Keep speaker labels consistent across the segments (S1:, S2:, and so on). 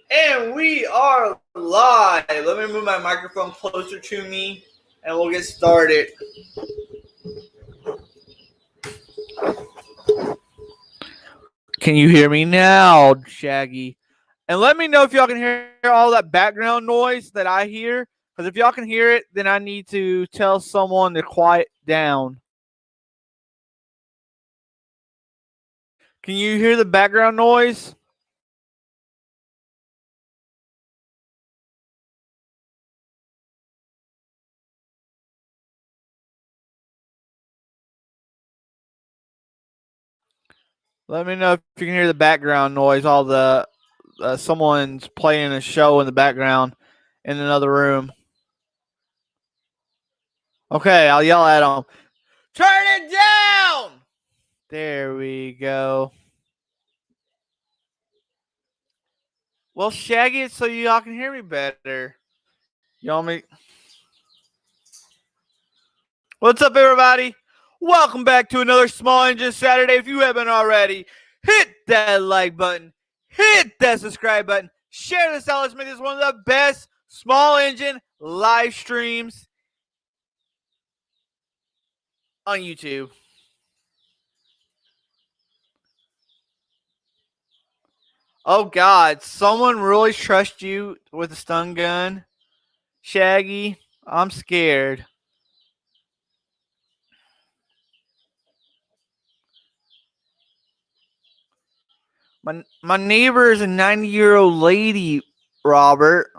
S1: And we are live. Let me move my microphone closer to me and we'll get started. Can you hear me now, Shaggy? And let me know if y'all can hear all that background noise that I hear. Because if y'all can hear it, then I need to tell someone to quiet down. Can you hear the background noise? Let me know if you can hear the background noise. All the someone's playing a show in the background in another room. Okay, I'll yell at them. Turn it down! There we go. Well, Shaggy it so y'all can hear me better. Y'all me. What's up, everybody? Welcome back to another Small Engine Saturday. If you haven't already, hit that like button, hit that subscribe button, share this out. Let's make this one of the best small engine live streams on YouTube. Oh God, someone really trusts you with a stun gun? Shaggy, I'm scared. My neighbor is a 90-year-old lady, Robert.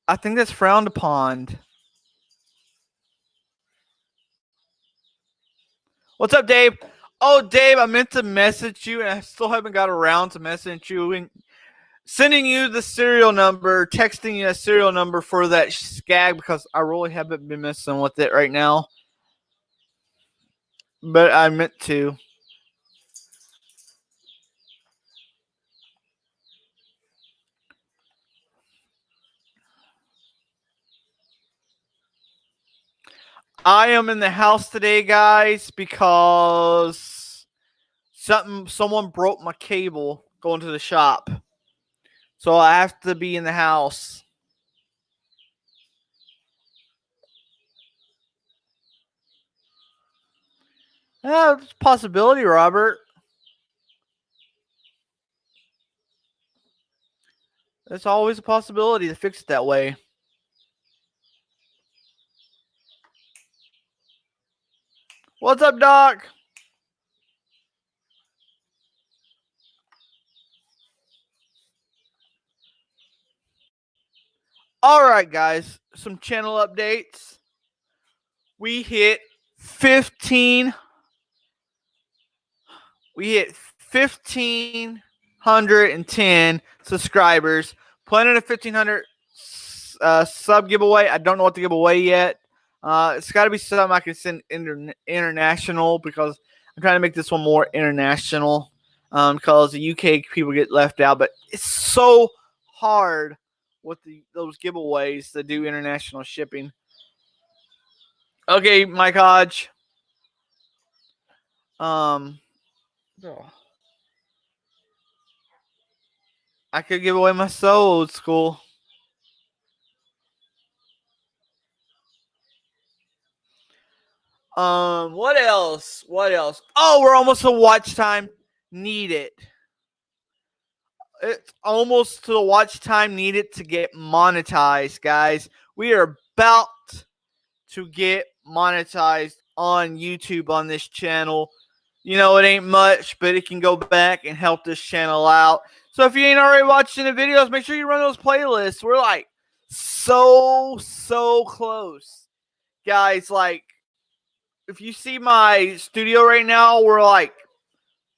S1: I think that's frowned upon. What's up, Dave? Oh, Dave, I meant to message you, and I still haven't got around to messaging you and sending you the serial number, texting you a serial number for that skag because I really haven't been messing with it right now. But I meant to. I am in the house today, guys, because someone broke my cable going to the shop. So I have to be in the house. Yeah, it's a possibility, Robert. It's always a possibility to fix it that way. What's up, Doc? All right, guys, some channel updates. We hit 15. We hit 1,510 subscribers. Planning a 1,500 sub giveaway. I don't know what to give away yet. It's got to be something I can send international because I'm trying to make this one more international because the UK people get left out. But it's so hard with those giveaways to do international shipping. Okay, Mike Hodge. I could give away my soul, old school. What else? What else? Oh, we're almost to watch time needed. It's almost to the watch time needed to get monetized, guys. We are about to get monetized on YouTube on this channel. You know, it ain't much, but it can go back and help this channel out. So if you ain't already watching the videos, make sure you run those playlists. We're like so close. Guys, like, if you see my studio right now, we're like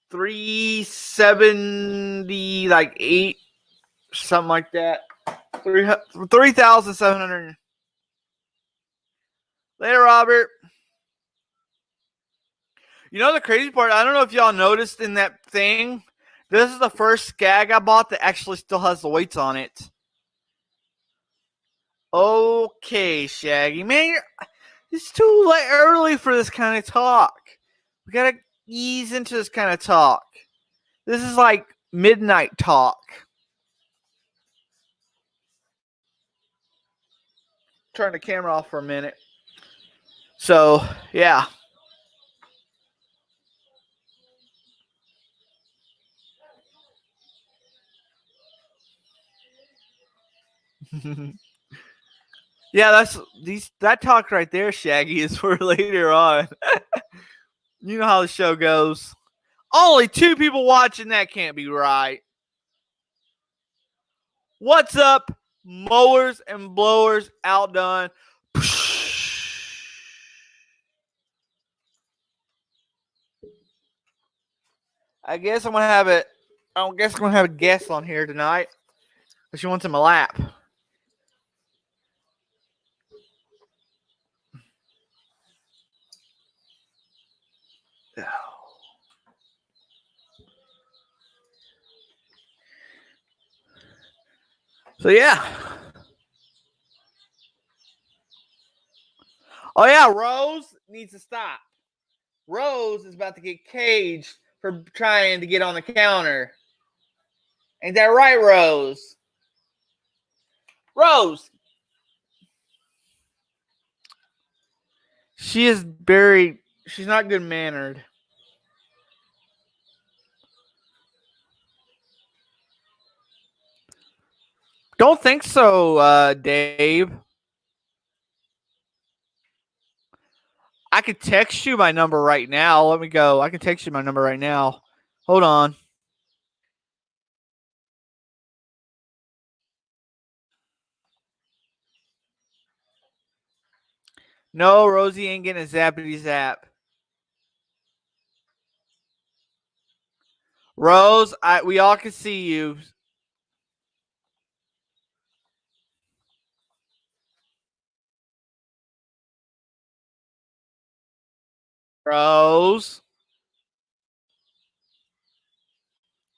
S1: 370, like 8, something like that. 3,700. Later, Robert. You know the crazy part? I don't know if y'all noticed in that thing. This is the first skag I bought that actually still has the weights on it. Okay, Shaggy. Man, it's too late early for this kind of talk. We gotta ease into this kind of talk. This is like midnight talk. turn the camera off for a minute. So, yeah. Yeah, that talk right there, Shaggy, is for later on. You know how the show goes. Only 2 people watching, that can't be right. What's up, mowers and blowers outdone? I guess I'm gonna have it. I guess I'm gonna have a guest on here tonight. But she wants in my lap. So yeah. Oh yeah, Rose needs to stop. Rose is about to get caged for trying to get on the counter. Ain't that right, Rose? Rose. She is very. She's not good mannered. Don't think so, Dave. I could text you my number right now. Let me go. I can text you my number right now. Hold on. No, Rosie ain't getting a zappity zap. Rose, we all can see you. Rose,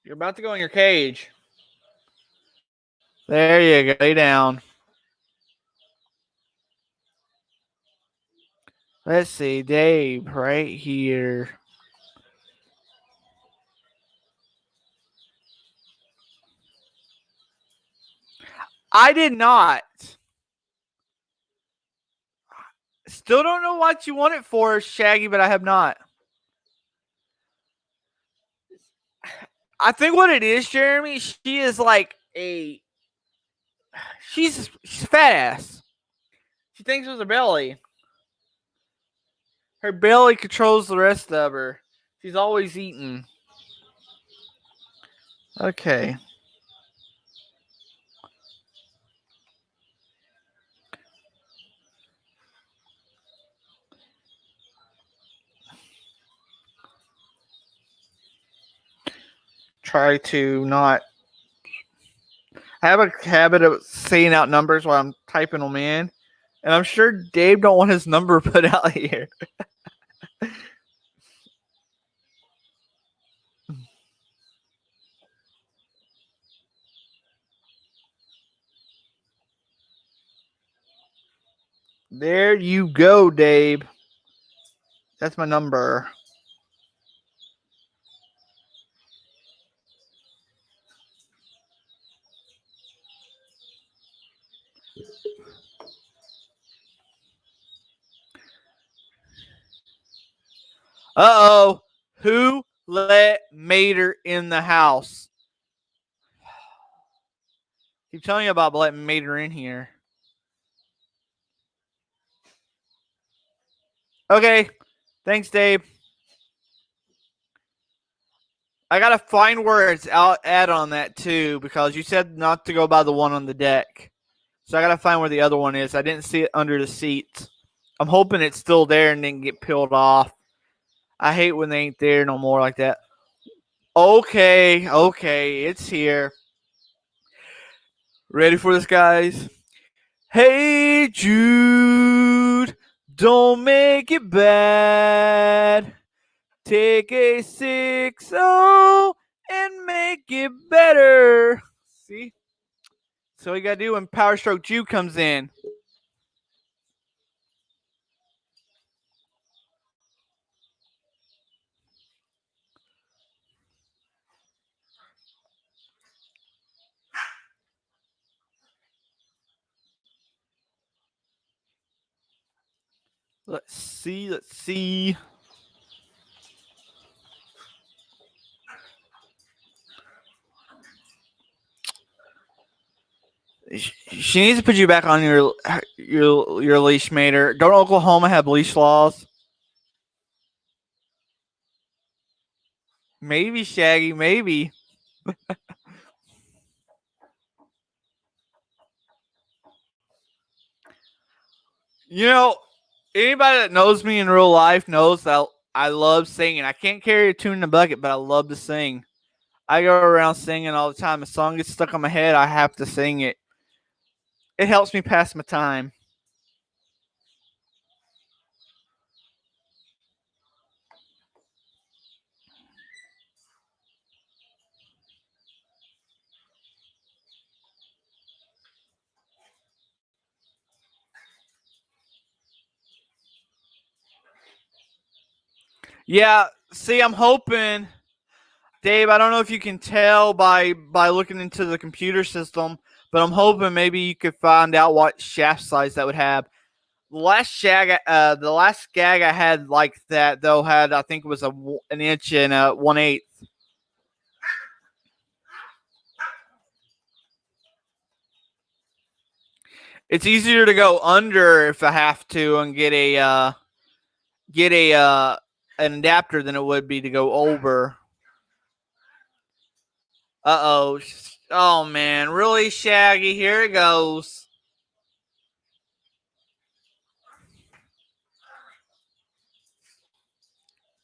S1: you're about to go in your cage. There you go. Lay down. Let's see, Dave, right here. I did not. Still don't know what you want it for, Shaggy, but I have not. I think what it is, Jeremy, she is like a. She's fat ass. She thinks it was her belly. Her belly controls the rest of her. She's always eating. Okay. Try to not. I have a habit of saying out numbers while I'm typing them in, and I'm sure Dave don't want his number put out here. There you go, Dave. That's my number. Uh-oh. Who let Mater in the house? Keep telling you about letting Mater in here. Okay. Thanks, Dave. I gotta find where it's add on that too, because you said not to go by the one on the deck. So I gotta find where the other one is. I didn't see it under the seat. I'm hoping it's still there and didn't get peeled off. I hate when they ain't there no more like that. Okay, it's here. Ready for this, guys? Hey, Jude, don't make it bad. Take a 6-0 and make it better. See? So you gotta do when Power Stroke Jude comes in. Let's see. Let's see. She needs to put you back on your leash, Mater. Don't Oklahoma have leash laws? Maybe, Shaggy. Maybe. You know, anybody that knows me in real life knows that I love singing. I can't carry a tune in a bucket, but I love to sing. I go around singing all the time. A song gets stuck on my head, I have to sing it. It helps me pass my time. Yeah, see, I'm hoping, Dave. I don't know if you can tell by looking into the computer system, but I'm hoping maybe you could find out what shaft size that would have. The last gag I had like that though had, I think it was an inch and 1/8. It's easier to go under if I have to and get a an adapter than it would be to go over. Oh. Oh man, really, Shaggy? Here it goes.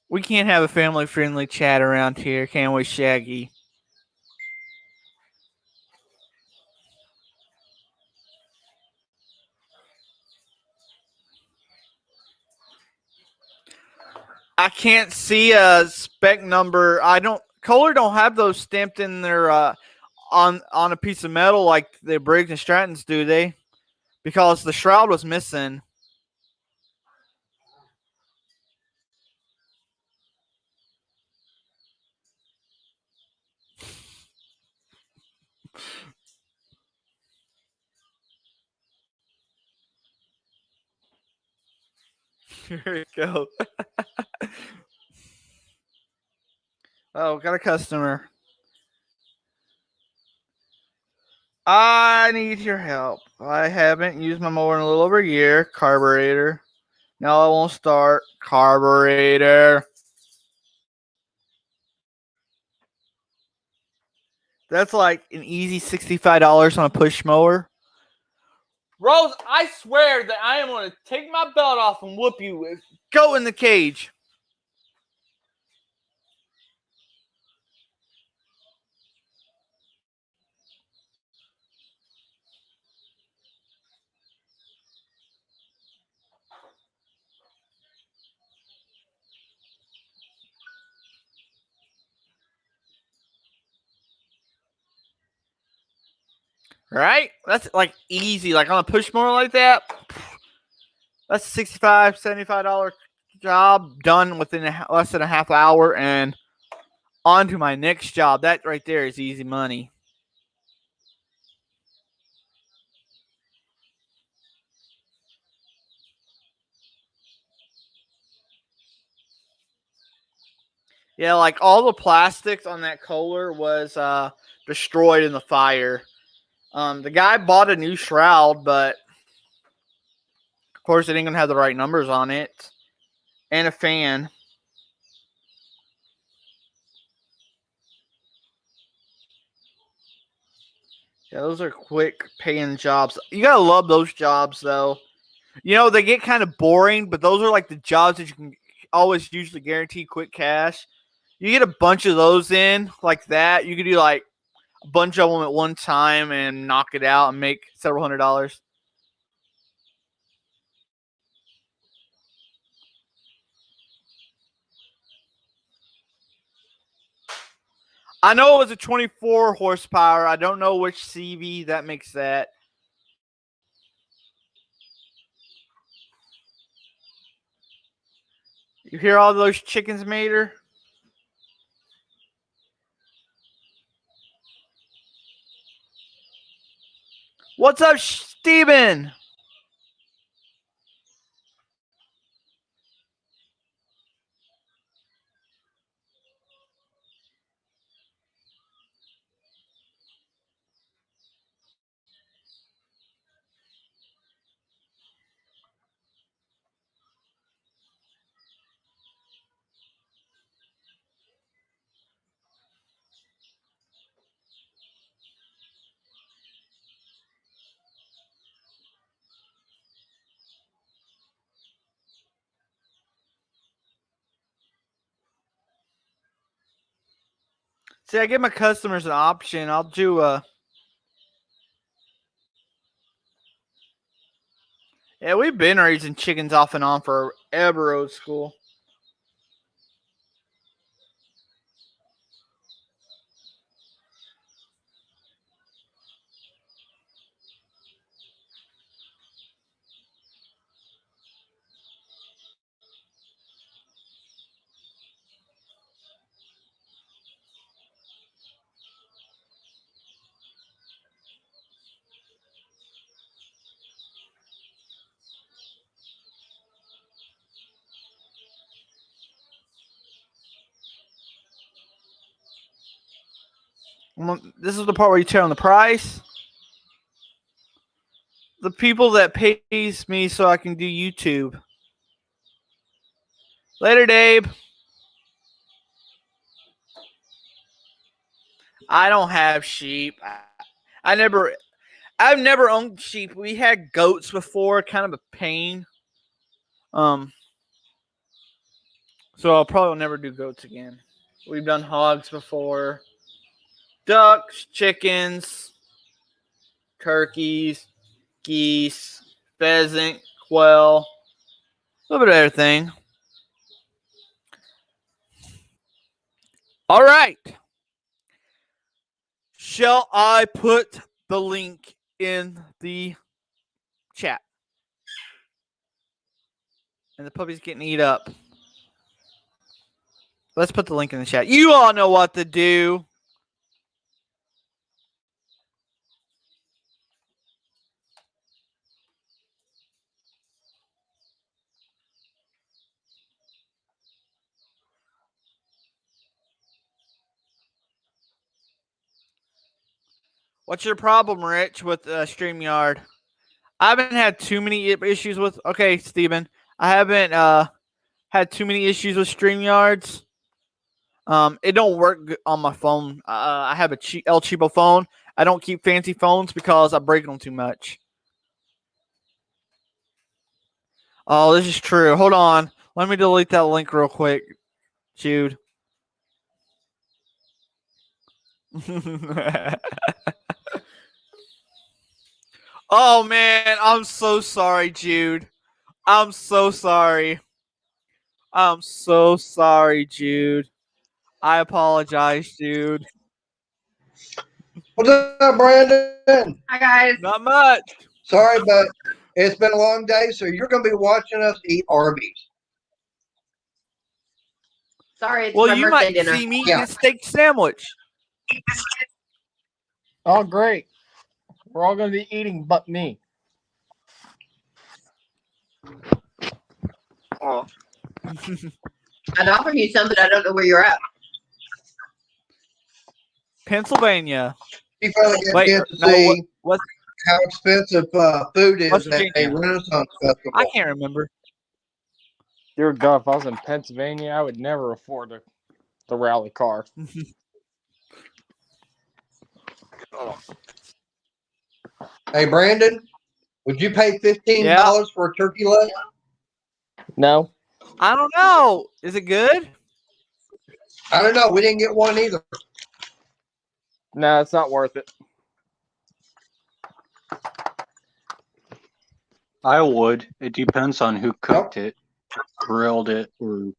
S1: We can't have a family friendly chat around here, can we, Shaggy? I can't see a spec number. I don't. Kohler don't have those stamped in their on a piece of metal like the Briggs and Strattons do, they? Because the shroud was missing. Here we go. Oh, got a customer. I need your help. I haven't used my mower in a little over a year. Carburetor. No, I won't start. Carburetor. That's like an easy $65 on a push mower. Rose, I swear that I am going to take my belt off and whoop you. Go in the cage. Right? That's like easy. Like on a push mower like that, that's a $65, $75 job done within less than a half hour and on to my next job. That right there is easy money. Yeah, like all the plastics on that Kohler was destroyed in the fire. The guy bought a new shroud, but of course it ain't gonna have the right numbers on it, and a fan. Yeah, those are quick paying jobs. You gotta love those jobs though. You know, they get kind of boring, but those are like the jobs that you can always usually guarantee quick cash. You get a bunch of those in like that, you could do like a bunch of them at one time and knock it out and make several $100s. I know it was a 24 horsepower. I don't know which CV that makes that. You hear all those chickens, Mater? What's up, Steven? See, I give my customers an option. I'll do a. Yeah, we've been raising chickens off and on forever, old school. This is the part where you tell them the price. The people that pays me so I can do YouTube. Later, Dave. I don't have sheep. I've never owned sheep. We had goats before, kind of a pain. So I'll probably never do goats again. We've done hogs before. Ducks, chickens, turkeys, geese, pheasant, quail, a little bit of everything. All right. Shall I put the link in the chat? And the puppy's getting eat up. Let's put the link in the chat. You all know what to do. What's your problem, Rich, with StreamYard? I haven't had too many issues with. Okay, Steven. I haven't had too many issues with StreamYards. It don't work on my phone. I have a El Cheapo phone. I don't keep fancy phones because I break them too much. Oh, this is true. Hold on. Let me delete that link real quick, Jude. Oh, man. I'm so sorry, Jude. I'm so sorry. I'm so sorry, Jude. I apologize, Jude.
S2: What's up, Brandon?
S3: Hi, guys.
S1: Not much.
S2: Sorry, but it's been a long day, so you're going to be watching us eat Arby's.
S3: Sorry, it's
S1: Well,
S3: my
S1: you
S3: birthday
S1: might
S3: dinner.
S1: see me eat a steak sandwich.
S4: Oh, great. We're all going to be eating but me.
S1: Oh.
S3: I'd offer you something. I don't know where you're at.
S1: Pennsylvania.
S2: You finally get to see how expensive food is at a Renaissance festival.
S1: I can't remember.
S4: Dear God, if I was in Pennsylvania, I would never afford the rally car.
S2: Hey, Brandon, would you pay $15 for a turkey leg?
S4: No.
S1: I don't know. Is it good?
S2: I don't know. We didn't get one either.
S4: No, it's not worth it.
S5: I would. It depends on who cooked it, grilled it, or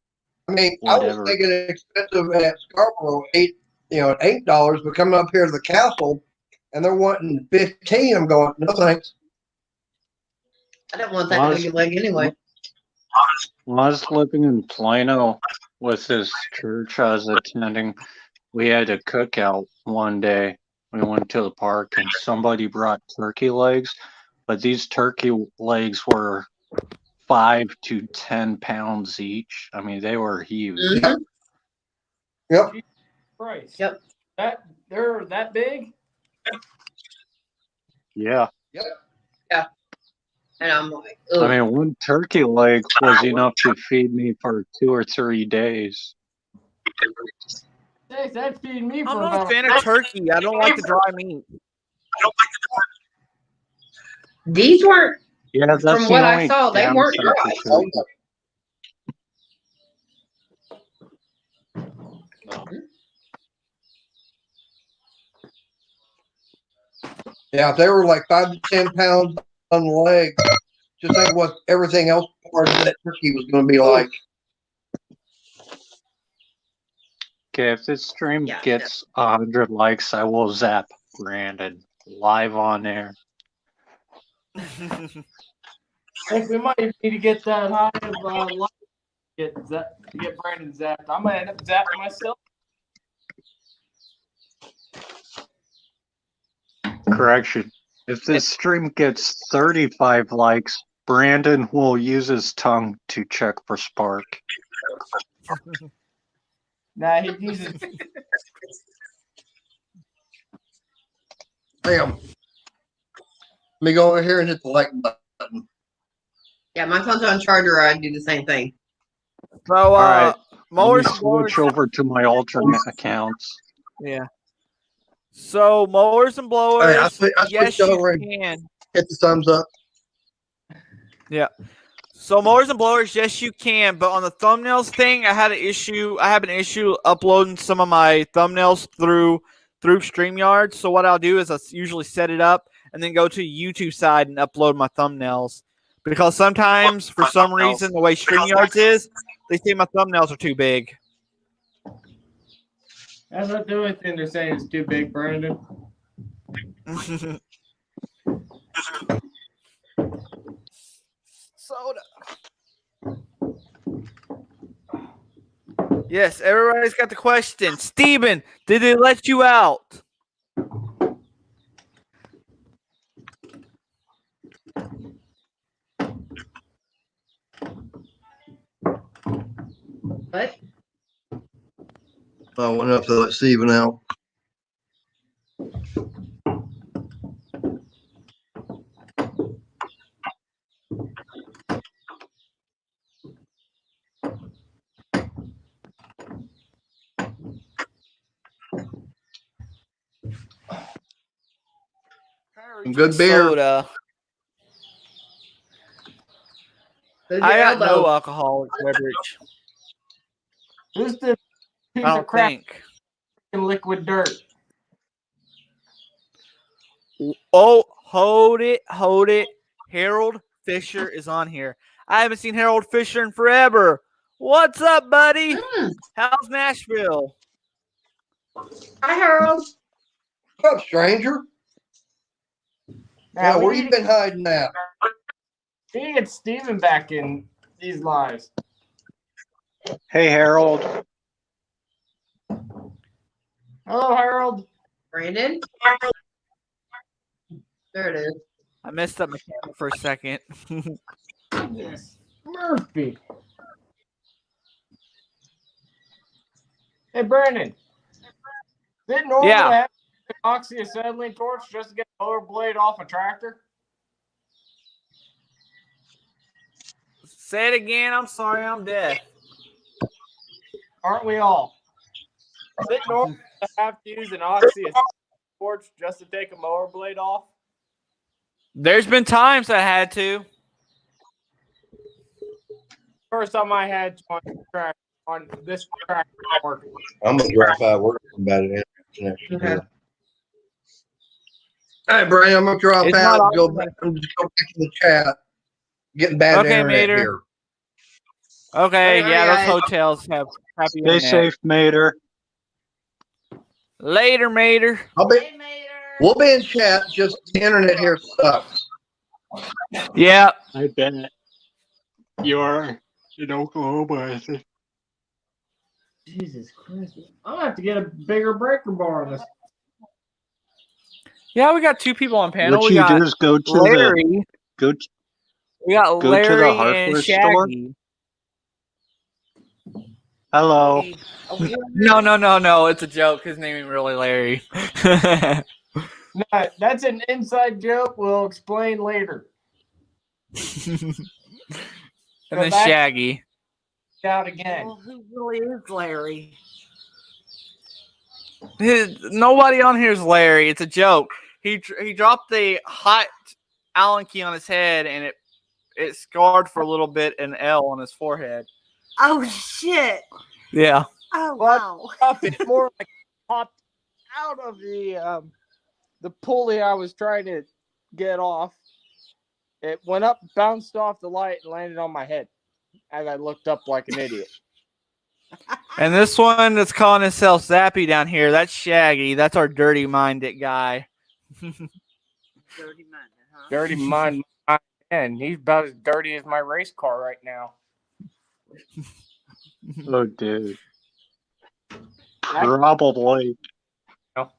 S2: I mean,
S5: whatever.
S2: I was thinking expensive at Scarborough, $8, but coming up here to the castle, and they're wanting 15. I'm going, no thanks.
S3: I don't want that turkey leg anyway.
S5: When I was living in Plano with this church I was attending, we had a cookout one day. We went to the park and somebody brought turkey legs, but these turkey legs were 5 to 10 pounds each. I mean, they were huge.
S3: Mm-hmm.
S2: Yep.
S4: Price.
S3: Yep.
S4: They're that big?
S5: Yeah.
S2: Yep.
S3: Yeah. And I'm like, ugh.
S5: I mean, one turkey leg was enough to feed me for 2 or 3 days.
S4: That feed me for
S1: I'm not
S4: about
S1: a fan of turkey. I don't like the dry meat.
S3: These weren't,
S5: Yeah, that's
S3: from
S5: the
S3: what I
S5: only
S3: saw, they weren't
S5: downside
S3: dry.
S5: to turkey.
S2: Yeah, if they were like 5 to 10 pounds on the leg, just think what everything else part of that turkey was going to be like.
S5: Okay, if this stream
S3: Yeah,
S5: gets 100 likes, I will zap Brandon live on air.
S4: Hey, we might need to get that high of like to get Brandon zapped. I might end up zapping myself.
S5: Correction. If this stream gets 35 likes, Brandon will use his tongue to check for spark.
S4: Nah, he uses.
S2: Damn. Let me go over here and hit the like button.
S3: Yeah, my phone's on charger. I do the same thing.
S1: So,
S5: All right,
S1: mowers
S5: let me
S1: and blowers.
S5: switch over to my alternate accounts.
S1: Yeah. So mowers and blowers.
S2: I
S1: yes,
S2: switched over
S1: you
S2: and
S1: can.
S2: hit the thumbs up.
S1: Yeah. So mowers and blowers, yes, you can. But on the thumbnails thing, I have an issue uploading some of my thumbnails through StreamYard. So what I'll do is I usually set it up and then go to YouTube side and upload my thumbnails. Because sometimes, for some reason, the way StreamYards is, they say my thumbnails are too big.
S4: That's not the only thing they're saying is too big, Brandon.
S1: Soda. Yes, everybody's got the question. Steven, did they let you out?
S3: What?
S2: I went up to let Steven out. Some good beer.
S1: Soda.
S3: Who's
S1: I
S3: your
S1: got no
S3: elbow?
S1: alcoholic beverage.
S4: Who's the piece
S1: I
S4: of
S1: don't
S4: crap
S1: think.
S4: in liquid dirt?
S1: Oh, hold it. Harold Fisher is on here. I haven't seen Harold Fisher in forever. What's up, buddy? How's Nashville?
S3: Hi, Harold.
S2: What's up, stranger? Yeah, where you been hiding at?
S4: We need to get Steven back in these lives.
S5: Hey, Harold.
S4: Hello, Harold.
S3: Brandon? There it is.
S1: I messed up my camera for a second.
S4: Yes. Murphy. Hey, Brandon. Is it normal to have an oxyacetylene torch just to get a mower blade off a tractor?
S1: Say it again. I'm sorry. I'm deaf.
S4: Aren't we all? Is it normal to have to use an oxyacetylene torch just to take a mower blade off?
S1: There's been times I had to.
S4: First time I had to on this tractor working.
S2: I'm gonna drop out work about it.
S3: Okay.
S2: All right, Brian, I'm gonna drop
S1: It's
S2: out.
S1: not
S2: Go back. I'm just going back to the chat. Getting bad
S1: Okay,
S2: internet
S1: Mater.
S2: here.
S1: Okay,
S3: Later,
S1: yeah,
S3: guys.
S1: those hotels have crappy
S5: Stay
S1: internet.
S5: safe, Mater.
S1: Later, Mater.
S2: We'll be in chat. Just the internet here sucks.
S1: Yeah.
S5: I bet you are in Oklahoma, I think.
S4: Jesus Christ. I'm gonna have to get a bigger breaker bar on this.
S1: Yeah, we got two people on panel.
S5: What
S1: We
S5: you
S1: got
S5: do is go to
S1: Larry.
S5: the go to,
S1: We got
S5: go to the
S1: Larry
S5: hardware
S1: and
S5: store.
S1: Shaggy.
S5: Hello.
S1: No. It's a joke. His name ain't really Larry.
S4: No, that's an inside joke. We'll explain later.
S1: And then
S4: back-
S1: Shaggy.
S4: Out again.
S3: Well, who really is Larry?
S1: Nobody on here is Larry. It's a joke. He dropped the hot Allen key on his head, and it scarred for a little bit an L on his forehead.
S3: Oh, shit.
S1: Yeah.
S3: Oh,
S4: What?
S3: wow.
S4: Up, it's more like popped out of the the pulley I was trying to get off, it went up, bounced off the light, and landed on my head as I looked up like an idiot.
S1: And this one that's calling himself Zappy down here, that's Shaggy. That's our dirty-minded guy.
S3: Dirty-minded, huh?
S4: Dirty mind, and he's about as dirty as my race car right now.
S5: Oh, dude.
S4: That-
S5: Probably.
S3: Wow.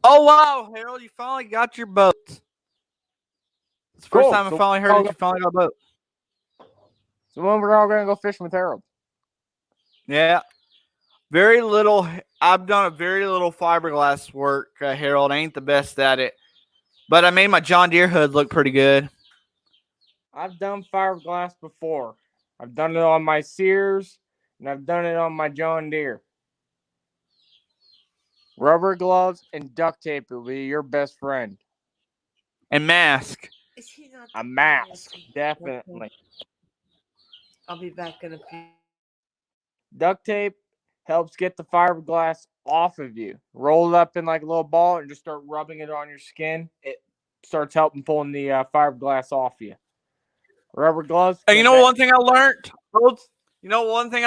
S1: Oh, wow, Harold, you finally got your boat. It's the first
S4: Cool.
S1: time I
S4: So
S1: finally heard that you finally got a boat.
S4: So when we're all gonna go fishing with Harold?
S1: Yeah. Very little. I've done a very little fiberglass work, Harold. I ain't the best at it. But I made my John Deere hood look pretty good.
S4: I've done fiberglass before. I've done it on my Sears, and I've done it on my John Deere. Rubber gloves and duct tape will be your best friend.
S1: And mask.
S3: Is he not
S4: A mask, definitely.
S3: I'll be back in a few.
S4: Duct tape helps get the fiberglass off of you. Roll it up in like a little ball and just start rubbing it on your skin. It starts helping pulling the fiberglass off you. Rubber gloves.
S1: And you know one thing I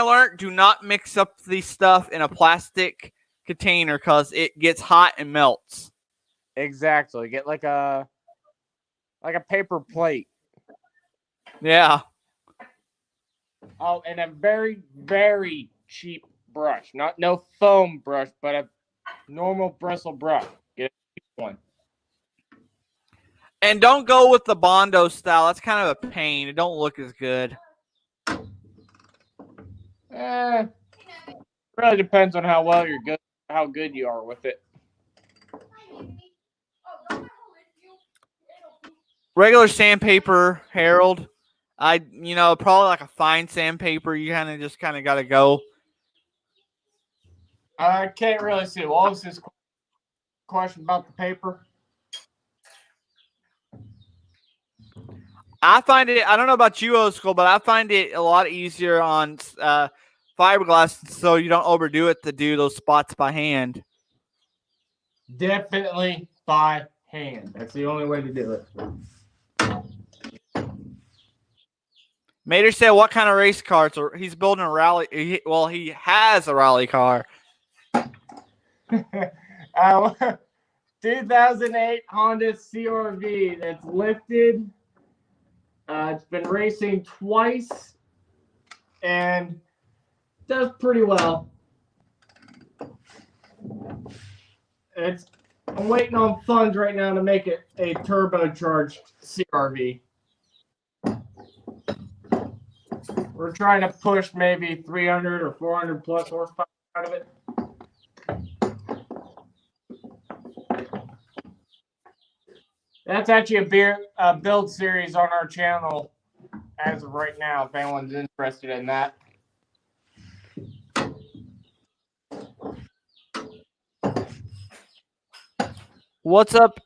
S1: learned? Do not mix up the stuff in a plastic container because it gets hot and melts.
S4: Exactly. Get like a paper plate.
S1: Yeah.
S4: Oh, and a very, very cheap brush. No foam brush, but a normal bristle brush. Get a cheap one.
S1: And don't go with the Bondo style. That's kind of a pain. It don't look as good.
S4: Really depends on how good you are with it.
S1: Regular sandpaper, Harold. Probably like a fine sandpaper. You just got to go.
S4: I can't really see. What was his question about the paper?
S1: I find it, I don't know about you, old school, but I find it a lot easier on fiberglass so you don't overdo it to do those spots by hand.
S4: Definitely by hand. That's the only way to do it.
S1: Mater said, what kind of race cars? He's building a rally. He has a rally car.
S4: 2008 Honda CR-V that's lifted. It's been racing twice and does pretty well. I'm waiting on funds right now to make it a turbocharged CR-V. We're trying to push maybe 300 or 400 plus horsepower out of it. That's actually a build series on our channel as of right now, if anyone's interested in that.
S1: What's up,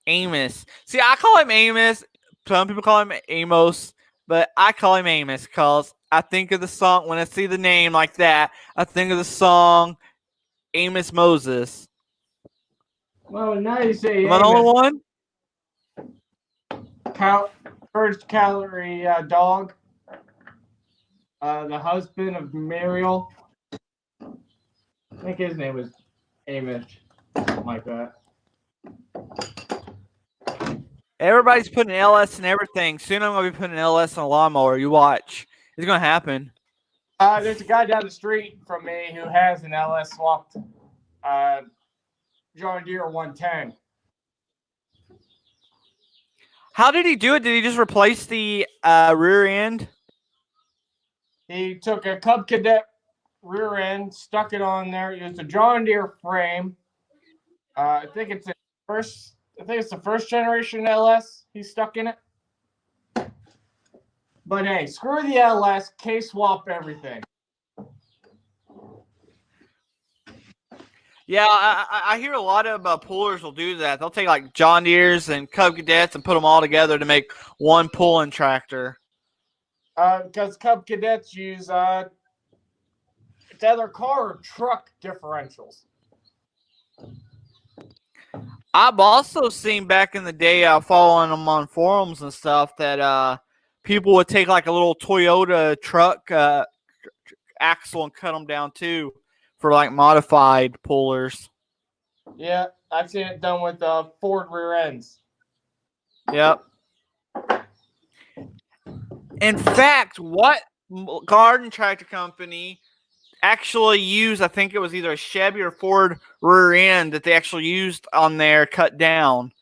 S1: Amos? See, I call him Amos. Some people call him Amos, but I call him Amos because I think of the song, when I see the name like that, I think of the song Amos Moses.
S4: Well, now you say
S1: Am I the only one?
S4: First Calorie Dog, the husband of Muriel. I think his name was Amos, something like that.
S1: Everybody's putting LS in everything. Soon I'm going to be putting LS on a lawnmower. You watch. It's going to happen.
S4: There's a guy down the street from me who has an LS swapped John Deere 110.
S1: How did he do it? Did he just replace the rear end?
S4: He took a Cub Cadet rear end, stuck it on there. It's a John Deere frame. I think it's the first generation LS he stuck in it. But hey, screw the LS, K-swap everything.
S1: Yeah, I hear a lot of pullers will do that. They'll take like John Deere's and Cub Cadets and put them all together to make one pulling tractor.
S4: Because Cub Cadets use it's either car or truck differentials.
S1: I've also seen back in the day, following them on forums and stuff, that people would take like a little Toyota truck axle and cut them down too for like modified pullers.
S4: Yeah, I've seen it done with Ford rear ends.
S1: Yep. In fact, what garden tractor company actually used, I think it was either a Chevy or Ford rear end that they actually used on there cut down?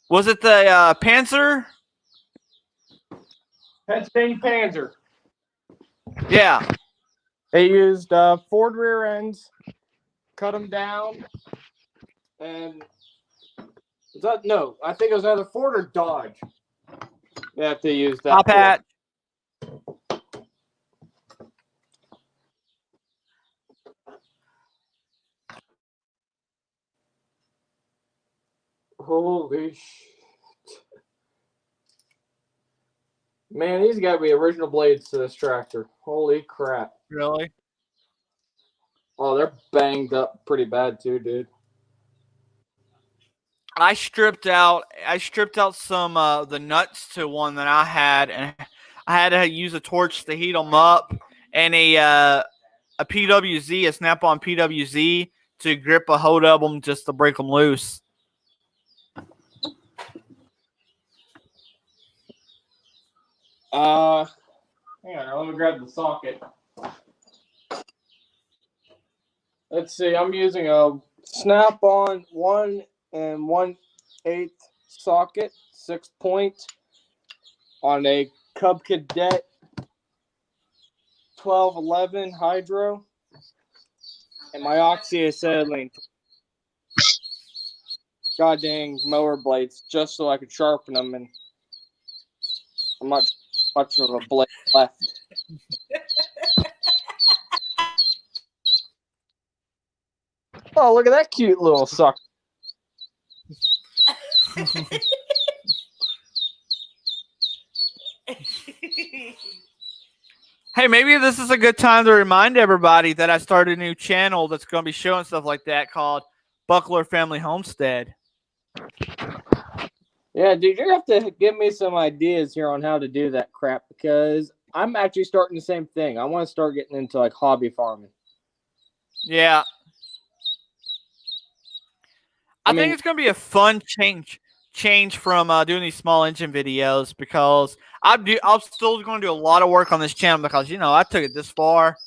S1: Was it the Panzer?
S4: Pennsylvania Panzer.
S1: Yeah.
S4: They used Ford rear ends, cut them down, and I think it was either Ford or Dodge. Yeah, they used that.
S1: Top hat.
S4: Holy shit. Man, these got to be original blades to this tractor. Holy crap.
S1: Really?
S4: Oh, they're banged up pretty bad too, dude.
S1: I stripped out some the nuts to one that I had, and I had to use a torch to heat them up, and a PWZ, a snap-on PWZ, to grip a hold of them just to break them loose.
S4: Hang on, let me grab the socket. Let's see, I'm using a snap-on 1 1/8 socket, 6-point, on a Cub Cadet 1211 hydro, and my oxyacetylene god dang mower blades just so I could sharpen them, and I'm not much of a blade left. Oh, look at that cute little sucker.
S1: Hey, maybe this is a good time to remind everybody that I started a new channel that's going to be showing stuff like that called Buckler Family Homestead.
S4: Yeah, dude, you're going to have to give me some ideas here on how to do that crap, because I'm actually starting the same thing. I want to start getting into like hobby farming.
S1: Yeah. I think it's going to be a fun change from doing these small engine videos, because I'm still going to do a lot of work on this channel because, I took it this far.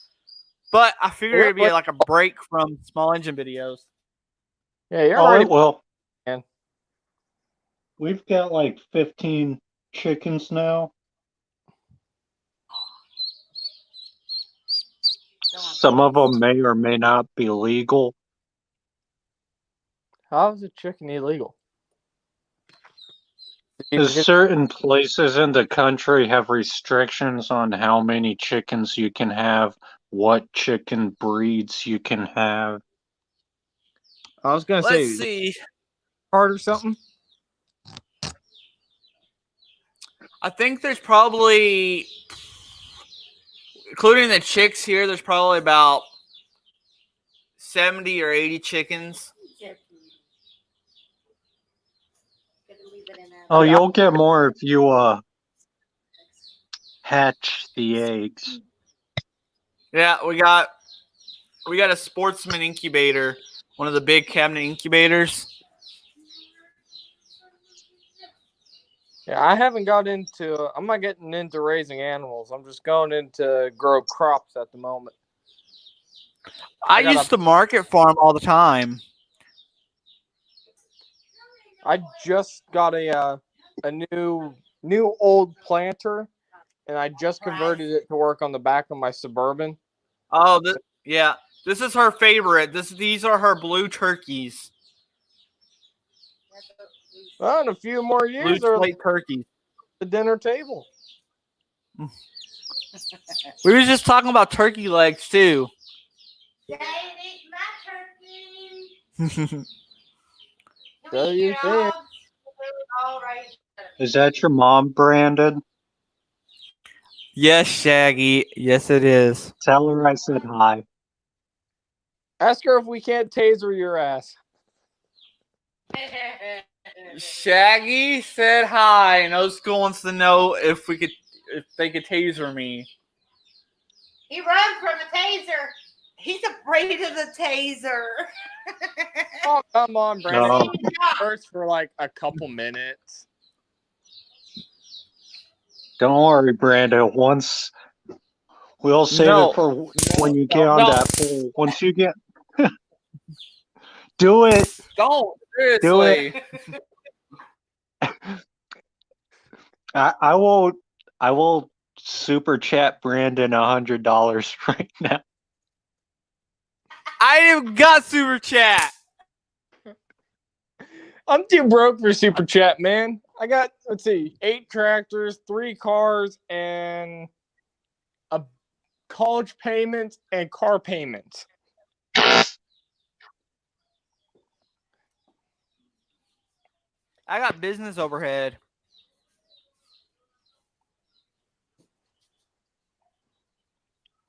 S1: But I figured it'd be like a break from small engine videos.
S4: Yeah, you're already...
S5: Well,
S4: man.
S5: We've got like 15 chickens now. Some of them may or may not be legal.
S4: How is a chicken illegal?
S5: Because certain places in the country have restrictions on how many chickens you can have, what chicken breeds you can have.
S4: I was going to say...
S1: Let's see.
S4: Hard or something?
S1: I think there's probably, including the chicks here, there's probably about 70 or 80 chickens.
S5: Oh, you'll get more if you hatch the eggs.
S1: Yeah, we got a Sportsman incubator, one of the big cabinet incubators.
S4: Yeah, I haven't got into... I'm not getting into raising animals. I'm just going into grow crops at the moment.
S1: I used to market farm all the time.
S4: I just got a new old planter, and I just converted it to work on the back of my Suburban.
S1: Oh, yeah. This is her favorite. These are her blue turkeys.
S4: Well, in a few more years,
S1: blue plate turkeys.
S4: The dinner table.
S1: We were just talking about turkey legs too.
S6: Dad ate my turkey.
S4: So you think.
S5: Is that your mom, Brandon?
S1: Yes, Shaggy. Yes, it is.
S5: Tell her I said hi.
S4: Ask her if we can't taser your ass.
S1: Shaggy said hi, and old school wants to know if they could taser me.
S3: He runs from a taser. He's afraid of the taser.
S4: Oh, come on, Brandon.
S5: No.
S4: It hurts for like a couple minutes.
S5: Don't worry, Brandon. Once we'll save
S1: No.
S5: it for when you get on
S1: No.
S5: that pole. Once you get, do it.
S1: Don't.
S5: Do
S1: Seriously.
S5: I will super chat Brandon $100 right now.
S1: I have got super chat.
S4: I'm too broke for super chat, man. I got, let's see, 8 tractors, 3 cars, and a college payment and car payment.
S1: I got business overhead.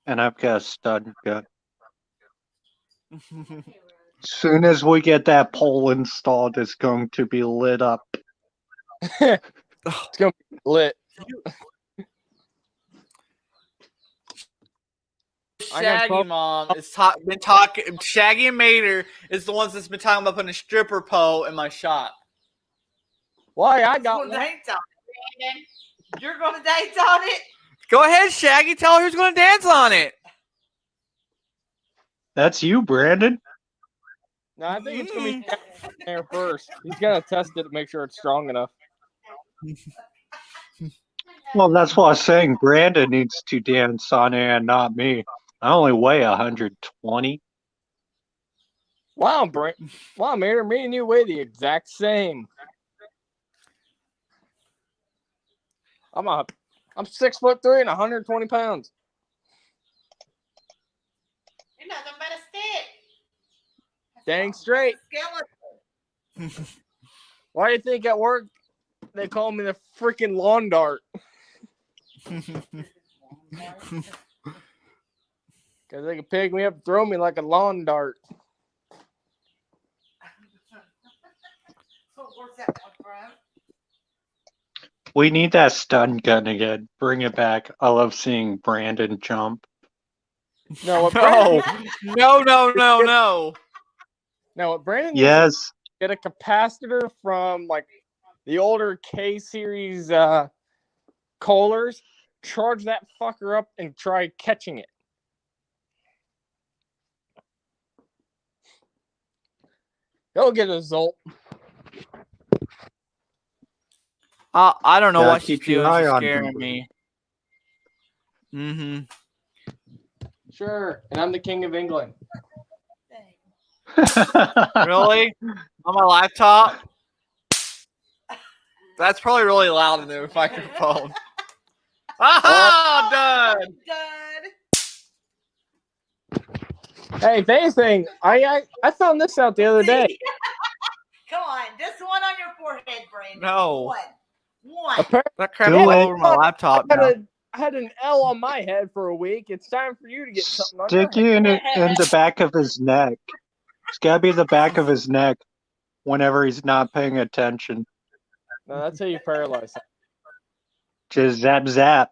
S5: And I've got a stud gun. Soon as we get that pole installed, it's going to be lit up.
S4: It's going to be lit.
S1: Shaggy mom is been talking. Shaggy and Mater is the ones that's been talking about putting a stripper pole in my shop.
S4: Why? I got
S3: Going to
S4: one.
S3: dance on it, Brandon. You're going to dance on it?
S1: Go ahead, Shaggy. Tell her who's going to dance on it.
S5: That's you, Brandon.
S4: No, I think it's going to be there first. He's got to test it to make sure it's strong enough.
S5: Well, that's what I was saying. Brandon needs to dance on it and not me. I only weigh 120.
S4: Wow, wow, Mater, me and you weigh the exact same. I'm 6'3" and 120 pounds.
S3: You're nothing but a stick.
S4: Dang straight.
S3: Skeleton.
S4: Why do you think at work they call me the freaking lawn dart? Because they can pick me up and throw me like a lawn dart.
S3: Where's that one from?
S5: We need that stun gun again. Bring it back. I love seeing Brandon jump.
S4: No, what
S1: No.
S4: Brandon,
S1: No.
S4: no, what Brandon
S5: Yes.
S4: get a capacitor from like the older K series Kohlers, charge that fucker up and try catching it. He'll get a Zolt.
S1: I don't know
S5: Yeah,
S1: what she's
S5: keep your
S1: doing. She's
S5: eye on
S1: scaring
S5: him.
S1: me. Mm-hmm.
S4: Sure, and I'm the king of England.
S1: Really? On my laptop? That's probably really loud in the microphone. Ah, done.
S3: Done.
S4: Hey, if anything, I found this out the other day.
S3: Come on, just one on your forehead, Brandon.
S1: No.
S3: One.
S4: Apparently,
S1: That crap's
S5: Do
S1: all
S5: it.
S1: over my laptop now.
S4: I had an L on my head for a week. It's time for you to get something on your
S5: Stick you in the back of his neck. It's got to be the back of his neck whenever he's not paying attention.
S4: No, that's how you paralyze him.
S5: Just zap, zap.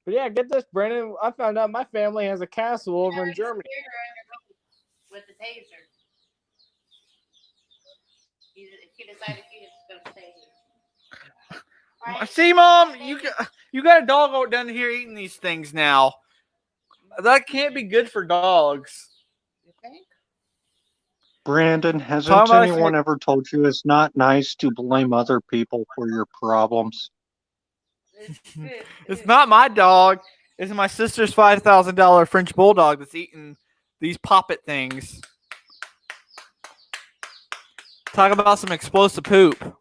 S4: But yeah, get this, Brandon. I found out my family has a castle over in Germany.
S3: With the taser. He decided he was going to stay here. Right?
S1: See, Mom, you got a dog out down here eating these things now. That can't be good for dogs.
S3: You think?
S5: Brandon, hasn't
S1: Talking about
S5: anyone ever told you it's not nice to blame other people for your problems?
S1: It's not my dog. It's my sister's $5,000 French bulldog that's eating these poppet things. Talk about some explosive poop.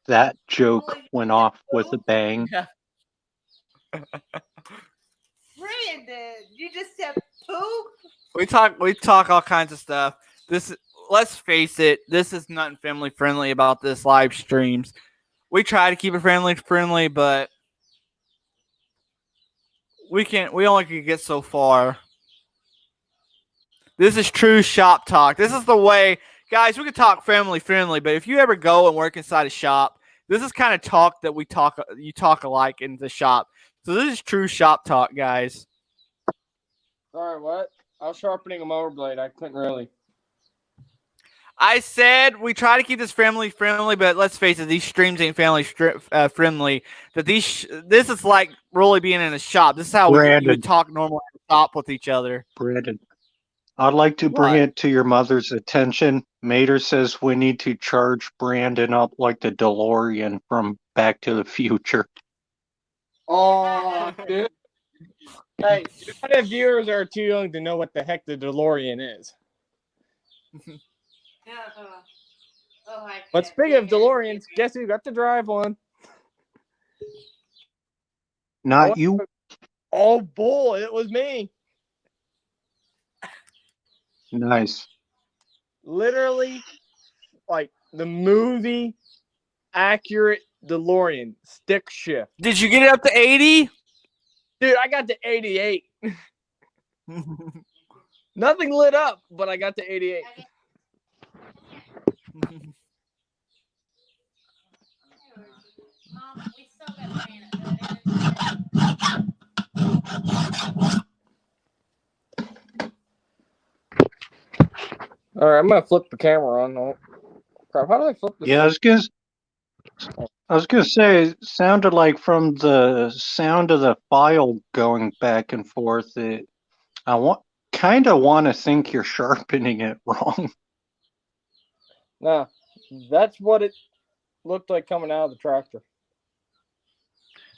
S5: That joke went off with a bang.
S1: Yeah.
S3: DeLorean did. You just said poop.
S1: We talk all kinds of stuff. Let's face it, this is nothing family friendly about this live streams. We try to keep it friendly, but we only can get so far. This is true shop talk. This is the way, guys, we can talk family friendly, but if you ever go and work inside a shop, this is kind of talk that you talk alike in the shop. So this is true shop talk, guys.
S4: Sorry, what? I was sharpening a mower blade. I couldn't really.
S1: I said we try to keep this family friendly, but let's face it, these streams ain't family friendly. This is like really being in a shop. This is how you would talk normally in a shop with each other.
S5: Brandon, I'd like to bring
S1: What?
S5: it to your mother's attention. Mater says we need to charge Brandon up like the DeLorean from Back to the Future.
S4: Oh, dude. Hey, I have viewers that are too young to know what the heck the DeLorean is. But speaking of DeLoreans, guess who got to drive one?
S5: Not you.
S4: Oh, bull, it was me.
S5: Nice.
S4: Literally, like the movie accurate DeLorean stick shift.
S1: Did you get it up to 80?
S4: Dude, I got to 88. Nothing lit up, but I got to 88. All right, I'm gonna flip the camera on. Oh, crap! How do I flip this?
S5: Yeah, I was gonna say, it sounded like from the sound of the file going back and forth, I kind of want to think you're sharpening it wrong.
S4: Nah, that's what it looked like coming out of the tractor.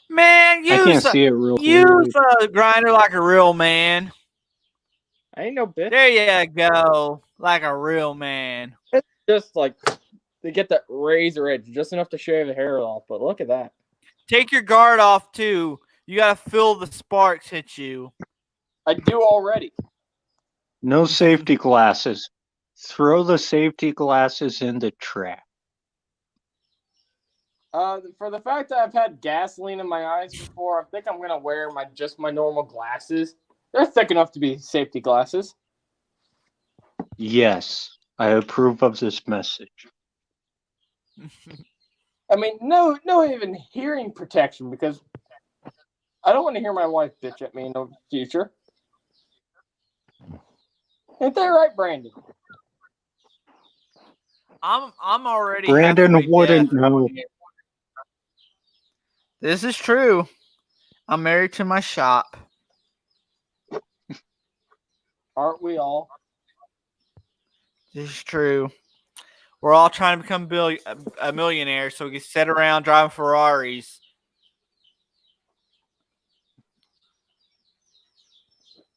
S1: Man,
S5: I can't see it real
S1: use a grinder like a real man.
S4: I ain't no bitch.
S1: There you go, like a real man.
S4: It's just like they get that razor edge, just enough to shave the hair off. But look at that.
S1: Take your guard off too. You gotta feel the sparks hit you.
S4: I do already.
S5: No safety glasses. Throw the safety glasses in the trash.
S4: For the fact that I've had gasoline in my eyes before, I think I'm gonna wear my normal glasses. They're thick enough to be safety glasses.
S5: Yes, I approve of this message.
S4: I mean, no even hearing protection, because I don't want to hear my wife bitch at me in the future. Ain't that right, Brandon?
S1: I'm already.
S5: Brandon wouldn't know.
S1: This is true. I'm married to my shop.
S4: Aren't we all?
S1: This is true. We're all trying to become a millionaire so we can sit around driving Ferraris.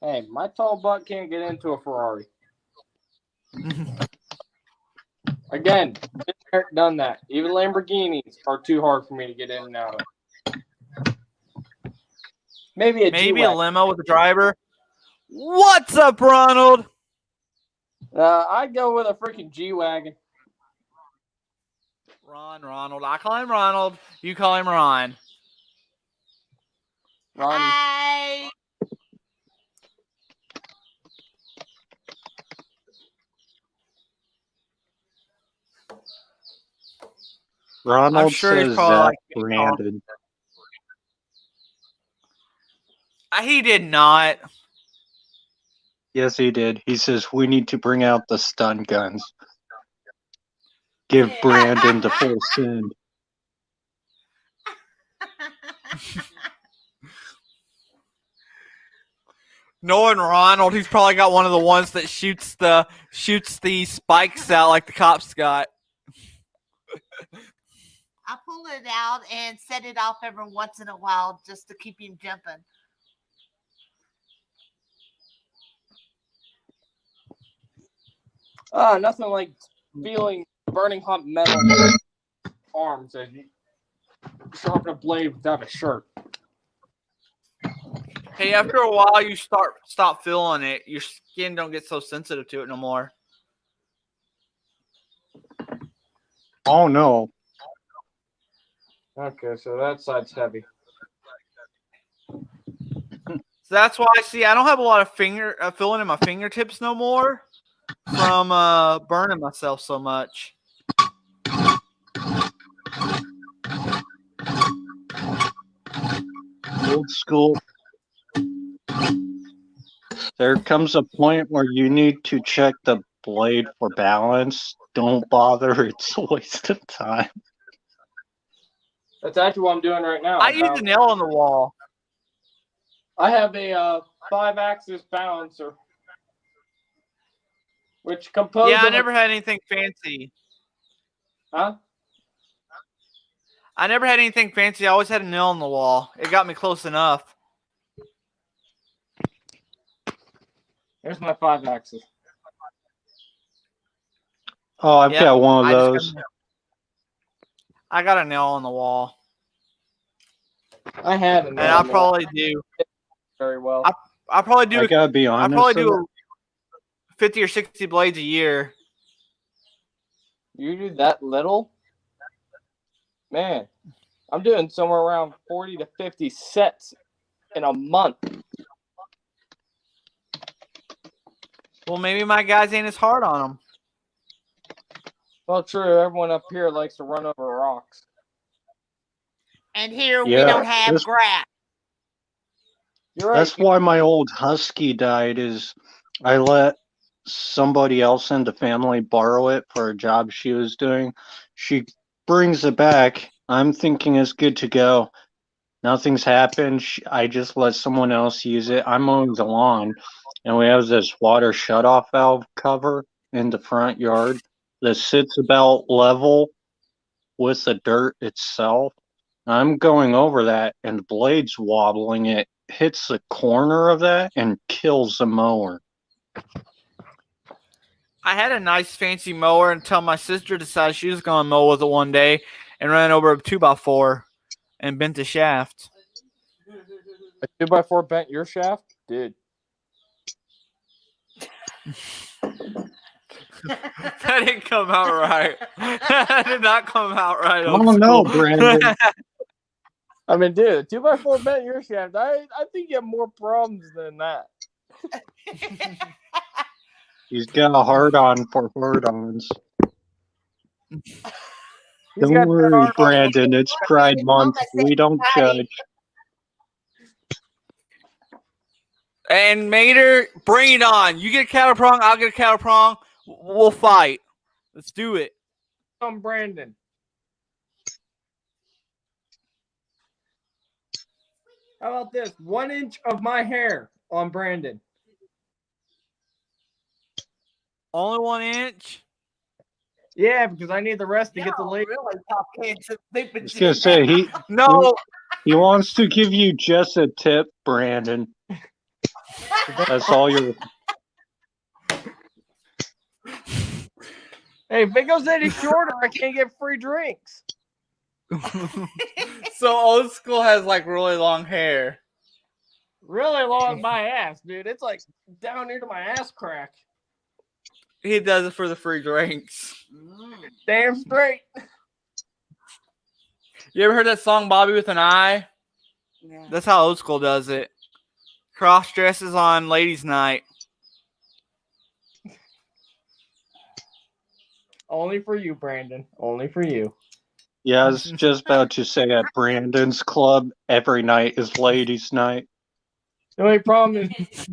S4: Hey, my tall butt can't get into a Ferrari. Again, been there, done that. Even Lamborghinis are too hard for me to get in and out of. Maybe
S1: a limo with a driver. What's up, Ronald?
S4: I'd go with a freaking G-Wagon.
S1: Ronald. I call him Ronald. You call him Ron.
S4: Ronnie.
S3: Hi.
S5: Ronald
S1: sure he's
S5: says
S1: probably
S5: that
S1: like
S5: Brandon.
S1: He did not.
S5: Yes, he did. He says we need to bring out the stun guns. Give Brandon the full send.
S1: Knowing Ronald, he's probably got one of the ones that shoots the spikes out like the cops got.
S3: I pull it out and set it off every once in a while just to keep him jumping.
S4: Nothing like feeling burning hot metal in your arms as you sharpen a blade without a shirt.
S1: Hey, after a while, you stop feeling it. Your skin don't get so sensitive to it no more.
S5: Oh no.
S4: Okay, so that side's heavy.
S1: So that's why I don't have a lot of feeling in my fingertips no more from burning myself so much.
S5: Old school. There comes a point where you need to check the blade for balance. Don't bother. It's a waste of time.
S4: That's actually what I'm doing right now.
S1: I use a nail on the wall.
S4: I have a 5-axis balancer, which composed.
S1: Yeah, I
S4: of
S1: never had anything fancy.
S4: Huh?
S1: I never had anything fancy. I always had a nail on the wall. It got me close enough.
S4: Here's my 5-axis.
S5: Oh, I've got one of those.
S1: I got a nail on the wall.
S4: I had a nail.
S1: And I probably do.
S4: Very well.
S1: I probably do.
S5: I gotta be honest.
S1: I probably do 50 or 60 blades a year.
S4: You do that little? Man, I'm doing somewhere around 40 to 50 sets in a month.
S1: Well, maybe my guys ain't as hard on them.
S4: Well, true. Everyone up here likes to run over rocks.
S3: And here we
S5: Yeah,
S3: don't have
S5: this-
S3: grass.
S4: You're right.
S5: That's why my old husky died. Is I let somebody else in the family borrow it for a job she was doing. She brings it back. I'm thinking it's good to go. Nothing's happened. I just let someone else use it. I'm mowing the lawn, and we have this water shutoff valve cover in the front yard that sits about level with the dirt itself. I'm going over that, and the blade's wobbling. It hits the corner of that and kills the mower.
S1: I had a nice fancy mower until my sister decided she was going to mow with it one day and ran over a 2x4 and bent the shaft.
S4: A 2x4 bent your shaft? Dude.
S1: That didn't come out right. That did not come out right.
S5: Oh no, Brandon.
S4: I mean, dude, 2x4 bent your shaft. I think you have more problems than that.
S5: He's got a hard-on for hard-ons. Don't worry, Brandon. It's Pride Month. We don't judge.
S1: And Mater, bring it on. You get a cattle prong, I'll get a cattle prong. We'll fight. Let's do it.
S4: I'm Brandon. How about this? 1 inch of my hair on Brandon.
S1: Only 1 inch?
S4: Yeah, because I need the rest to get the lake.
S3: Really talking to
S5: I was gonna say he wants to give you just a tip, Brandon. That's all you're.
S4: Hey, if it goes any shorter, I can't get free drinks.
S1: So old school has like really long hair.
S4: Really long my ass, dude. It's like down here to my ass crack.
S1: He does it for the free drinks.
S4: Damn straight.
S1: You ever heard that song Bobby with an Eye?
S3: Yeah.
S1: That's how old school does it. Cross dresses on ladies' night.
S4: Only for you, Brandon. Only for you.
S5: Yeah, I was just about to say at Brandon's club, every night is ladies' night.
S4: The only problem is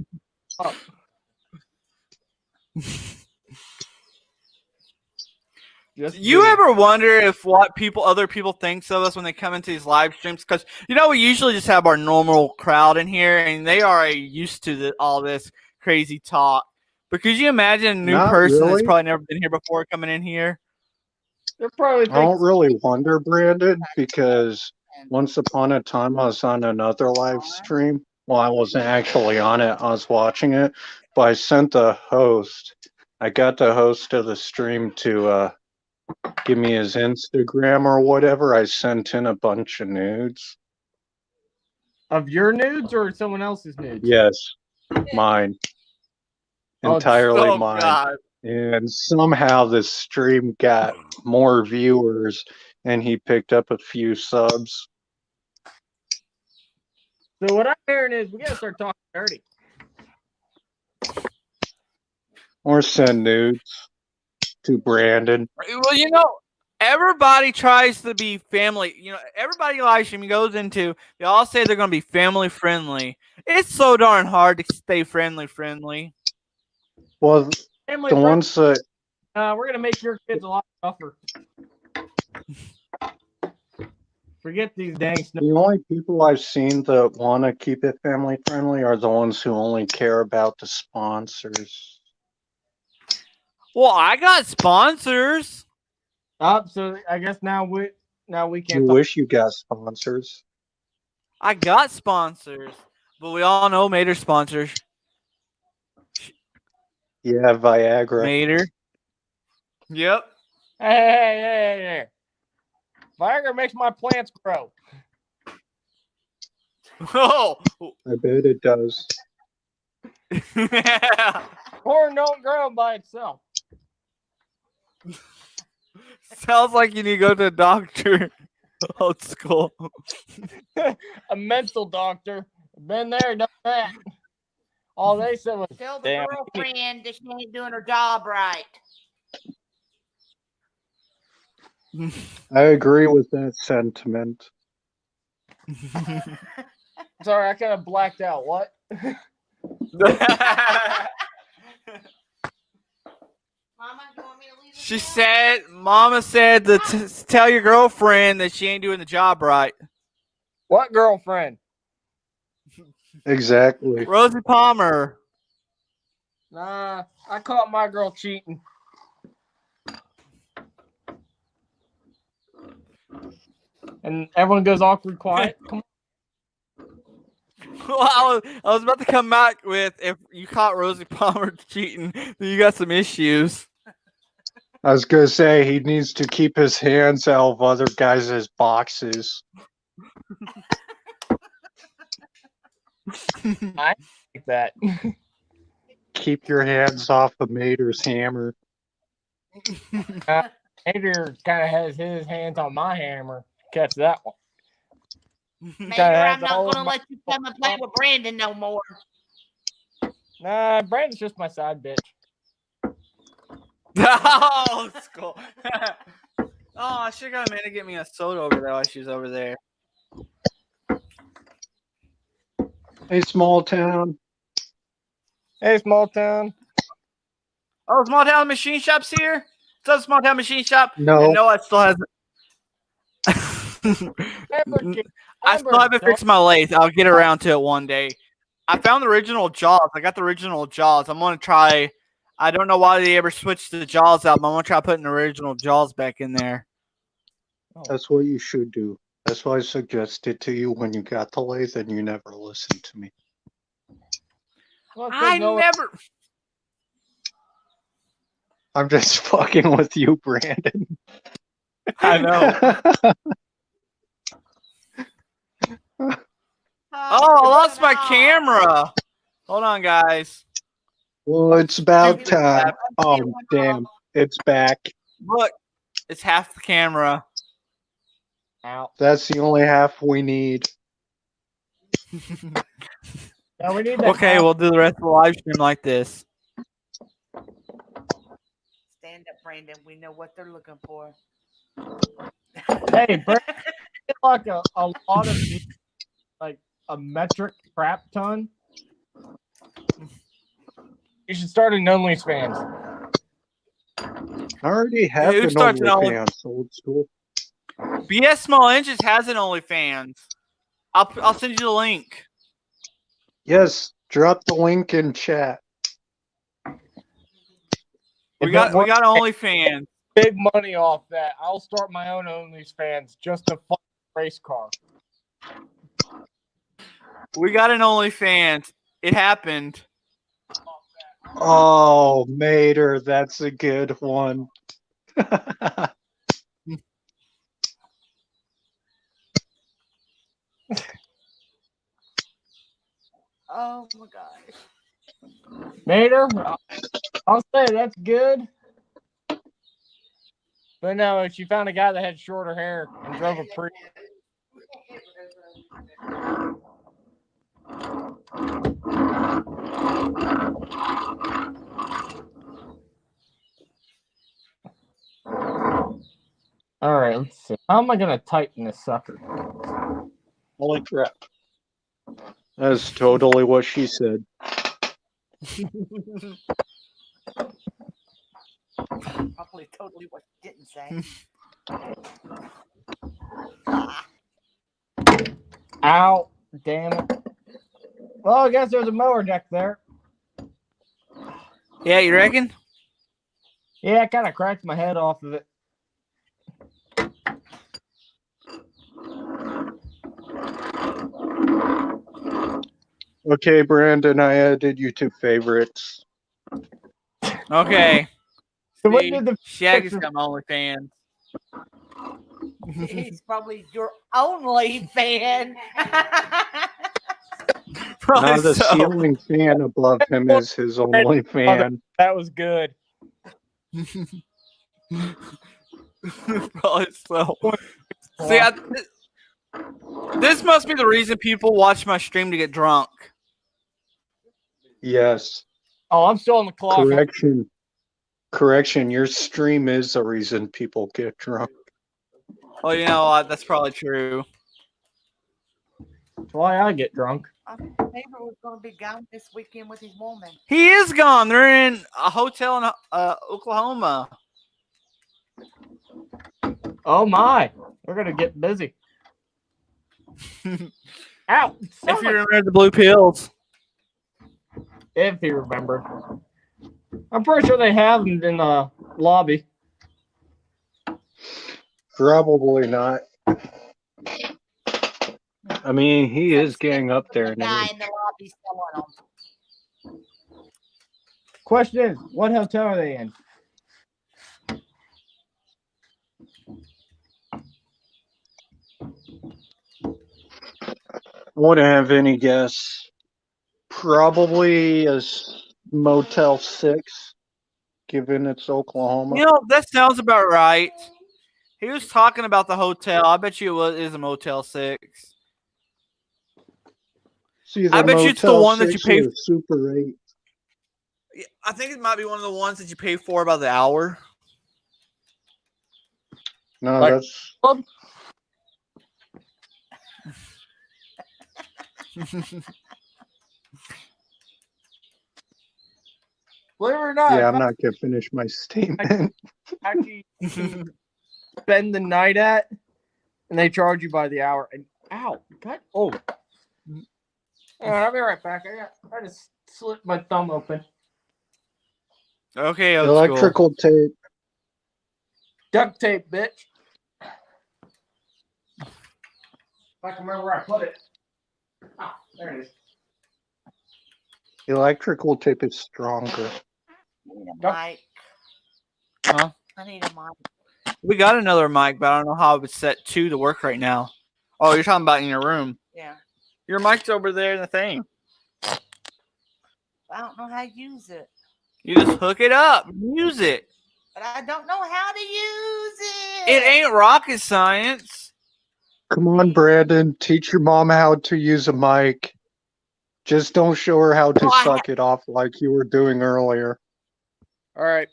S1: You ever wonder if what other people thinks of us when they come into these live streams? Because we usually just have our normal crowd in here, and they are used to all this crazy talk. But could you imagine a new person that's probably never been here before coming in here?
S4: They're probably.
S5: I don't really wonder, Brandon, because once upon a time I was on another live stream. Well, I wasn't actually on it; I was watching it. But I sent the host. I got the host of the stream to give me his Instagram or whatever. I sent in a bunch of nudes.
S4: Of your nudes or someone else's nudes?
S5: Yes, mine.
S4: Oh,
S5: Entirely
S1: oh
S5: mine.
S1: God.
S5: And somehow this stream got more viewers and he picked up a few subs.
S4: So what I'm hearing is we gotta start talking dirty.
S5: Or send nudes to Brandon.
S1: Well, you know, everybody tries to be family. You know, everybody live stream goes into. They all say they're going to be family friendly. It's so darn hard to stay friendly.
S5: Well,
S4: Family
S5: the
S4: friend-
S5: ones that
S4: we're gonna make your kids a lot tougher. Forget these dang
S5: the only people I've seen that want to keep it family friendly are the ones who only care about the sponsors.
S1: Well, I got sponsors.
S4: So I guess now we
S5: You
S4: can't talk.
S5: wish you got sponsors.
S1: I got sponsors, but we all know Mater sponsors.
S5: Yeah, Viagra.
S1: Mater. Yep.
S4: Hey. Viagra makes my plants grow.
S1: Oh.
S5: I bet it does.
S4: Corn don't grow by itself.
S1: Sounds like you need to go to a doctor. Old school.
S4: A mental doctor. Been there, done that. All they said was,
S3: Tell the
S4: damn.
S3: girlfriend that she ain't doing her job right.
S5: I agree with that sentiment.
S4: Sorry, I kind of blacked out. What?
S3: Mama, you want me to leave this
S1: She
S3: now?
S1: said, Mama said to tell your girlfriend that she ain't doing the job right.
S4: What girlfriend?
S5: Exactly.
S1: Rosie Palmer.
S4: Nah, I caught my girl cheating. And everyone goes awkward quiet. Come on.
S1: Well, I was about to come back with, if you caught Rosie Palmer cheating, then you got some issues.
S5: I was gonna say he needs to keep his hands out of other guys' boxes.
S4: I like that.
S5: Keep your hands off of Mater's hammer.
S4: Andrew kind of has his hands on my hammer. Catch that one.
S3: Mater,
S4: Kinda has
S3: I'm not
S4: all of
S3: gonna
S4: my-
S3: let you come and play with Brandon no more.
S4: Nah, Brandon's just my side bitch.
S1: Oh, school. Oh, I should have got Amanda to get me a soda over there while she was over there.
S5: Hey, small town.
S4: Hey, small town.
S1: Oh, Small Town Machine Shop's here? What's up, Small Town Machine Shop?
S5: No.
S1: And no, I still have. I still haven't fixed my lathe. I'll get around to it one day. I found the original jaws. I got the original jaws. I'm gonna try. I don't know why they ever switched the jaws out, but I'm gonna try putting the original jaws back in there.
S5: That's what you should do. That's what I suggested to you when you got the lathe and you never listened to me.
S4: Well,
S1: I
S4: no-
S1: never.
S5: I'm just fucking with you, Brandon.
S1: I know. Oh, I lost my camera. Hold on, guys.
S5: Well, it's about
S1: Dude,
S5: time. Oh, damn. It's back.
S1: Look, it's half the camera.
S4: Ow.
S5: That's the only half we need.
S4: No, we need that.
S1: Okay, we'll do the rest of the live stream like this.
S3: Stand up, Brandon. We know what they're looking for.
S4: Hey, Brandon, get like a lot of like a metric crap ton. You should start an OnlyFans.
S5: I already have
S1: Who
S5: an
S1: starts an
S5: OnlyFans, old school.
S1: BS Small Engines has an OnlyFans. I'll send you the link.
S5: Yes, drop the link in chat.
S1: We got OnlyFans.
S4: Big money off that. I'll start my own OnlyFans just to fuck race car.
S1: We got an OnlyFans. It happened.
S5: Oh, Mater, that's a good one.
S3: Oh my gosh.
S4: Mater, I'll say that's good. But no, she found a guy that had shorter hair and drove a Prius. All right, let's see. How am I going to tighten this sucker?
S5: Holy crap. That's totally what she said.
S3: Probably totally what you didn't say.
S4: Ow, damn it. Well, I guess there's a mower deck there.
S1: Yeah, you reckon?
S4: Yeah, I kind of cracked my head off of it.
S5: Okay, Brandon, I added you to favorites.
S1: Okay.
S4: So when
S1: See,
S4: did the
S1: Shaggy's got my OnlyFans.
S3: He's probably your only fan.
S1: Probably
S5: Now the
S1: so.
S5: ceiling fan above him is his only fan.
S4: that was good.
S1: Probably so. See, this must be the reason people watch my stream to get drunk.
S5: Yes.
S4: Oh, I'm still on the clock.
S5: Correction, your stream is the reason people get drunk.
S1: Oh, you know what? That's probably true.
S4: That's why I get drunk.
S3: Our neighbor was going to be gone this weekend with his woman.
S1: He is gone. They're in a hotel in Oklahoma.
S4: Oh my, we're gonna get busy. Ow!
S1: If you remember the blue pills.
S4: If he remembered. I'm pretty sure they have them in the lobby.
S5: Probably not. I mean, he is getting up there
S3: The
S5: in
S3: guy
S5: age.
S3: in the lobby selling them.
S4: Question is, what hotel are they in?
S5: Wouldn't have any guess. Probably a Motel 6, given it's Oklahoma.
S1: You know, that sounds about right. He was talking about the hotel. I bet you it is a Motel 6.
S5: See,
S1: I bet you it's the
S5: Motel
S1: one that you
S5: 6
S1: pay-
S5: or Super 8.
S1: I think it might be one of the ones that you pay for by the hour.
S5: No,
S4: Like-
S5: that's
S4: Believe it or not,
S5: yeah. I'm not gonna finish my statement.
S4: actually spend the night at, and they charge you by the hour. And ow, God, oh. All right, I'll be right back. I just slit my thumb open.
S1: Okay, old school.
S5: Electrical tape.
S4: Duct tape, bitch. If I can remember where I put it. Ah, there it is.
S5: Electrical tape is stronger.
S3: I need a
S4: Duck-
S3: mic.
S1: Huh?
S3: I need a mic.
S1: We got another mic, but I don't know how it's set to work right now. Oh, you're talking about in your room.
S3: Yeah.
S1: Your mic's over there in the thing.
S3: I don't know how to use it.
S1: You just hook it up. Use it.
S3: But I don't know how to use it.
S1: It ain't rocket science.
S5: Come on, Brandon. Teach your mom how to use a mic. Just don't show her how to suck it off like you were doing earlier.
S4: All right.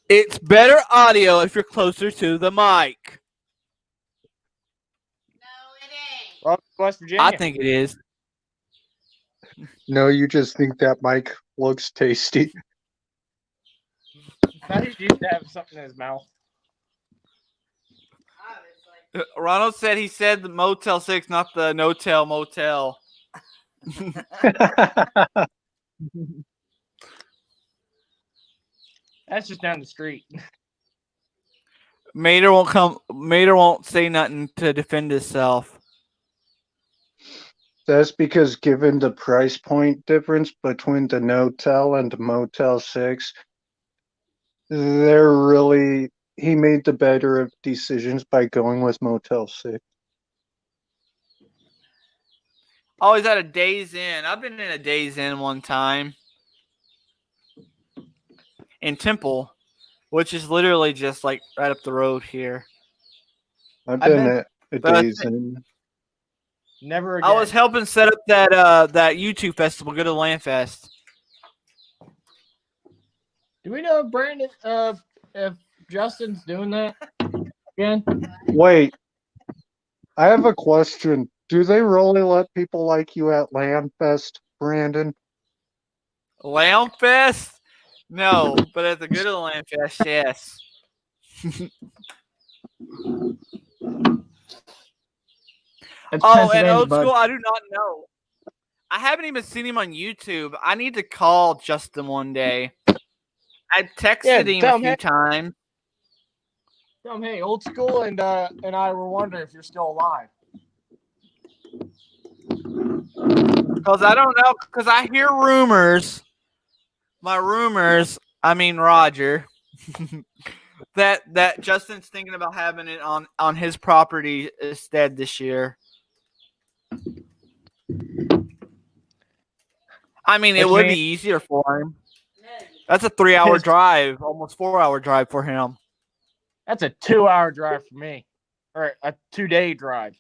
S1: It's better audio if you're closer to the mic.
S3: No, it ain't.
S4: Well, West Virginia.
S1: I think it is.
S5: No, you just think that mic looks tasty.
S4: That he used to have something in his mouth.
S1: Ronald said he said the Motel 6, not the No-Tell Motel.
S4: That's just down the street.
S1: Mater won't say nothing to defend himself.
S5: That's because given the price point difference between the No-Tell and the Motel 6, he made the better of decisions by going with Motel 6.
S1: Oh, he's at a Days Inn. I've been in a Days Inn one time in Temple, which is literally just like right up the road here.
S5: I've
S4: I've
S5: been
S4: been-
S5: at a
S1: But I
S5: Days Inn.
S4: Never again.
S1: I was helping set up that YouTube festival, Good to Land Fest.
S4: Do we know if Brandon, if Justin's doing that again?
S5: Wait, I have a question. Do they really let people like you at Landfest, Brandon?
S1: Lamb Fest? No, but at the Good to Land Fest, yes.
S4: It's
S1: Oh, and
S4: Pennsylvania,
S1: Old
S4: bud.
S1: School, I do not know. I haven't even seen him on YouTube. I need to call Justin one day. I texted him
S4: tell
S1: a
S4: him,
S1: few
S4: hey.
S1: times.
S4: Tell him, hey, Old School and I were wondering if you're still alive.
S1: Because I don't know. Because I hear rumors. I mean Roger. that Justin's thinking about having it on his property instead this year. I mean, it
S4: Which
S1: would
S4: means-
S1: be easier for him. That's a 3-hour
S4: His-
S1: drive, almost 4-hour drive for him.
S4: That's a 2-hour drive for me, or a 2-day drive.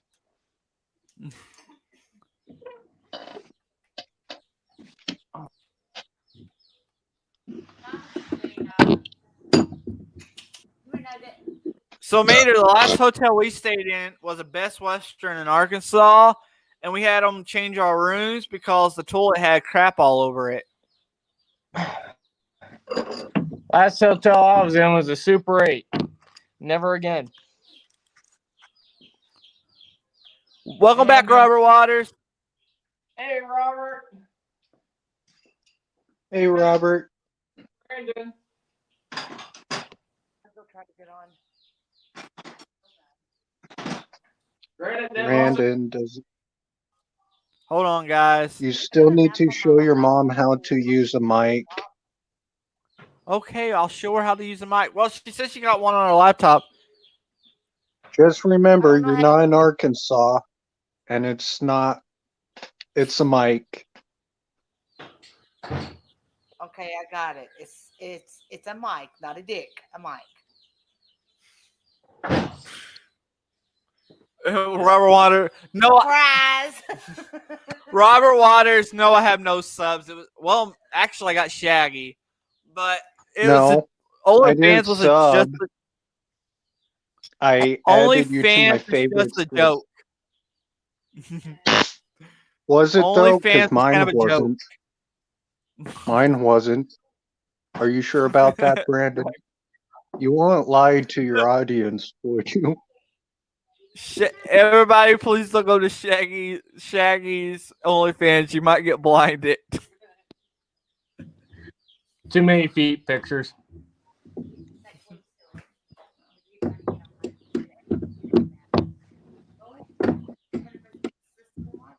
S1: So, Mater, the last hotel we stayed in was a Best Western in Arkansas, and we had them change our rooms because the toilet had crap all over it.
S4: Last hotel I was in was a Super 8. Never again.
S1: Welcome back, Robert Waters.
S4: Hey, Robert.
S5: Hey, Robert.
S4: Brandon.
S5: Brandon,
S1: Hold on, guys.
S5: you still need to show your mom how to use a mic.
S1: Okay, I'll show her how to use the mic. Well, she said she got one on her laptop.
S5: Just remember, you're not in Arkansas, and it's a mic.
S3: Okay, I got it. It's a mic, not a dick. A mic.
S1: Robert Waters. No,
S3: Surprise!
S1: Robert Waters. No, I have no subs. Actually, I got Shaggy, but it was
S5: I didn't
S1: OnlyFans was
S5: sub.
S1: just
S5: I added you to my
S1: OnlyFans is
S5: favorites
S1: just a
S5: list.
S1: joke.
S5: Was it though?
S1: OnlyFans
S5: Because
S1: is
S5: mine
S1: kind of a joke.
S5: wasn't. Mine wasn't. Are you sure about that, Brandon? You won't lie to your audience, would you?
S1: Everybody, please don't go to Shaggy's OnlyFans. You might get blinded.
S4: Too many feet pictures.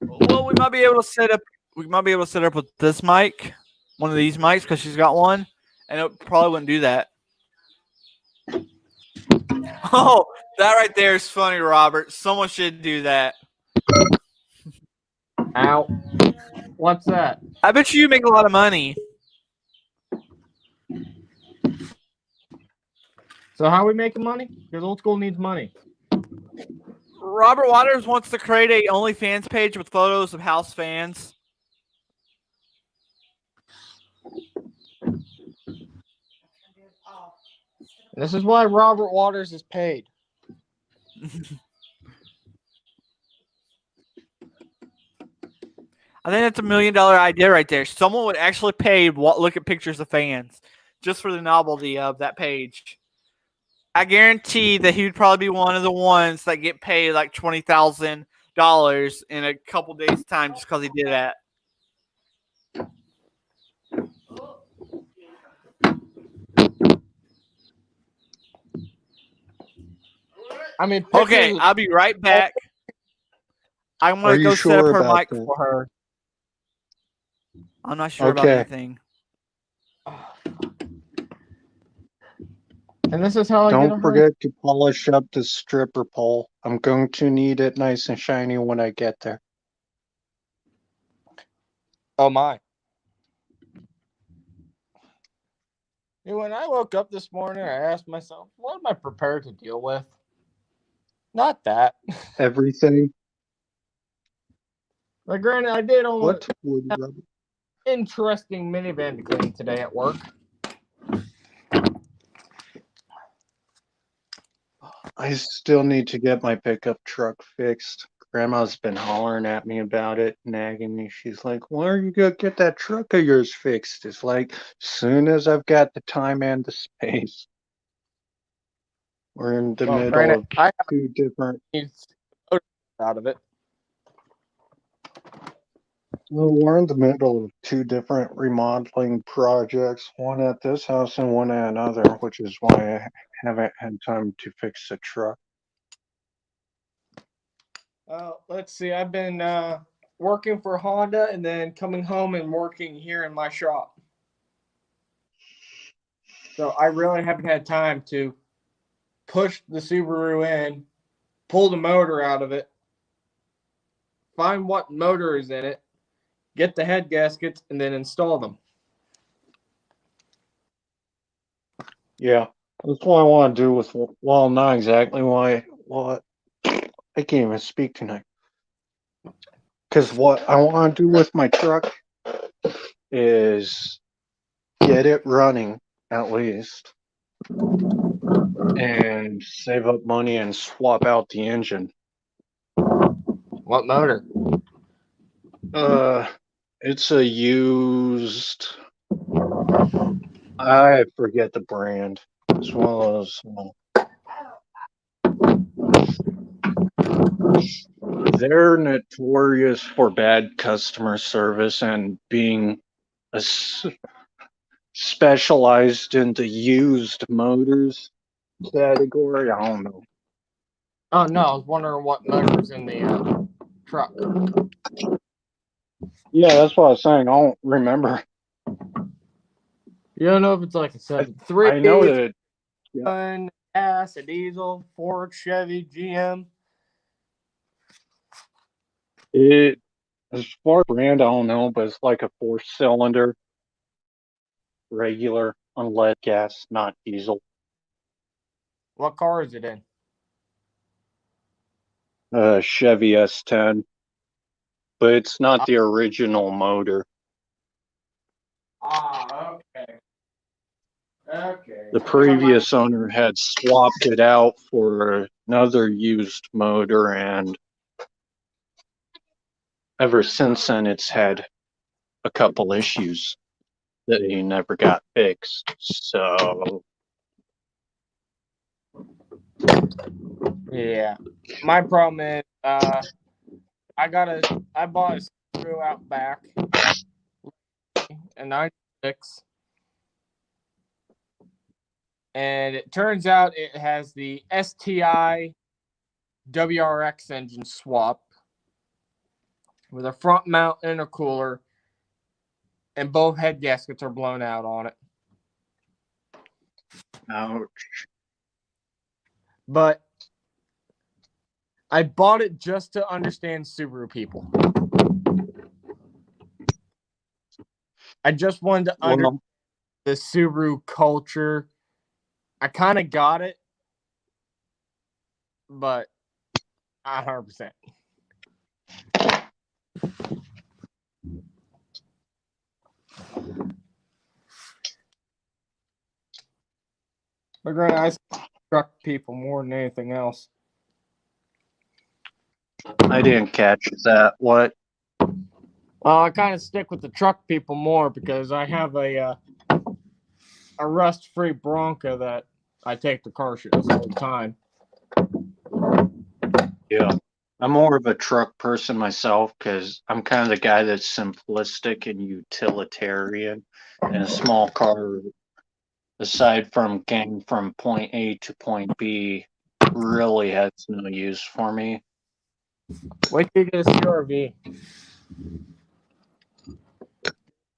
S1: Well, we might be able to set up. We might be able to set up with this mic, one of these mics, because she's got one, and it probably wouldn't do that. Oh, that right there is funny, Robert. Someone should do that.
S4: Ow. What's that?
S1: I bet you make a lot of money.
S4: So how are we making money? Because Old School needs money.
S1: Robert Waters wants to create a OnlyFans page with photos of house fans.
S4: This is why Robert Waters is paid.
S1: I think that's $1 million idea right there. Someone would actually pay look at pictures of fans just for the novelty of that page. I guarantee that he would probably be one of the ones that get paid like $20,000 in a couple days' time just because he did that.
S4: I mean,
S1: Okay, I'll be right back. I'm
S5: Are
S1: going to
S5: you
S1: go set up
S5: sure
S1: her
S5: about
S1: mic
S5: that?
S1: for her. I'm not sure about
S5: Okay.
S1: anything.
S4: And this is how I get
S5: Don't
S4: her.
S5: forget to polish up the stripper pole. I'm going to need it nice and shiny when I get there.
S4: Oh my. When I woke up this morning, I asked myself, what am I prepared to deal with? Not that.
S5: Everything.
S4: Like, granted, I did only
S5: What would rub?
S4: interesting minivan to clean today at work.
S5: I still need to get my pickup truck fixed. Grandma's been hollering at me about it, nagging me. She's like, "When are you gonna get that truck of yours fixed?" It's like, soon as I've got the time and the space. We're in the middle
S4: Granted,
S5: of
S4: I
S5: two different.
S4: have out of it.
S5: Well, we're in the middle of two different remodeling projects, one at this house and one at another, which is why I haven't had time to fix the truck.
S4: Let's see. I've been working for Honda and then coming home and working here in my shop. So I really haven't had time to push the Subaru in, pull the motor out of it, find what motor is in it, get the head gaskets, and then install them.
S5: Yeah, that's what I want to do with, well, not exactly why, what, I can't even speak tonight. Because what I want to do with my truck is get it running at least and save up money and swap out the engine.
S4: What motor?
S5: It's a used, I forget the brand. It's one of those. They're notorious for bad customer service and being specialized in the used motors category. I don't know.
S4: Oh, no. I was wondering what motor was in the truck.
S5: Yeah, that's what I was saying. I don't remember.
S4: You don't know if it's like a 7.3,
S5: I know that.
S4: a gas, a diesel, Ford, Chevy, GM.
S5: It, as far as brand, I don't know, but it's like a 4-cylinder, regular, unleaded gas, not diesel.
S4: What car is it in?
S5: Chevy S10, but it's not the original motor.
S4: Ah, okay. Okay.
S5: The previous owner had swapped it out for another used motor, and ever since then it's had a couple issues that he never got fixed. So
S4: Yeah. My problem is I bought a screw out back in 96. And it turns out it has the STI WRX engine swap with a front mount intercooler, and both head gaskets are blown out on it.
S5: ouch.
S4: But I bought it just to understand Subaru people. I just wanted to understand the Subaru culture. I kind of got it, but not 100%. But granted, I truck people more than anything else.
S5: I didn't catch that. What?
S4: Well, I kind of stick with the truck people more because I have a rust-free Bronco that I take to car shows all the time.
S5: Yeah. I'm more of a truck person myself because I'm kind of the guy that's simplistic and utilitarian. And a small car, aside from getting from point A to point B, really has no use for me.
S4: Wait till you get a CRV.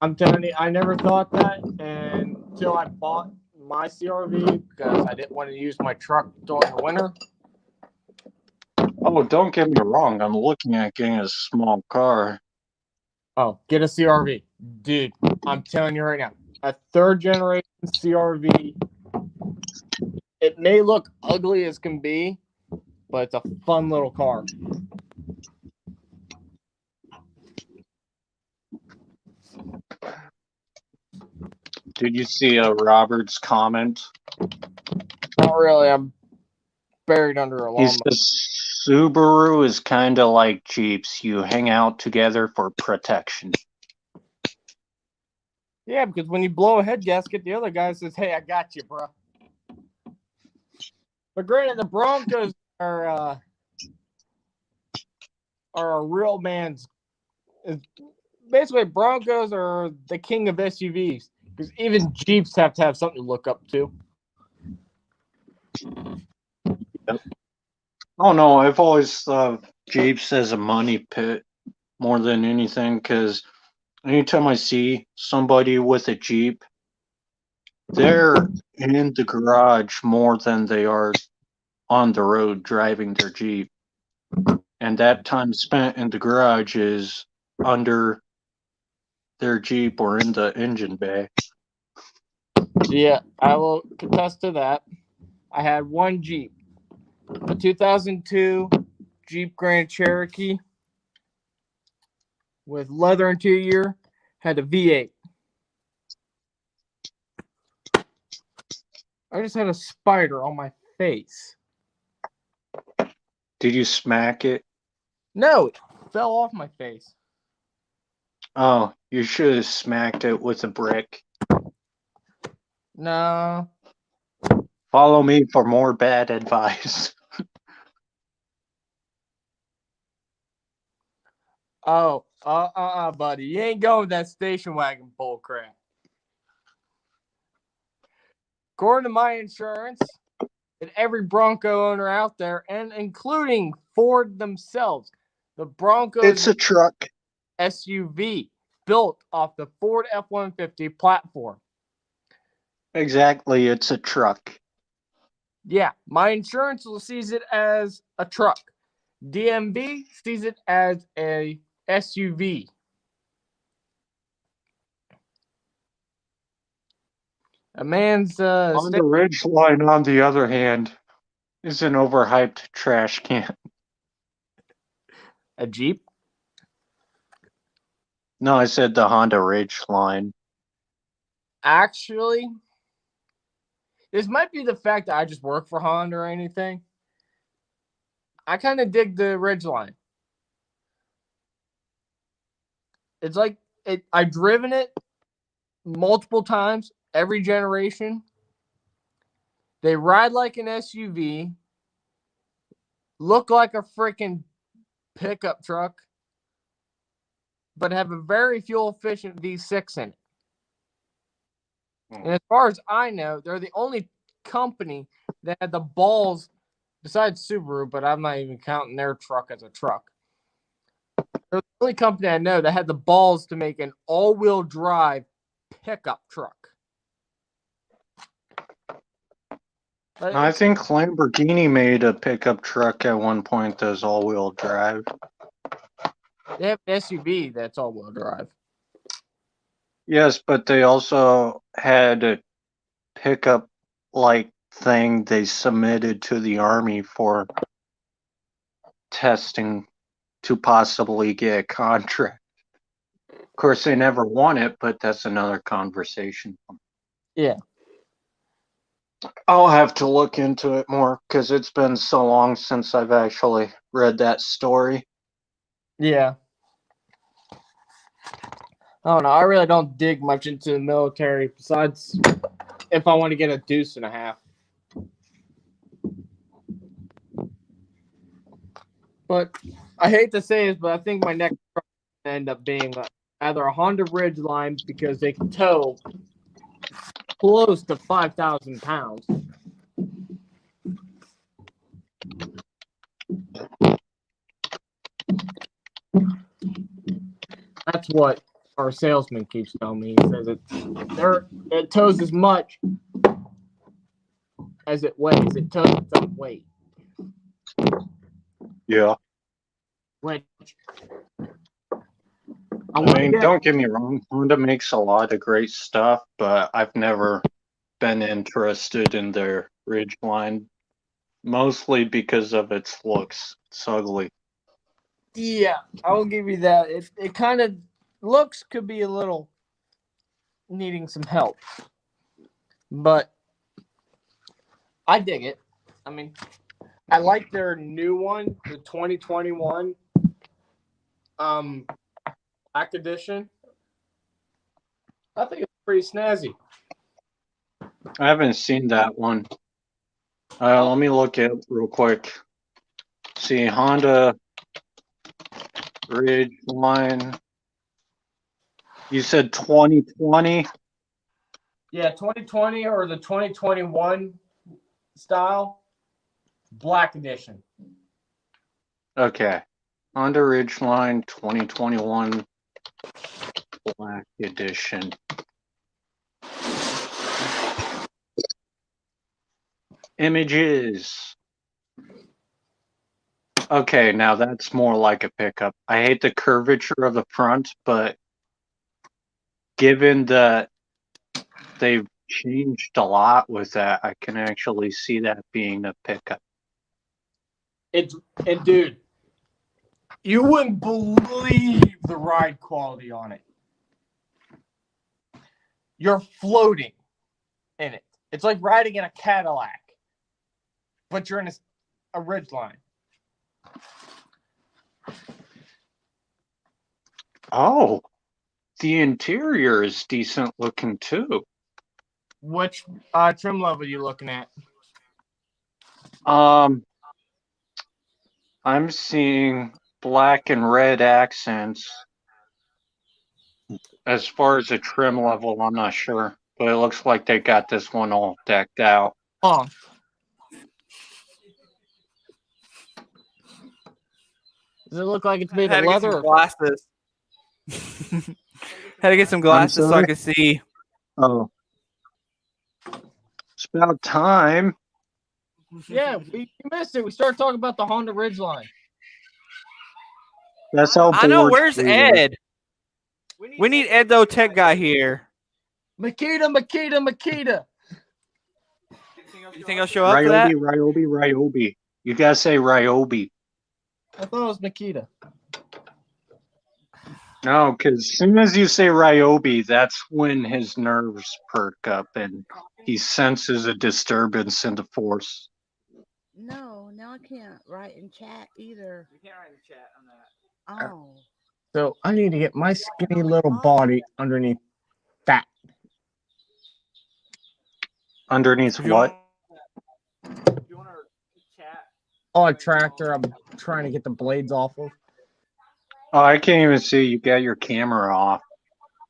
S4: I'm telling you, I never thought that until I bought my CRV because I didn't want to use my truck during the winter.
S5: Oh, don't get me wrong. I'm looking at getting a small car.
S4: Oh, get a CRV. Dude, I'm telling you right now. A third generation CRV. It may look ugly as can be, but it's a fun little car.
S5: Did you see Robert's comment?
S4: Not really. I'm buried under a
S5: He
S4: lawnmower.
S5: says Subaru is kind of like Jeeps. You hang out together for protection.
S4: Yeah, because when you blow a head gasket, the other guy says, "Hey, I got you, bro." But granted, the Broncos are a real man's. Basically, Broncos are the king of SUVs because even Jeeps have to have something to look up to.
S5: Yep. Oh no, I've always thought Jeeps as a money pit more than anything, because anytime I see somebody with a Jeep, they're in the garage more than they are on the road driving their Jeep. And that time spent in the garage is under their Jeep or in the engine bay.
S4: Yeah, I will contest to that. I had one Jeep, a 2002 Jeep Grand Cherokee with leather interior, had a V8. I just had a spider on my face.
S5: Did you smack it?
S4: No, it fell off my face.
S5: Oh, you should have smacked it with a brick.
S4: No.
S5: Follow me for more bad advice.
S4: Oh, buddy. You ain't going with that station wagon bullcrap. According to my insurance, and every Bronco owner out there, and including Ford themselves, the Bronco
S5: It's
S4: is
S5: a truck.
S4: SUV built off the Ford F-150 platform.
S5: Exactly, it's a truck.
S4: Yeah, my insurance sees it as a truck. DMV sees it as a SUV. A man's
S5: On the ridge line, on the other hand, is an overhyped trash can.
S4: a Jeep.
S5: No, I said the Honda Ridge line.
S4: Actually, this might be the fact that I just work for Honda or anything. I kind of dig the Ridgeline. It's like I've driven it multiple times, every generation. They ride like an SUV, look like a freaking pickup truck, but have a very fuel efficient V6 in it. And as far as I know, they're the only company that had the balls, besides Subaru, but I'm not even counting their truck as a truck. They're the only company I know that had the balls to make an all-wheel drive pickup truck.
S5: I think Lamborghini made a pickup truck at one point that's all-wheel drive.
S4: They have an SUV that's all-wheel drive.
S5: Yes, but they also had a pickup-like thing they submitted to the Army for testing to possibly get a contract. Of course, they never won it, but that's another conversation.
S4: Yeah.
S5: I'll have to look into it more because it's been so long since I've actually read that story.
S4: Yeah. I don't know. I really don't dig much into the military besides if I want to get a deuce and a half. But I hate to say it, but I think my next truck will end up being either a Honda Ridgeline because they can tow close to 5,000 pounds. That's what our salesman keeps telling me. He says it tows as much as it weighs. It tows its own weight.
S5: Yeah.
S4: Which
S5: I mean, don't get me wrong. Honda makes a lot of great stuff, but I've never been interested in their Ridgeline, mostly because of its looks. It's ugly.
S4: Yeah, I will give you that. It kind of looks could be a little needing some help, but I dig it. I mean, I like their new one, the 2021 Black Edition. I think it's pretty snazzy.
S5: I haven't seen that one. Let me look at it real quick. See, Honda Ridgeline. You said 2020?
S4: Yeah, 2020 or the 2021 style Black Edition.
S5: Okay. Honda Ridgeline 2021 Black Edition. Images. Okay, now that's more like a pickup. I hate the curvature of the front, but given that they've changed a lot with that, I can actually see that being a pickup.
S4: And dude, you wouldn't believe the ride quality on it. You're floating in it. It's like riding in a Cadillac, but you're in a Ridgeline.
S5: Oh, the interior is decent looking too.
S4: Which trim level are you looking at?
S5: I'm seeing black and red accents. As far as the trim level, I'm not sure, but it looks like they got this one all decked out.
S4: Oh. Does it look like it's made of leather? Or...
S1: glasses. Had to get some glasses so I could see.
S5: Oh. It's about time.
S4: Yeah, we missed it. We started talking about the Honda Ridgeline.
S5: That's how
S1: I know.
S5: bored
S1: Where's
S5: we were.
S1: Ed? We need Ed, though, tech guy here.
S4: Makita.
S1: You think he'll show up for that?
S5: Ryobi. You gotta say Ryobi.
S4: I thought it was Makita.
S5: No, because as soon as you say Ryobi, that's when his nerves perk up and he senses a disturbance in the force.
S3: No, now I can't write in chat either.
S1: You can't write in chat on that.
S3: Oh.
S4: So I need to get my skinny little body underneath that.
S5: Underneath what?
S1: You want to chat?
S4: Oh, a tractor I'm trying to get the blades off of.
S5: Oh, I can't even see. You got your camera off.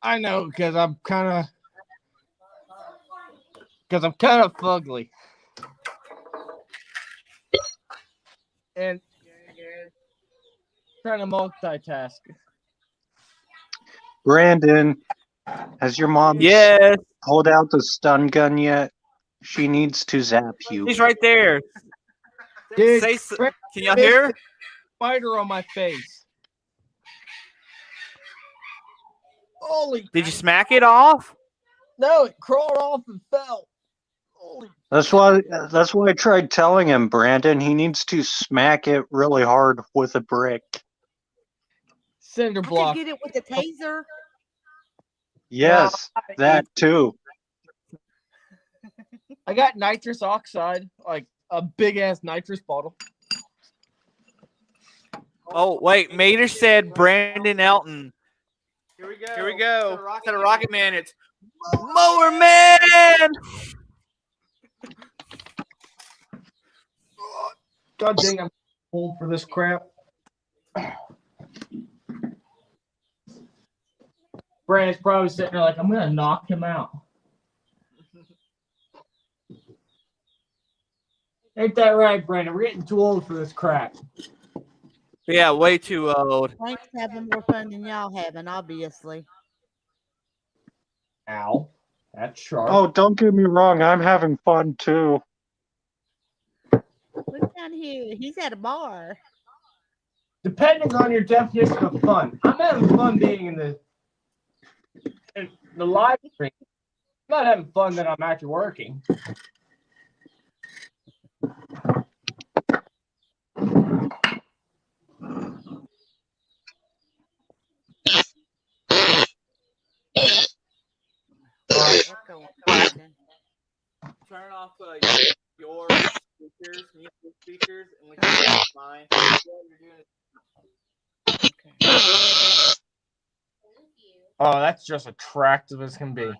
S4: I know, because I'm kind of fugly. And trying to multitask.
S5: Brandon, has your mom pulled out the stun gun yet? She needs to zap you.
S1: He's right there.
S4: Dude,
S1: can y'all hear?
S4: Spider on my face. Holy!
S1: Did you smack it off?
S4: No, it crawled off and fell. Holy!
S5: That's why I tried telling him, Brandon, he needs to smack it really hard with a brick.
S4: Cinder block.
S3: I can get it with the taser.
S5: Yes, that too.
S4: I got nitrous oxide, like a big ass nitrous bottle.
S1: Oh, wait. Mater said Brandon Elton. Here we go. Instead of Rocket Man, it's Mower Man.
S4: God dang, I'm old for this crap. Brandon's probably sitting there like, I'm going to knock him out. Ain't that right, Brandon? We're getting too old for this crap.
S1: Yeah, way too old.
S3: Frank's having more fun than y'all having, obviously.
S4: Ow. That's sharp.
S5: Oh, don't get me wrong. I'm having fun too.
S3: Look down here. He's at a bar.
S4: Depending on your definition of fun. I'm having fun being in the live stream. I'm not having fun that I'm actually working.
S1: Turn off your speakers, mute your speakers, and we can hear mine.
S4: Oh, that's just attractive as can be.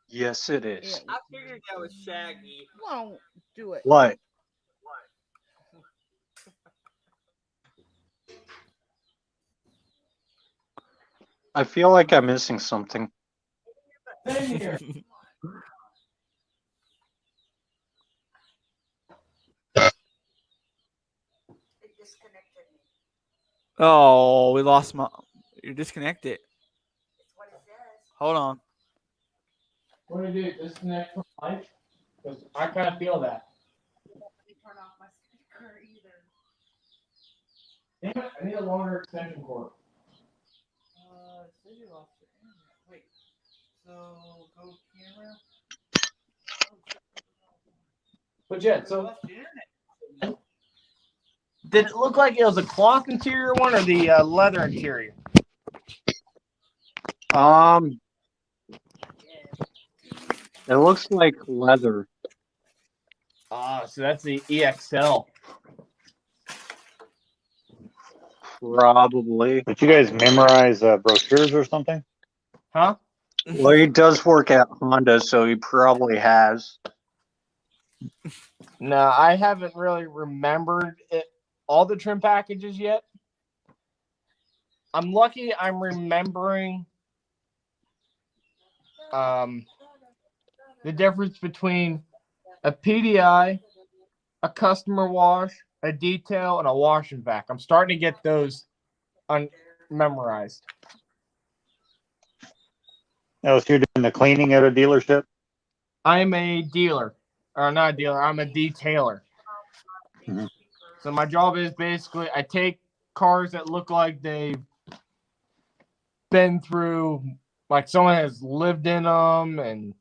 S5: Yes, it is.
S1: I figured that was Shaggy.
S3: Won't do it.
S5: What? I feel like I'm missing something.
S4: Same here.
S3: It disconnected me.
S1: Oh, we lost my. You're disconnected.
S3: It's what it says.
S1: Hold on.
S4: What do I do? Disconnect from life? Because I kind of feel that.
S3: Let me turn off my speaker either.
S4: Damn it, I need a longer extension cord.
S1: It says you lost your internet. Wait. So go camera.
S4: But yeah,
S1: You
S4: so
S1: lost your internet.
S4: did it look like it was a cloth interior one or the leather interior?
S5: It looks like leather.
S4: Ah, so that's the EXL.
S5: Probably.
S6: Did you guys memorize brochures or something?
S4: Huh?
S5: Well, he does work at Honda, so he probably has.
S4: No, I haven't really remembered all the trim packages yet. I'm lucky I'm remembering the difference between a PDI, a customer wash, a detail, and a wash and vac. I'm starting to get those memorized.
S6: Oh, so you're doing the cleaning at a dealership?
S4: I'm a dealer. Or not a dealer, I'm a detailer.
S6: Mm-hmm.
S4: So my job is basically I take cars that look like they've been through, like someone has lived in them and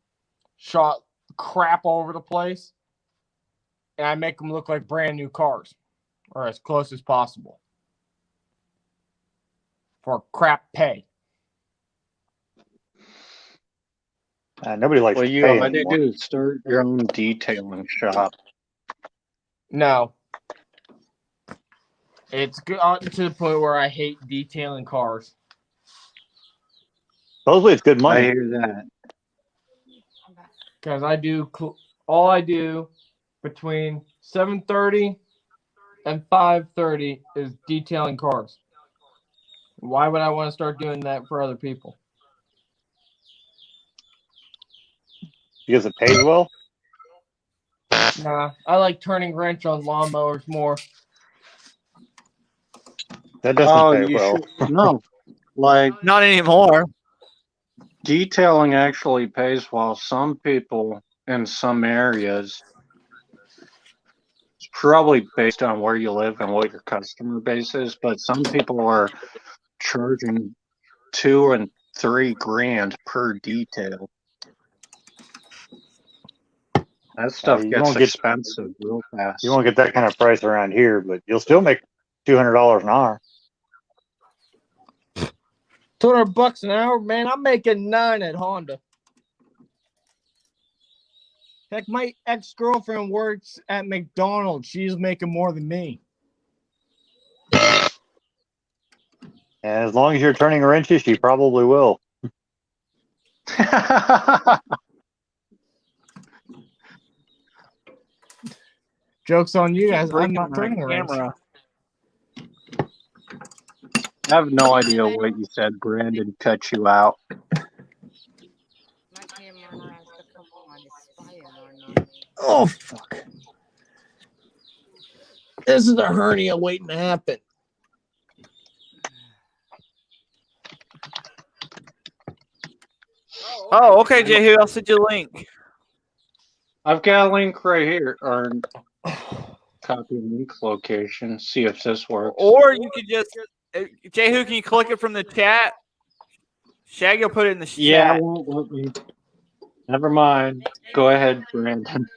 S4: shot crap all over the place, and I make them look like brand new cars, or as close as possible, for crap pay.
S6: Nobody likes
S5: Well,
S6: to
S5: you
S6: pay
S5: ought to
S6: anymore.
S5: do start your own detailing shop.
S4: No. It's gotten to the point where I hate detailing cars.
S6: Supposedly it's good
S5: I
S6: money.
S5: hear that.
S4: Because I do all I do between 7:30 and 5:30 is detailing cars. Why would I want to start doing that for other people?
S6: Because it pays well?
S4: Nah, I like turning wrench on lawnmowers more.
S6: That doesn't pay
S5: you
S6: well.
S5: should no. Like
S1: Not anymore.
S5: detailing actually pays well. Some people in some areas, it's probably based on where you live and what your customer base is, but some people are charging $2,000 and $3,000 per detail. That stuff
S6: You
S5: gets
S6: won't get
S5: expensive real fast.
S6: you won't get that kind of price around here, but you'll still make $200 an hour.
S4: $200 an hour, man. I'm making $9 at Honda. Heck, my ex-girlfriend works at McDonald's. She's making more than me.
S6: And as long as you're turning wrenches, you probably will.
S4: Joke's on you guys. I'm
S1: Breaking
S4: not
S1: my
S4: turning a wrench.
S1: camera.
S5: I have no idea what you said. Brandon cut you out.
S3: My camera has to come on. It's fire or not.
S4: Oh, fuck. This is a hernia waiting to happen.
S1: Oh, okay, Jehu. I'll send you a link.
S5: I've got a link right here. Or copy link location. See if this works.
S1: Or you could just Jehu, can you click it from the chat? Shaggy will put it in the
S5: Yeah, it
S1: chat.
S5: won't let me. Never mind. Go ahead, Brandon.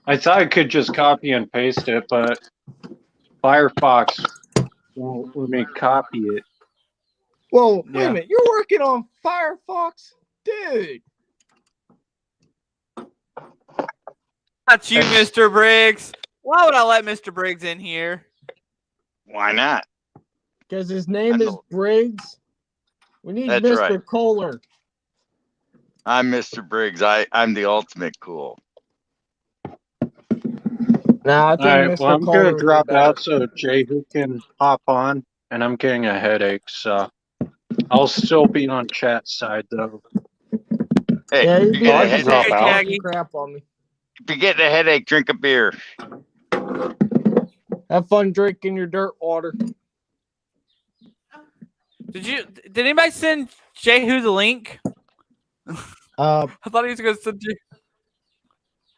S5: I thought I could just copy and paste it, but Firefox won't let me copy it.
S4: Whoa, wait
S1: Yeah.
S4: a minute. You're working on Firefox? Dude.
S1: Not you, Mr. Briggs. Why would I let Mr. Briggs in here?
S7: Why not?
S4: Because his name
S7: I
S4: is
S7: know.
S4: Briggs. We need
S7: That's
S4: Mr.
S7: right.
S4: Kohler.
S7: I'm Mr. Briggs. I'm the ultimate cool.
S4: Nah, I think
S5: Alright,
S4: Mr.
S5: well, I'm
S4: Kohler
S5: gonna
S4: would be
S5: drop
S4: better.
S5: out so Jehu can hop on, and I'm getting a headache, so I'll still be on chat side though.
S7: Hey,
S4: Yeah,
S7: if
S4: you
S7: you get a
S6: I can drop
S7: headache,
S6: out.
S1: Shaggy.
S4: crap on me.
S7: if you get a headache, drink a beer.
S4: Have fun drinking your dirt water.
S1: Did anybody send Jehu the link?
S4: Uh,
S1: I thought he was going to send you.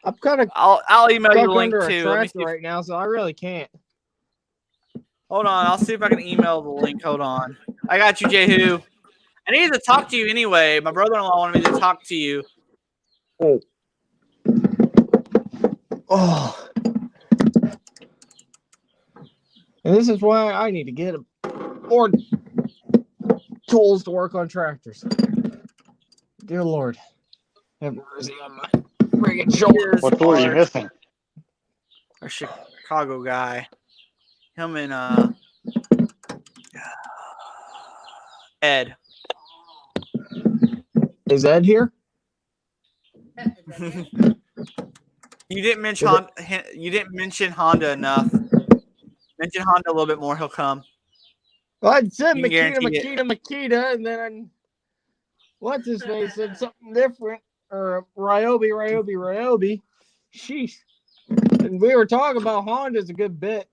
S4: I'm kind of
S1: I'll email you
S4: stuck
S1: the link
S4: under a
S1: too. Let me see.
S4: tractor right now, so I really can't.
S1: Hold on. I'll see if I can email the link. Hold on. I got you, Jehu. I needed to talk to you anyway. My brother-in-law wanted me to talk to you.
S4: Oh. And this is why I need to get more tools to work on tractors. Dear Lord. Have mercy on my friggin' shoulder.
S6: What tool are you missing?
S1: A Chicago guy. Him and Ed.
S4: Is Ed here?
S1: You didn't mention Honda enough. Mention Honda a little bit more. He'll come.
S4: Well, I said
S1: You can
S4: Makita,
S1: guarantee
S4: and then what's his face said something different. Or Ryobi. Sheesh. And we were talking about Honda's a good bit.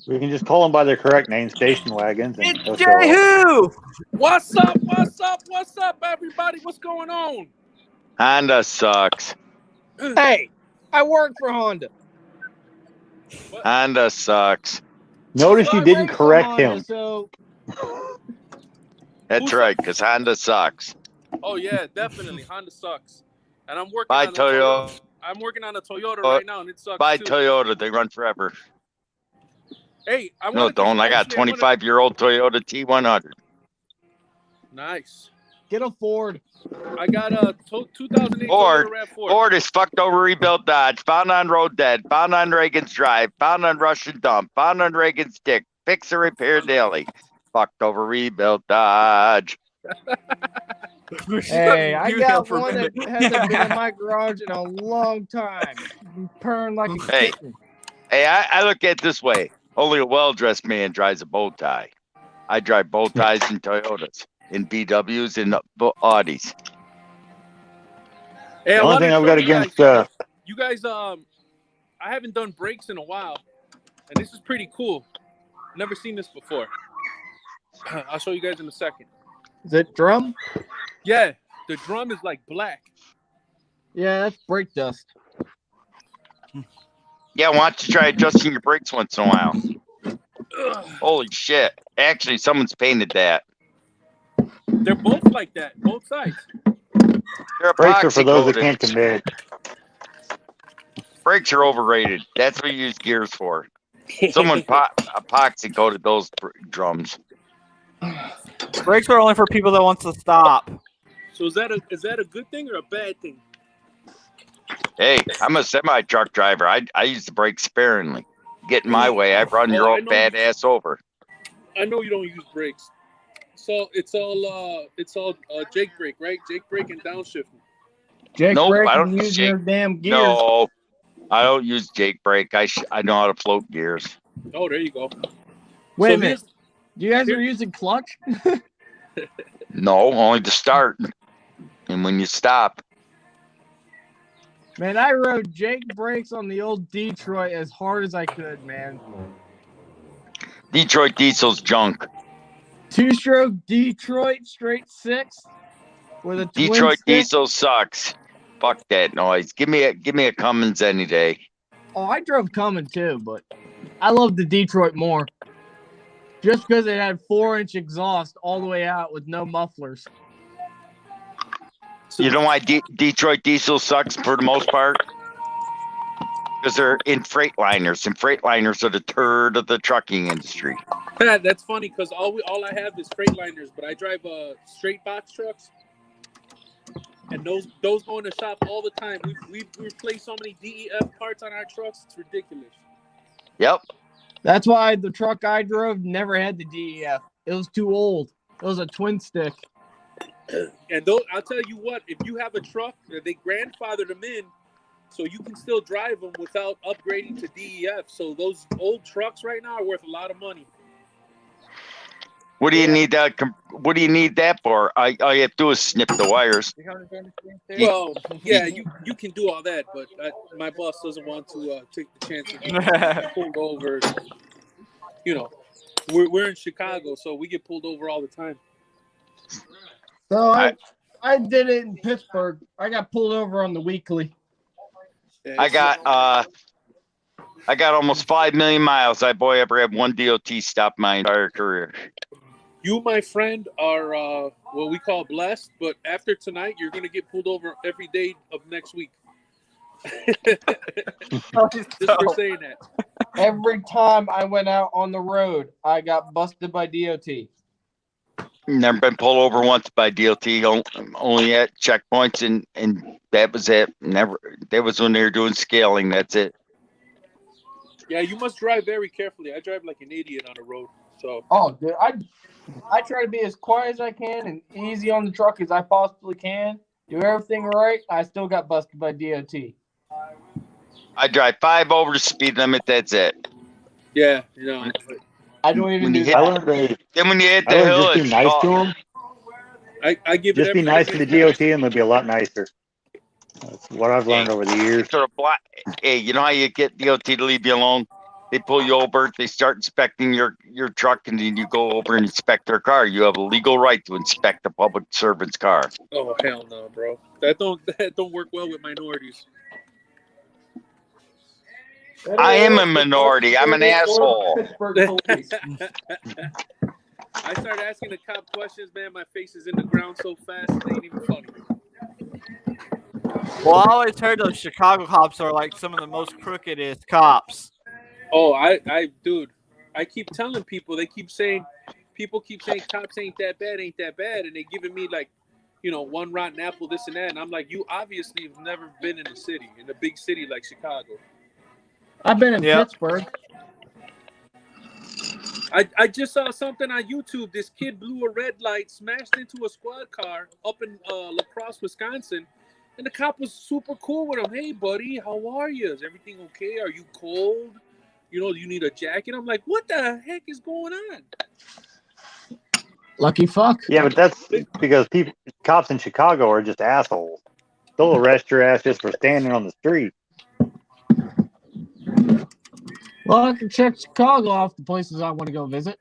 S6: We can just call them by their correct name, station wagons, and
S1: It's
S6: they'll show up.
S1: Jehu!
S8: What's up? What's up? What's up, everybody? What's going on?
S7: Honda sucks.
S4: Hey, I work for Honda.
S7: Honda sucks.
S6: Notice
S4: So
S6: you
S4: I
S6: didn't
S4: race for
S6: correct
S4: Honda,
S6: him.
S4: So
S7: That's
S8: Who's
S7: right, because Honda sucks.
S8: Oh yeah, definitely. Honda sucks. And I'm working
S7: Buy
S8: on a
S7: Toyota.
S8: I'm working on a Toyota right now, and it sucks
S7: Buy
S8: too.
S7: Toyota. They run forever.
S8: Hey, I
S7: No,
S8: want
S7: don't. I got 25-year-old Toyota T100.
S8: Nice.
S4: get a Ford.
S8: I got a 2008
S7: Ford.
S8: Toyota RAV4.
S7: Ford is fucked over, rebuilt Dodge, found on road dead, found on Reagan's drive, found on Russian dump, found on Reagan's dick, fix and repair daily. Fucked over, rebuilt Dodge.
S4: Hey, I
S1: You
S4: got
S1: held for a
S4: one that
S1: minute.
S4: hasn't been in my garage in a long time. Purring like a
S7: Hey.
S4: kitten.
S7: Hey, I look at it this way. Only a well-dressed man drives a bow tie. I drive bow ties in Toyotas, in BWs, and Audis.
S8: Hey,
S6: The
S8: I
S6: only
S8: wanted
S6: thing
S8: to
S6: I've
S8: show
S6: got
S8: you guys,
S6: against
S8: you guys, I haven't done brakes in a while, and this is pretty cool. Never seen this before. I'll show you guys in a second.
S4: Is it drum?
S8: Yeah, the drum is like black.
S4: Yeah, that's brake dust.
S7: Yeah, why don't you try adjusting your brakes once in a while?
S8: Ugh.
S7: Holy shit. Actually, someone's painted that.
S8: They're both like that, both sides.
S7: They're
S6: brakes are for
S7: epoxy
S6: those that
S7: coated.
S6: can't commit.
S7: Brakes are overrated. That's what you use gears for. Someone epoxy coated those drums.
S1: Brakes are only for people that want to stop.
S8: So is that a good thing or a bad thing?
S7: Hey, I'm a semi-truck driver. I use the brakes sparingly. Get in my way, I run your
S8: I
S7: old
S8: know
S7: bad ass over.
S8: I know you don't use brakes. So it's all Jake brake, right? Jake brake and downshifting.
S4: Jake
S7: Nope,
S4: brake
S7: I
S4: and
S7: don't use
S4: use
S7: Jake.
S4: your damn gears.
S7: No, I don't use Jake brake. I know how to float gears.
S8: Oh, there you go.
S4: Wait
S8: So
S4: a minute. You guys are using clutch?
S7: No, only to start. And when you stop,
S4: Man, I rode Jake brakes on the old Detroit as hard as I could, man.
S7: Detroit diesel's junk.
S4: 2-stroke Detroit straight 6. with a twin
S7: Detroit
S4: stick.
S7: diesel sucks. Fuck that noise. Give me a Cummins any day.
S4: Oh, I drove Cummins too, but I love the Detroit more. Just because it had 4-inch exhaust all the way out with no mufflers.
S7: You know why Detroit diesel sucks for the most part? Because they're in Freightliners, and Freightliners are the turd of the trucking industry.
S8: That's funny because all I have is Freightliners, but I drive straight box trucks, and those go in the shop all the time. We've replaced so many DEF parts on our trucks, it's ridiculous.
S7: Yep.
S4: That's why the truck I drove never had the DEF. It was too old. It was a twin stick.
S8: And I'll tell you what, if you have a truck, they grandfather them in, so you can still drive them without upgrading to DEF. So those old trucks right now are worth a lot of money.
S7: What do you need that? What do you need that for? All you have to do is snip the wires.
S8: Well, yeah, you can do all that, but my boss doesn't want to take the chance of being pulled over. You know, we're in Chicago, so we get pulled over all the time.
S4: So I did it in Pittsburgh. I got pulled over on the weekly.
S8: Yeah,
S7: I got almost 5 million miles. I ever had one DOT stop my entire career.
S8: You, my friend, are what we call blessed, but after tonight, you're going to get pulled over every day of next week. Just for saying that.
S4: Every time I went out on the road, I got busted by DOT.
S7: Never been pulled over once by DOT. Only at checkpoints, and that was it. Never. That was when they were doing scaling. That's it.
S8: Yeah, you must drive very carefully. I drive like an idiot on the road. So.
S4: Oh, dude, I try to be as quiet as I can and easy on the truck as I possibly can. Do everything right. I still got busted by DOT.
S7: I drive 5 over the speed limit. That's it.
S8: Yeah, you know.
S4: I don't even do
S6: I learned
S7: Then when you hit
S6: I
S7: the
S6: learned
S7: hill,
S6: just be nice to them.
S8: I give
S6: Just
S8: it
S6: be nice to the DOT and they'll be a lot nicer. That's what I've learned over the years.
S7: sort of black. Hey, you know how you get DOT to leave you alone? They pull you over, they start inspecting your truck, and then you go over and inspect their car. You have a legal right to inspect a public servant's car.
S8: Oh hell no, bro! That don't work well with minorities.
S7: I am a minority. I'm an asshole.
S8: I start asking the cop questions, man. My face is in the ground so fast, it ain't even funny.
S1: Well, I always heard those Chicago cops are like some of the most crookedest cops.
S8: Oh, dude, I keep telling people. People keep saying cops ain't that bad, and they giving me like, one rotten apple, this and that, and I'm like, you obviously have never been in a big city like Chicago.
S4: I've been in Pittsburgh.
S8: I just saw something on YouTube. This kid blew a red light, smashed into a squad car up in La Crosse, Wisconsin, and the cop was super cool with him. Hey, buddy, how are you? Is everything okay? Are you cold? Do you need a jacket? I'm like, what the heck is going on?
S4: Lucky fuck.
S6: Yeah, but that's because cops in Chicago are just assholes. They'll arrest your ass just for standing on the street.
S4: Well, I can check Chicago off the places I want to go visit.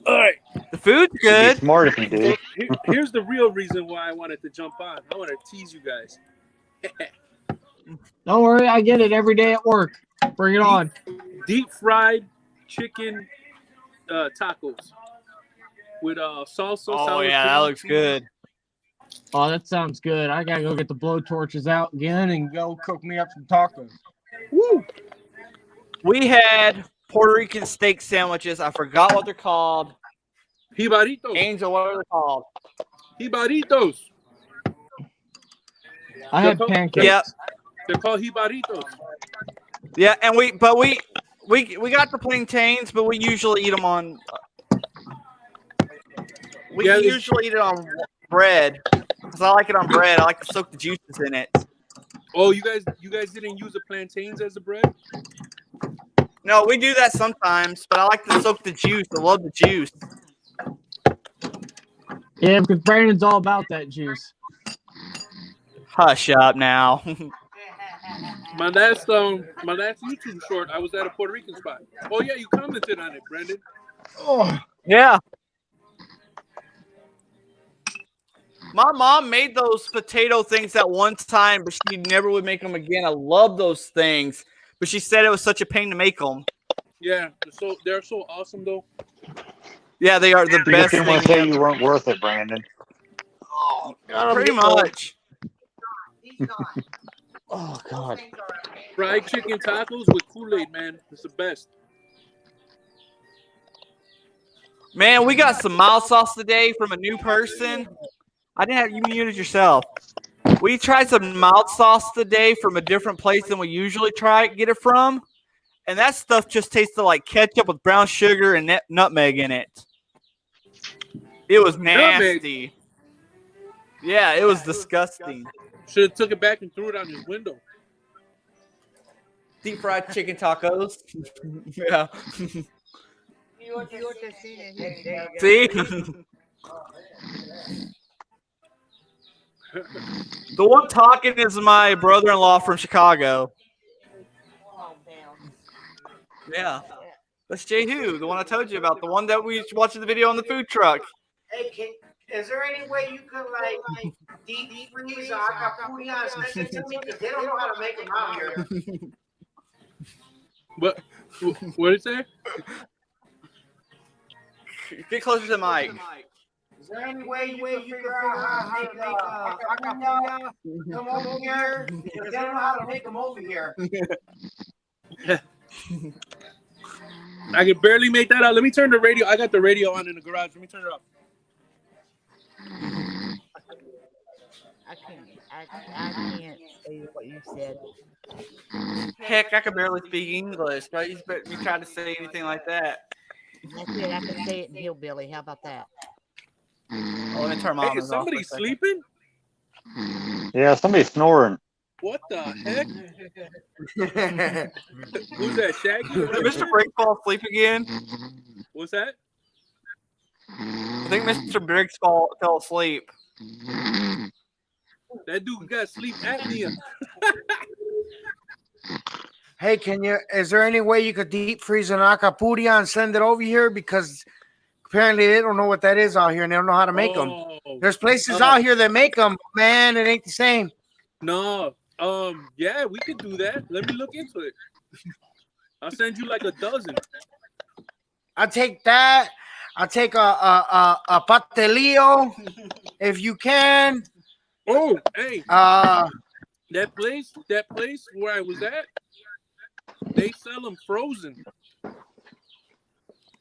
S8: All right.
S1: The food's good.
S6: Be smart if you do.
S8: Here's the real reason why I wanted to jump on. I want to tease you guys.
S4: Don't worry, I get it every day at work. Bring it on.
S8: Deep fried chicken tacos with salsa.
S1: Oh yeah, that looks good.
S4: Oh, that sounds good. I gotta go get the blowtorches out again and go cook me up some tacos.
S8: Woo!
S1: We had Puerto Rican steak sandwiches. I forgot what they're called.
S8: Jibaritos.
S1: Angel, what are they called?
S8: Jibaritos.
S4: I had pancakes.
S1: Yep.
S8: They're called jibaritos.
S1: Yeah, and we got the plantains, but we usually eat them on. We usually eat it on bread because I like it on bread. I like to soak the juices in it.
S8: Oh, you guys didn't use the plantains as the bread?
S1: No, we do that sometimes, but I like to soak the juice. I love the juice.
S4: Yeah, because Brandon's all about that juice.
S1: Hush up now.
S8: My last YouTube short, I was at a Puerto Rican spot. Oh yeah, you commented on it, Brandon.
S4: Oh
S1: yeah. My mom made those potato things at one time, but she never would make them again. I love those things, but she said it was such a pain to make them.
S8: Yeah, they're so awesome though.
S1: Yeah, they are the
S6: You just
S1: best
S6: didn't
S1: thing
S6: want to say
S1: ever.
S6: you weren't worth it, Brandon.
S2: Oh,
S1: Pretty much.
S3: He's not.
S4: Oh God.
S8: Fried chicken tacos with Kool-Aid, man. It's the best.
S1: Man, we got some mild sauce today from a new person. I didn't have you muted yourself. We tried some mild sauce today from a different place than we usually get it from. And that stuff just tasted like ketchup with brown sugar and nutmeg in it. It was nasty. Yeah, it was disgusting.
S8: Should have took it back and threw it on his window.
S1: Deep fried chicken tacos. Yeah. See? The one talking is my brother-in-law from Chicago. Yeah. That's Jehu, the one I told you about, the one that we watching the video on the food truck.
S9: Hey, is there any way you could like deep freeze acapulco and send it to me? Because they don't know how to make them out here.
S8: What did it say?
S1: Get closer to the mic.
S9: Is there any way you can figure out how to make acapulco come over here? Because they don't know how to make them over here.
S8: I can barely make that out. Let me turn the radio. I got the radio on in the garage. Let me turn it off.
S3: I can't say what you said.
S1: Heck, I can barely speak English. Don't you expect me to try to say anything like that?
S3: That's it. I can say it in hillbilly. How about that?
S1: Oh, let me turn my
S8: Hey, is somebody sleeping?
S6: Yeah, somebody's snoring.
S8: What the heck? Who's that, Shaggy?
S1: Did Mr. Briggs fall asleep again?
S8: What's that?
S1: I think Mr. Briggs fell asleep.
S8: That dude got sleep apnea.
S9: Hey, is there any way you could deep freeze an acapulco and send it over here? Because apparently they don't know what that is out here and they don't know how to make them. There's places out here that make them, man. It ain't the same.
S8: No. Yeah, we could do that. Let me look into it. I'll send you like a dozen.
S9: I'll take that. I'll take a pastelillo if you can.
S8: Oh, hey. That place where I was at, they sell them frozen.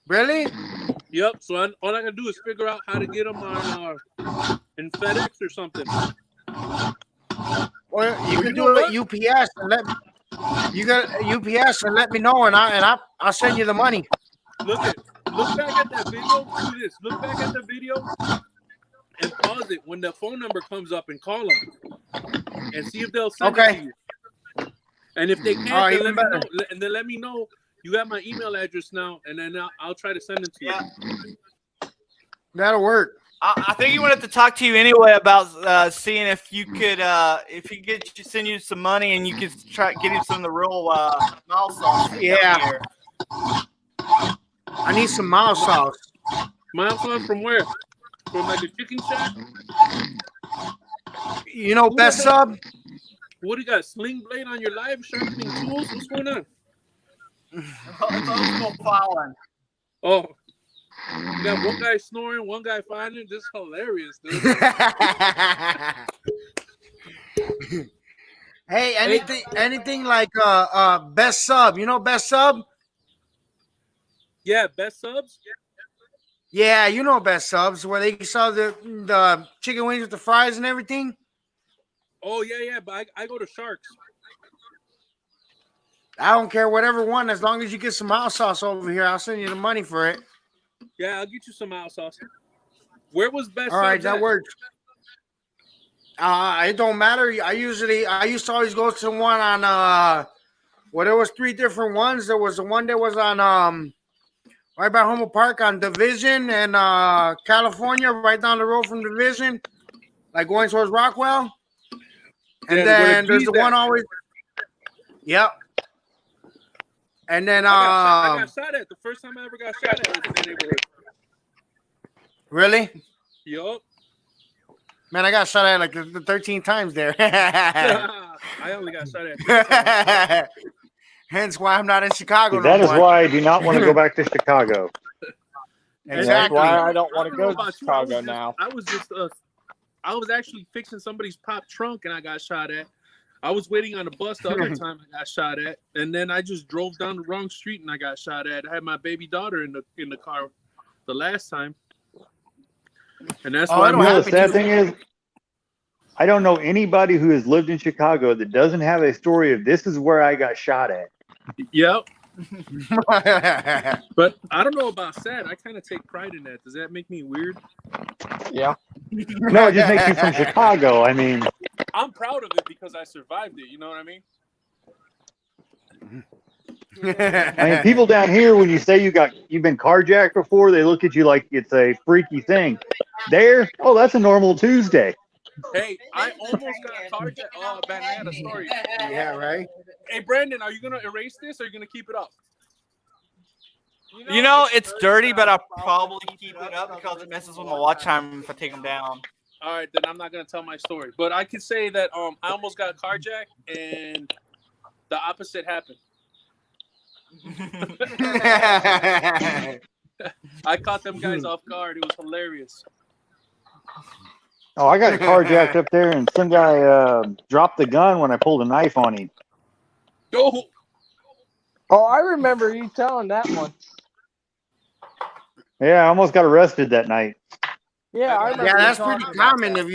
S9: Really?
S8: Yep. So all I gotta do is figure out how to get them on in FedEx or something.
S9: Well, you can do it at UPS and let me know, and I'll send you the money.
S8: Look back at that video. Do this. Look back at the video and pause it when the phone number comes up and call them and see if they'll send it to you. And if they can't, then let me know. And then let me know. You got my email address now, and then I'll try to send it to you.
S9: That'll work.
S1: I think he wanted to talk to you anyway about seeing if you could send you some money and you could try get him some of the real mild sauce.
S9: Yeah. I need some mild sauce.
S8: Mild sauce from where? From like a chicken shack?
S9: You know, best sub.
S8: What do you got? Sling blade on your live sharpening tools? What's going on? Oh. You got one guy snoring, one guy finding. This is hilarious, dude.
S9: Hey, anything like best sub? You know best sub?
S8: Yeah, best subs.
S9: Yeah, you know best subs where they sell the chicken wings with the fries and everything.
S8: Oh yeah, but I go to Sharks.
S9: I don't care whatever one, as long as you get some mild sauce over here, I'll send you the money for it.
S8: Yeah, I'll get you some mild sauce. Where was best?
S9: All right, that works. It don't matter. I used to always go to one on there was 3 different ones. There was the one that was on right by Homer Park on Division and California, right down the road from Division, like going towards Rockwell. And then there's the one always. Yep. And then
S8: I got shot at the first time I ever got shot at was in the neighborhood.
S9: Really?
S8: Yup.
S9: Man, I got shot at like the 13 times there.
S8: I only got shot at 3 times.
S9: Hence why I'm not in Chicago
S6: That
S9: no
S6: is
S9: more.
S6: why I do not want to go back to Chicago.
S4: That's
S9: Exactly.
S4: why I don't want
S8: I
S4: to
S8: don't know
S4: go to
S8: about you.
S4: Chicago now.
S8: I was actually fixing somebody's pop trunk and I got shot at. I was waiting on a bus the other time I got shot at, and then I just drove down the wrong street and I got shot at. I had my baby daughter in the car the last time, and that's why.
S6: You know the sad thing is, I don't know anybody who has lived in Chicago that doesn't have a story of this is where I got shot at.
S8: Yep. But I don't know about sad. I kind of take pride in that. Does that make me weird?
S4: Yeah.
S6: No, it just makes you from Chicago. I mean,
S8: I'm proud of it because I survived it. You know what I mean?
S6: I mean, people down here, when you say you've been carjacked before, they look at you like it's a freaky thing. There, oh, that's a normal Tuesday.
S8: Hey, I almost got carjacked. Oh man, I had a story.
S9: Yeah, right.
S8: Hey, Brandon, are you gonna erase this or are you gonna keep it up?
S1: You know, it's dirty, but I'll probably keep it up because it messes with my watch time if I take them down.
S8: All right, then I'm not gonna tell my story. But I can say that I almost got carjacked and the opposite happened. I caught them guys off guard. It was hilarious.
S6: Oh, I got carjacked up there, and some guy dropped the gun when I pulled a knife on him.
S8: Oh,
S4: I remember you telling that one.
S6: Yeah, I almost got arrested that night.
S4: Yeah, I remember.
S9: Yeah, that's
S4: you
S9: pretty
S4: talking about
S9: common.
S4: that.
S9: If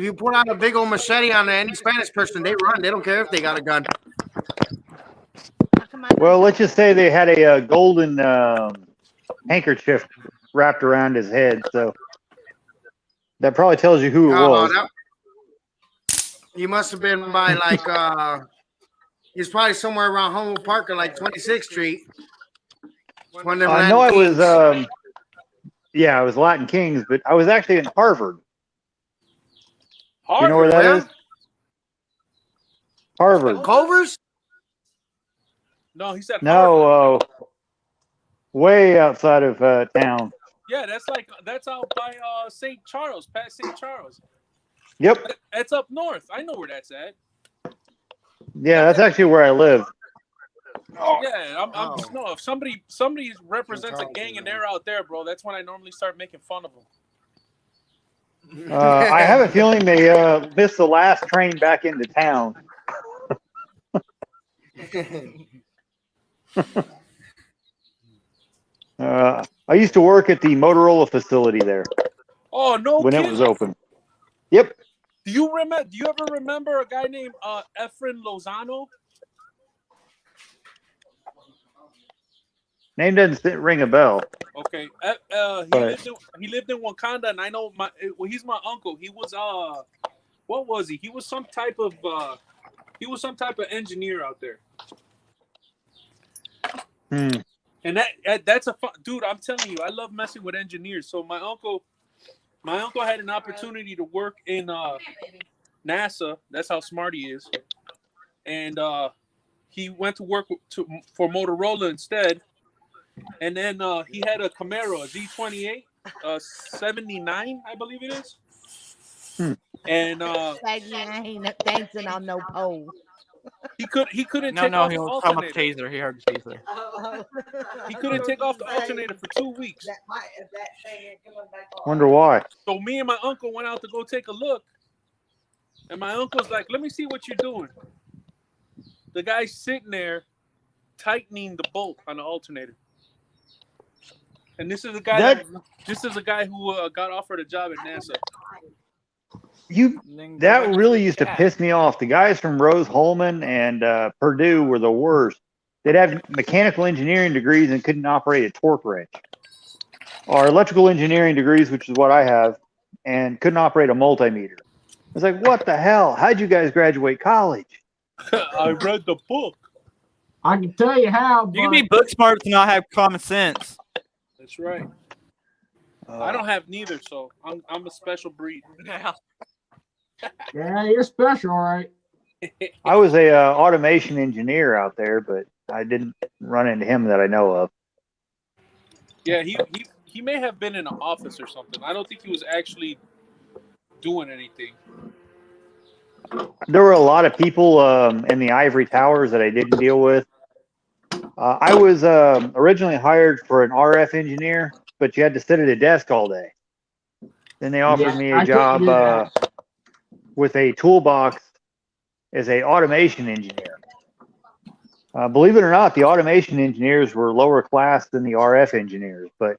S9: you pull out a big old machete on any Spanish person, they run. They don't care if they got a gun.
S6: Well, let's just say they had a golden handkerchief wrapped around his head, so that probably tells you who it was.
S9: He must have been by like he's probably somewhere around Homo Park or like 26th Street.
S6: I know I was I was Latin Kings, but I was actually in Harvard. You know where that is? Harvard.
S9: Culver's?
S8: No, he said
S6: No, way outside of town.
S8: Yeah, that's out by St. Charles, past St. Charles.
S6: Yep.
S8: That's up north. I know where that's at.
S6: Yeah, that's actually where I live.
S8: Yeah, no. If somebody represents a gang and they're out there, bro, that's when I normally start making fun of them.
S6: I have a feeling they missed the last train back into town. I used to work at the Motorola facility there.
S8: Oh no!
S6: When it was open. Yep.
S8: Do you ever remember a guy named Efren Lozano?
S6: Name doesn't ring a bell.
S8: Okay. He lived in Wakanda, and I know he's my uncle. He was what was he? He was some type of engineer out there. And that's a fun dude. I'm telling you, I love messing with engineers. So my uncle had an opportunity to work in NASA. That's how smart he is. And he went to work for Motorola instead. And then he had a Camaro, a Z28, 79, I believe it is. And
S3: ain't dancing on no pole.
S8: He couldn't take
S1: No,
S8: off
S1: he
S8: the
S1: was talking about
S8: alternator.
S1: taser. He heard the taser.
S8: He couldn't take off the alternator for 2 weeks.
S6: Wonder why.
S8: So me and my uncle went out to go take a look. And my uncle's like, let me see what you're doing. The guy's sitting there tightening the bolt on the alternator. And this is a guy who got offered a job at NASA.
S6: That really used to piss me off. The guys from Rose Holman and Purdue were the worst. They'd have mechanical engineering degrees and couldn't operate a torque wrench. Or electrical engineering degrees, which is what I have, and couldn't operate a multimeter. It's like, what the hell? How'd you guys graduate college?
S8: I read the book.
S4: I can tell you how.
S1: You can be book smart to not have common sense.
S8: That's right. I don't have neither, so I'm a special breed.
S4: Yeah, you're special, all right.
S6: I was a automation engineer out there, but I didn't run into him that I know of.
S8: Yeah, he may have been in an office or something. I don't think he was actually doing anything.
S6: There were a lot of people in the ivory towers that I didn't deal with. I was originally hired for an RF engineer, but you had to sit at a desk all day. Then they offered me a job with a toolbox as a automation engineer. Believe it or not, the automation engineers were lower class than the RF engineers, but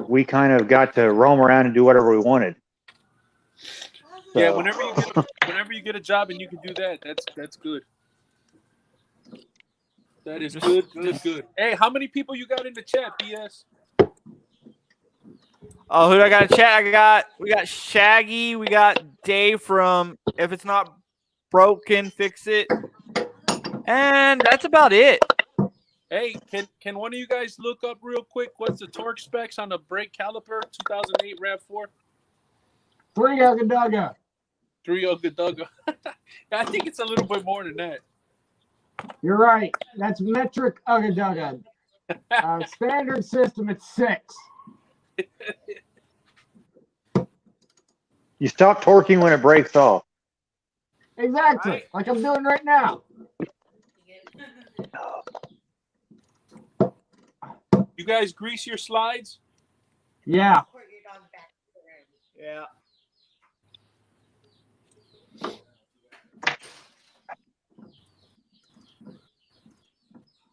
S6: we kind of got to roam around and do whatever we wanted. So.
S8: Yeah, whenever you get a job and you can do that, that's good. That is good. Hey, how many people you got in the chat, BS?
S1: Oh, who do I got in chat? We got Shaggy. We got Dave from If It's Not Broken, Fix It. And that's about it.
S8: Hey, can one of you guys look up real quick what's the torque specs on the brake caliper 2008 RAV4?
S10: 3 Ugga
S8: 3 Ugga Dugga. I think it's a little bit more than that.
S10: You're right. That's metric Ugga Dugga. Standard system, it's 6.
S6: You stop torquing when it breaks off.
S10: Exactly.
S8: Right.
S10: Like I'm doing right now.
S8: You guys grease your slides?
S10: Yeah.
S1: Yeah.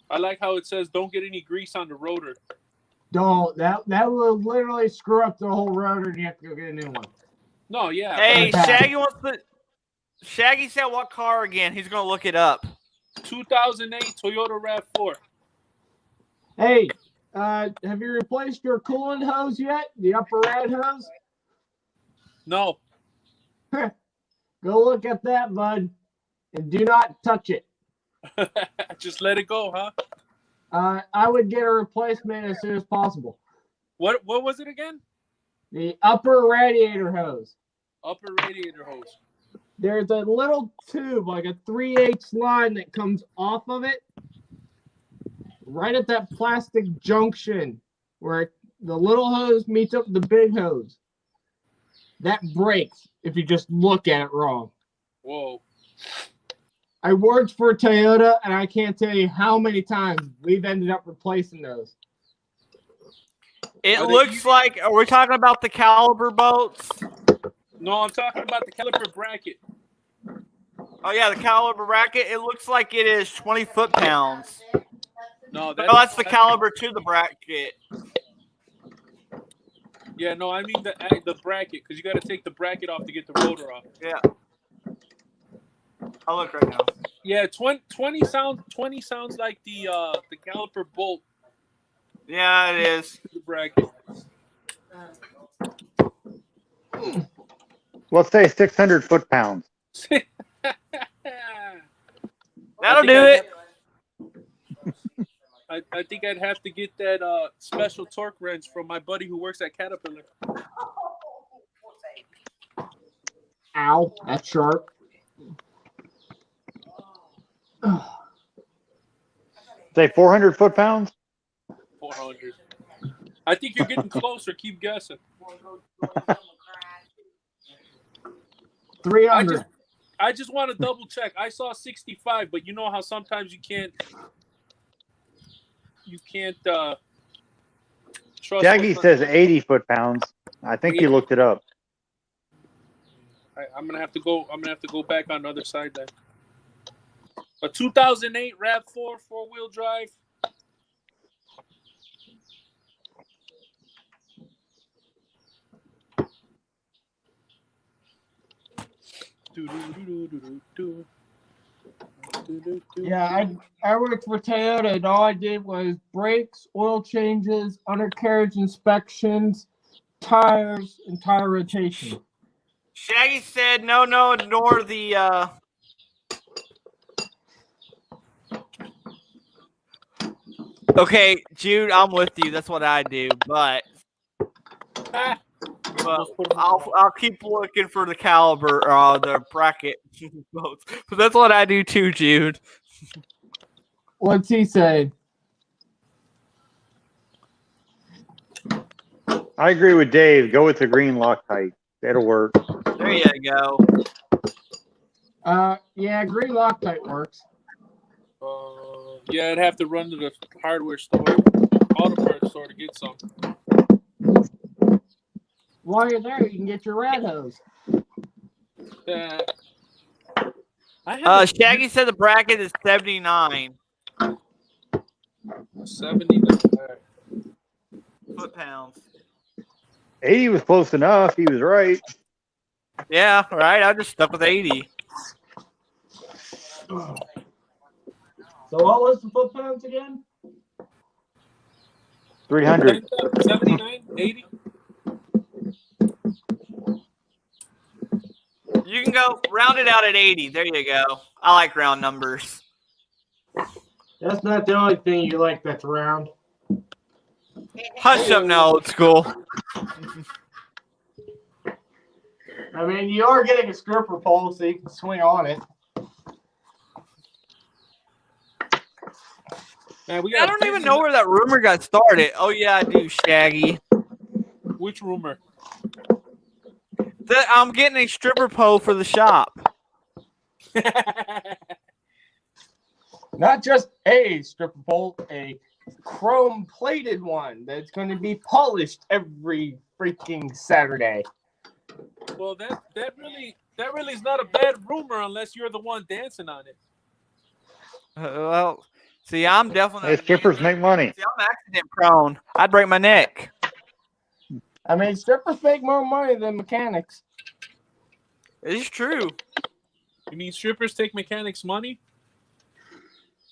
S8: I like how it says don't get any grease on the rotor.
S10: Don't. That will literally screw up the whole rotor and you have to go get a new one.
S8: No, yeah.
S1: Hey,
S10: but-
S1: Shaggy said what car again? He's gonna look it up.
S8: 2008 Toyota RAV4.
S10: Hey, have you replaced your coolant hose yet? The upper rad hose?
S8: No.
S10: Go look at that, bud. And do not touch it.
S8: Just let it go, huh?
S10: I would get a replacement as soon as possible.
S8: What was it again?
S10: The upper radiator hose.
S8: Upper radiator hose.
S10: There's a little tube, like a 3/8 line that comes off of it. Right at that plastic junction where the little hose meets up with the big hose. That breaks if you just look at it wrong.
S8: Whoa.
S10: I worked for Toyota, and I can't tell you how many times we've ended up replacing those.
S1: It looks like, are we talking about the caliber bolts?
S8: No, I'm talking about the caliper bracket.
S1: Oh, yeah, the caliber bracket. It looks like it is 20 foot-pounds.
S8: No,
S1: that's the caliber to the bracket.
S8: Yeah, no, I mean the bracket, because you got to take the bracket off to get the rotor off.
S1: Yeah. I'll look right now.
S8: Yeah, 20 sounds like the caliper bolt.
S1: Yeah, it is.
S8: The bracket.
S6: Let's say 600 foot-pounds.
S1: That'll do it.
S8: I think I'd have to get that special torque wrench from my buddy who works at Caterpillar.
S10: Ow, that's sharp.
S6: Say 400 foot-pounds?
S8: 400. I think you're getting closer. Keep guessing.
S10: 300.
S8: I just want to double check. I saw 65, but you know how sometimes you can't trust.
S6: Shaggy says 80 foot-pounds. I think you looked it up.
S8: I'm gonna have to go back on the other side then. A 2008 RAV4 4-wheel drive.
S10: Yeah, I worked for Toyota, and all I did was brakes, oil changes, undercarriage inspections, tires, and tire rotation.
S1: Shaggy said, no, ignore the... Okay, Jude, I'm with you. That's what I do, but I'll keep looking for the caliber, the bracket bolts. But that's what I do too, Jude.
S10: What's he saying?
S6: I agree with Dave. Go with the green Loctite. That'll work.
S1: There you go.
S10: Yeah, green Loctite works.
S8: Yeah, I'd have to run to the hardware store, auto parts store to get some.
S10: While you're there, you can get your rat hose.
S1: Shaggy said the bracket is 79 foot-pounds.
S6: 80 was close enough. He was right.
S1: Yeah, right. I just stuck with 80.
S10: So what was the foot-pounds again?
S6: 300.
S8: 79, 80.
S1: You can go round it out at 80. There you go. I like round numbers.
S10: That's not the only thing you like that's round.
S1: Hush up now, old school.
S10: I mean, you are getting a stripper pole, so you can swing on it.
S8: Man,
S1: I don't even know where that rumor got started. Oh, yeah, I do, Shaggy.
S8: Which rumor?
S1: That I'm getting a stripper pole for the shop.
S10: Not just a stripper pole, a chrome-plated one that's going to be polished every freaking Saturday.
S8: Well, that really is not a bad rumor unless you're the one dancing on it.
S1: Well, see, I'm definitely.
S6: Hey, strippers make money.
S1: See, I'm accident prone. I'd break my neck.
S10: I mean, strippers make more money than mechanics.
S1: It's true.
S8: You mean strippers take mechanics' money?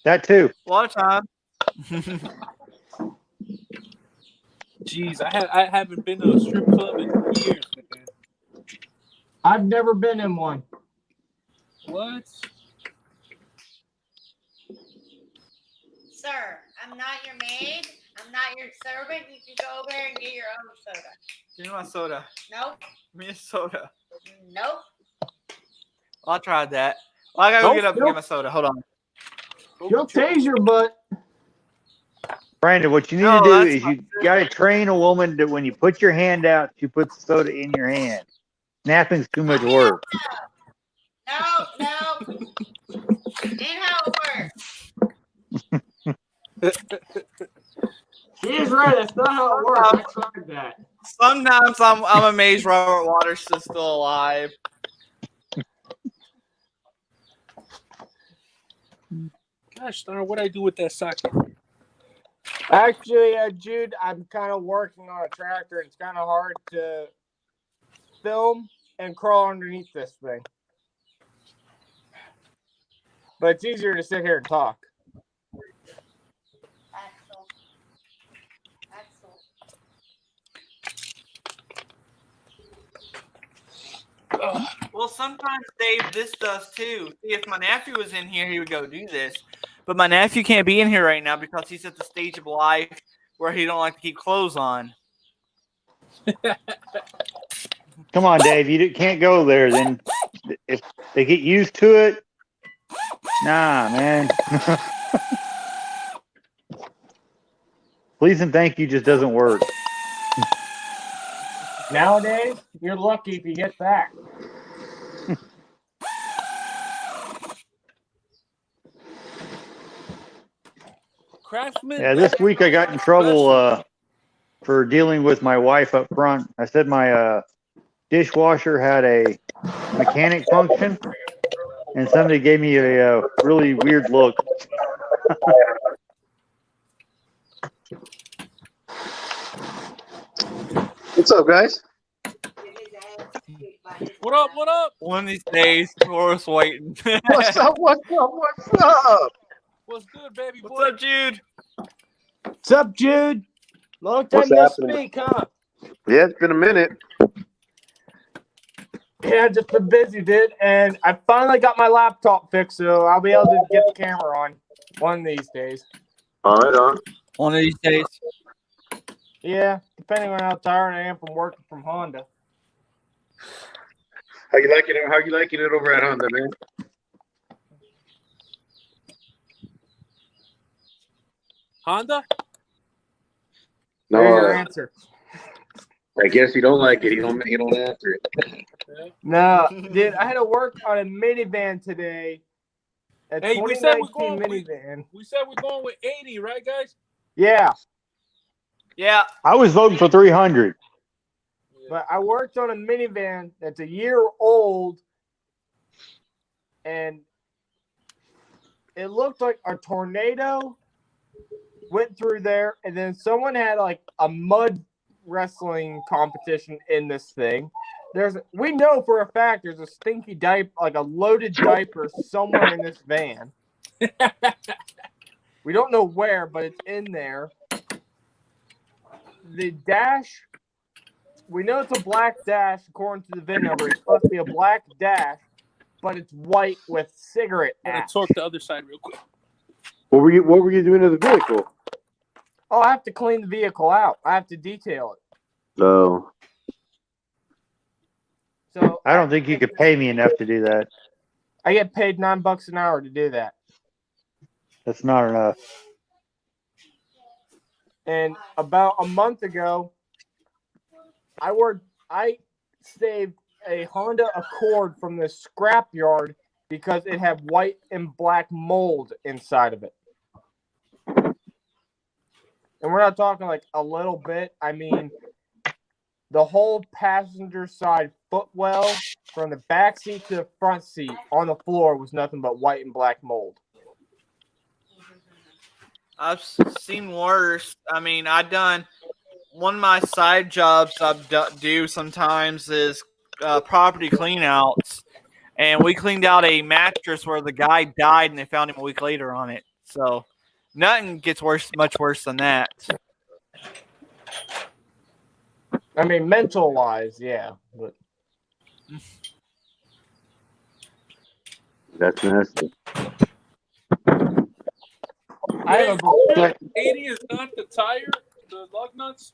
S6: That too.
S1: A lot of time.
S8: Jeez, I haven't been to a strip club in years, man.
S10: I've never been in one.
S8: What?
S3: Sir, I'm not your maid. I'm not your servant. You can go over there and get your own soda.
S1: Give me my soda.
S3: Nope.
S1: Give me a soda.
S3: Nope.
S1: I tried that. Well, I gotta go get up and get my soda. Hold on.
S10: You'll tase your butt.
S6: Brandon, what you need to do is you got to train a woman that when you put your hand out, she puts the soda in your hand. Snapping's too much work.
S3: No. Ain't how it works.
S10: She's right. That's not how it works. I tried that.
S1: Sometimes I'm amazed Robert Waters is still alive.
S8: Gosh darn, what'd I do with that socket?
S10: Actually, Jude, I'm kind of working on a tractor. And it's kind of hard to film and crawl underneath this thing. But it's easier to sit here and talk.
S1: Well, sometimes, Dave, this does too. See, if my nephew was in here, he would go do this. But my nephew can't be in here right now because he's at the stage of life where he don't like to keep clothes on.
S6: Come on, Dave. You can't go there. Then if they get used to it, nah, man. Please and thank you just doesn't work.
S10: Nowadays, you're lucky if you get that.
S8: Craftsman.
S6: Yeah, this week I got in trouble for dealing with my wife up front. I said my dishwasher had a mechanic function, and somebody gave me a really weird look.
S11: What's up, guys?
S8: What up? What up?
S1: One of these days, Forrest waiting.
S11: What's up? What's up? What's up?
S8: What's good, baby boy?
S1: What's up, Jude?
S10: What's up, Jude? Long time
S11: What's
S10: no
S11: happening?
S10: speak, huh?
S11: Yeah, it's been a minute.
S10: Yeah, just been busy, dude. And I finally got my laptop fixed, so I'll be able to get the camera on one of these days.
S11: All right, on.
S1: One of these days.
S10: Yeah, depending on how tired I am from working from Honda.
S11: How you liking it? How you liking it over at Honda, man?
S8: Honda?
S10: There's your
S11: No.
S10: answer.
S11: I guess you don't like it. You don't answer it.
S10: No, dude, I had to work on a minivan today. A
S8: Hey, we said
S10: 2019 minivan.
S8: we said we're going with 80, right, guys?
S10: Yeah,
S1: Yeah.
S6: I was voting for 300.
S10: but I worked on a minivan that's a year old, and it looked like a tornado went through there, and then someone had like a mud wrestling competition in this thing. We know for a fact there's a stinky diaper, like a loaded diaper somewhere in this van. We don't know where, but it's in there. The dash, we know it's a black dash according to the VIN number. It's supposed to be a black dash, but it's white with cigarette
S8: I'm gonna
S10: ash.
S8: torque the other side real quick.
S11: What were you doing to the vehicle?
S10: Oh, I have to clean the vehicle out. I have to detail it.
S11: Oh.
S10: So
S6: I don't think you could pay me enough to do that.
S10: I get paid $9 an hour to do that.
S6: That's not enough.
S10: And about a month ago, I saved a Honda Accord from the scrapyard because it had white and black mold inside of it. And we're not talking like a little bit. I mean, the whole passenger side footwell from the back seat to the front seat on the floor was nothing but white and black mold.
S1: I've seen worse. I mean, one of my side jobs I do sometimes is property cleanouts, and we cleaned out a mattress where the guy died, and they found him a week later on it. So nothing gets much worse than that.
S10: I mean, mental wise, yeah, but
S11: That's nasty.
S10: I have a
S8: 80 is not the tire, the lug nuts.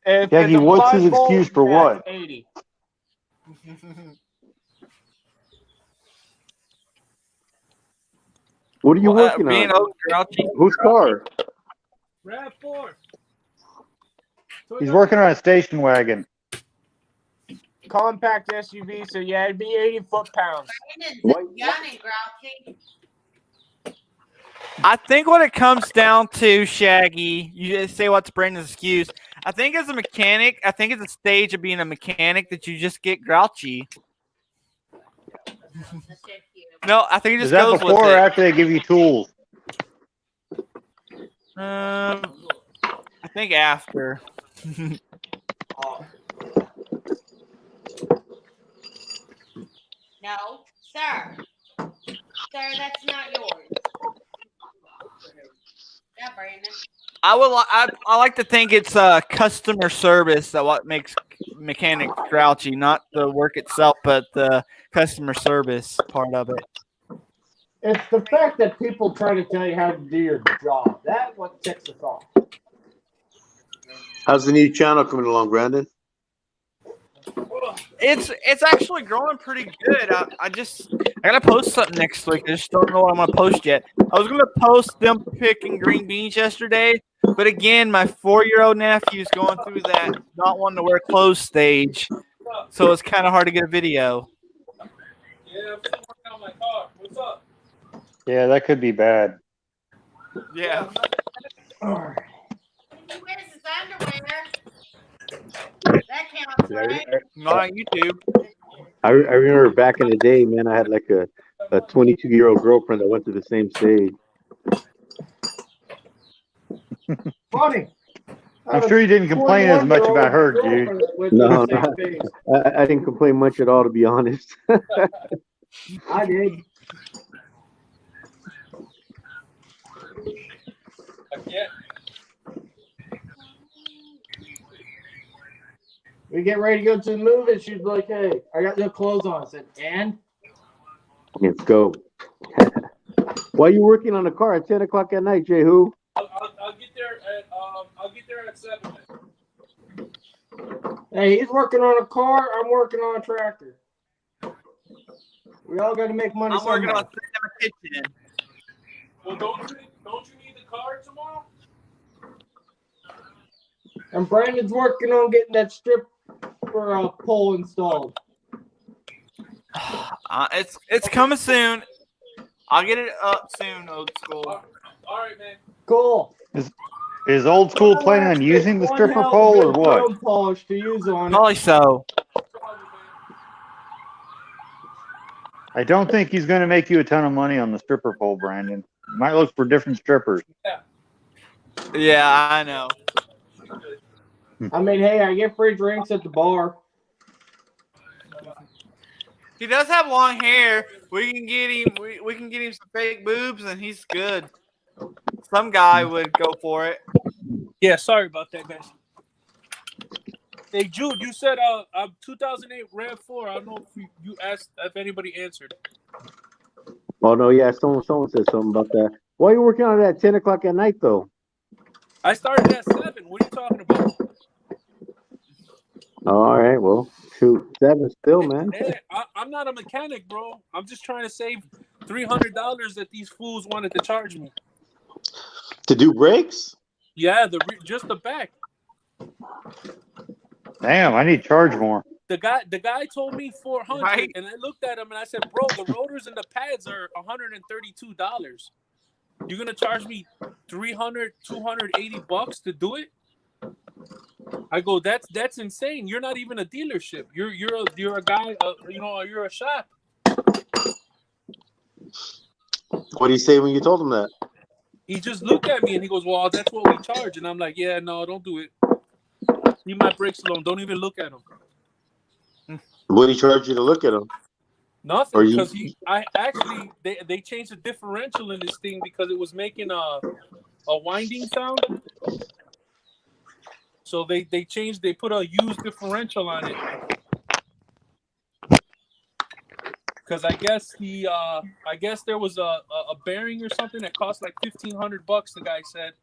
S6: Jackie, what's his excuse for what?
S10: 80.
S11: What are you working
S1: being
S11: on?
S1: grouchy.
S11: Whose car?
S8: RAV4.
S6: He's working on a station wagon.
S10: Compact SUV, so yeah, it'd be 80 foot-pounds.
S3: Johnny Grouchy.
S1: I think what it comes down to, Shaggy, you just say what's Brandon's excuse. I think as a mechanic, I think it's a stage of being a mechanic that you just get grouchy. No, I think it just
S6: Is that
S1: goes
S6: before
S1: with
S6: or
S1: it.
S6: after they give you tools?
S1: I think after.
S3: No, sir. Sir, that's not yours. Yeah, Brandon.
S1: I like to think it's customer service that what makes mechanic grouchy, not the work itself, but the customer service part of it.
S10: It's the fact that people try to tell you how to do your job. That's what ticks us off.
S11: How's the new channel coming along, Brandon?
S1: It's actually growing pretty good. I gotta post something next week. I just don't know what I'm gonna post yet. I was gonna post them picking green beans yesterday, but again, my 4-year-old nephew's going through that not wanting to wear clothes stage, so it's kind of hard to get a video.
S8: Yeah, I'm still working on my car. What's up?
S6: Yeah, that could be bad.
S1: Yeah.
S3: He wears his underwear. That counts, right?
S1: Not on YouTube.
S11: I remember back in the day, man, I had like a 22-year-old girlfriend that went through the same stage.
S10: Funny.
S6: I'm sure you didn't complain as much about her, dude.
S11: No, I didn't complain much at all, to be honest.
S10: I did.
S8: Yeah.
S10: We get ready to go to the movie. She's like, "Hey, I got no clothes on." I said, "And?"
S11: Let's go. Why are you working on the car at 10 o'clock at night, Jay? Who?
S8: I'll get there at 7.
S10: Hey, he's working on a car. I'm working on a tractor. We all got to make money.
S1: I'm working
S10: somehow.
S1: on setting up a kitchen.
S8: Well, don't you need the car tomorrow?
S10: And Brandon's working on getting that stripper pole installed.
S1: It's coming soon. I'll get it up soon, old school.
S8: All right, man.
S10: Cool.
S6: Is old school planning on using the stripper pole or what?
S10: Chrome polish to use on it.
S1: Probably so.
S6: I don't think he's going to make you a ton of money on the stripper pole, Brandon. You might look for different strippers.
S1: Yeah, I know.
S10: I mean, hey, I get free drinks at the bar.
S1: He does have long hair. We can get him. We can get him some fake boobs, and he's good. Some guy would go for it.
S8: Yeah, sorry about that, guys. Hey, Jude, you said 2008 RAV4. I don't know if you asked if anybody answered.
S11: Oh no, yeah, someone said something about that. Why are you working on it at 10 o'clock at night though?
S8: I started at 7. What are you talking about?
S11: All right, well, shoot, 7 still, man.
S8: Hey, I'm not a mechanic, bro. I'm just trying to save $300 that these fools wanted to charge me.
S11: To do brakes?
S8: Yeah, just the back.
S6: Damn, I need to charge more.
S8: The guy told me $400,
S1: Right.
S8: and I looked at him and I said, "Bro, the rotors and the pads are $132. You're gonna charge me $280 to do it?" I go, "That's insane. You're not even a dealership. You're a guy. You're a shop."
S11: What do you say when you told him that?
S8: He just looked at me and he goes, "Well, that's what we charge." And I'm like, "Yeah, no, don't do it. Leave my brakes alone. Don't even look at them."
S11: What did he charge you to look at him?
S8: Nothing, because they changed the differential in this thing because it was making a winding sound. So they put a used differential on it. Because I guess there was a bearing or something that cost like $1,500. The guy said.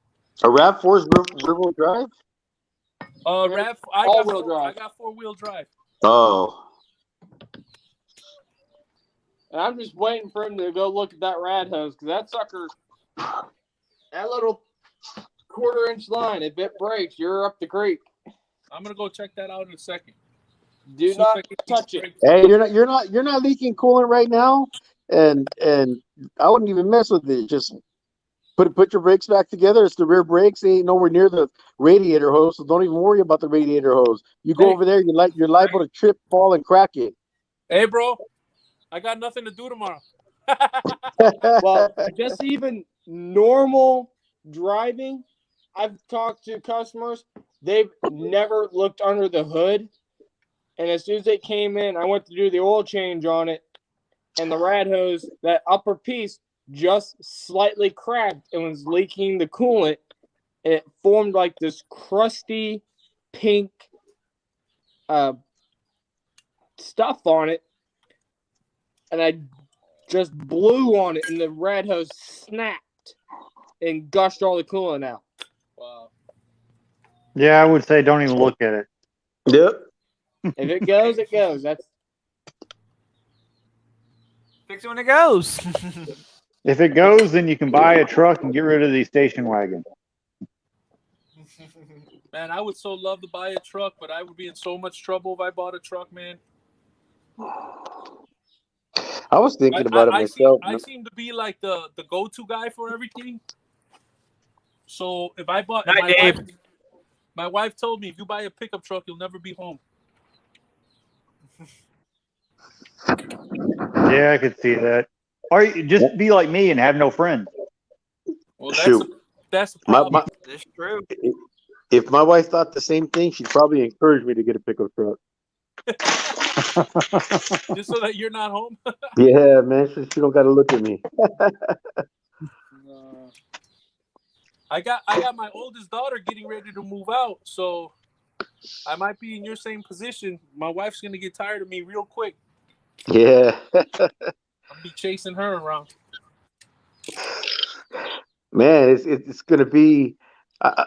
S11: A RAV4's rear-wheel drive?
S8: I got 4-wheel drive.
S11: Oh.
S10: And I'm just waiting for him to go look at that rad hose because that sucker, that little 1/4-inch line, if it breaks, you're up the creek.
S8: I'm gonna go check that out in a second.
S10: Do not touch it.
S11: Hey, you're not leaking coolant right now, and I wouldn't even mess with it. Just put your brakes back together. It's the rear brakes. They ain't nowhere near the radiator hose, so don't even worry about the radiator hose. You go over there, you're liable to trip, fall, and crack it.
S8: Hey, bro, I got nothing to do tomorrow.
S10: Well, just even normal driving, I've talked to customers. They've never looked under the hood. And as soon as they came in, I went to do the oil change on it. And the rad hose, that upper piece, just slightly cracked and was leaking the coolant. And it formed like this crusty pink stuff on it. And I just blew on it, and the rad hose snapped and gushed all the coolant out.
S8: Wow.
S6: Yeah, I would say don't even look at it.
S11: Yep.
S10: If it goes, it goes. That's
S1: Fix it when it goes.
S6: If it goes, then you can buy a truck and get rid of these station wagons.
S8: Man, I would so love to buy a truck, but I would be in so much trouble if I bought a truck, man.
S11: I was thinking about it myself.
S8: I seem to be like the go-to guy for everything. So if I bought my wife told me if you buy a pickup truck, you'll never be home.
S6: Yeah, I could see that. Or you just be like me and have no friends.
S8: Well, that's the problem.
S1: That's true.
S11: If my wife thought the same thing, she'd probably encourage me to get a pickup truck.
S8: Just so that you're not home.
S11: Yeah, man, she don't got to look at me.
S8: I got my oldest daughter getting ready to move out, so I might be in your same position. My wife's gonna get tired of me real quick.
S11: Yeah.
S8: I'll be chasing her around.
S11: Man, it's gonna be. I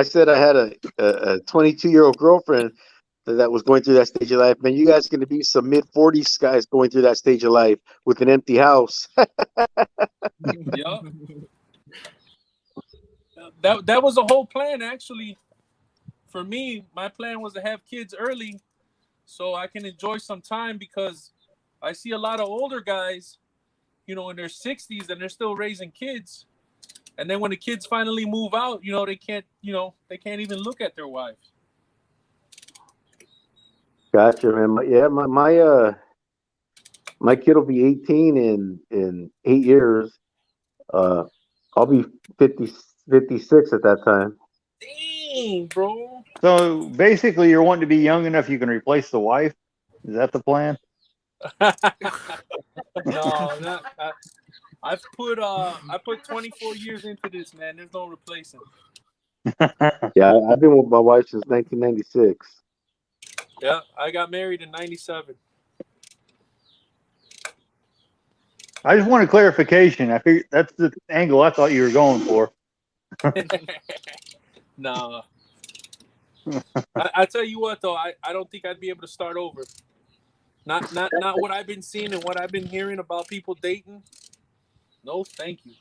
S11: said I had a 22-year-old girlfriend that was going through that stage of life. Man, you guys are gonna be some mid-40s guys going through that stage of life with an empty house.
S8: Yeah. that was the whole plan, actually. For me, my plan was to have kids early so I can enjoy some time, because I see a lot of older guys, in their 60s, and they're still raising kids. And then when the kids finally move out, they can't even look at their wives.
S11: Gotcha, man. My kid will be 18 in 8 years. I'll be 56 at that time.
S8: Dang, bro.
S6: So basically, you're wanting to be young enough you can replace the wife. Is that the plan?
S8: No, not. I put 24 years into this, man. There's no replacing.
S11: Yeah, I've been with my wife since 1996.
S8: Yeah, I got married in 97.
S6: I just want a clarification. I figured that's the angle I thought you were going for.
S8: No. I tell you what, though, I don't think I'd be able to start over. Not what I've been seeing and what I've been hearing about people dating. No, thank you.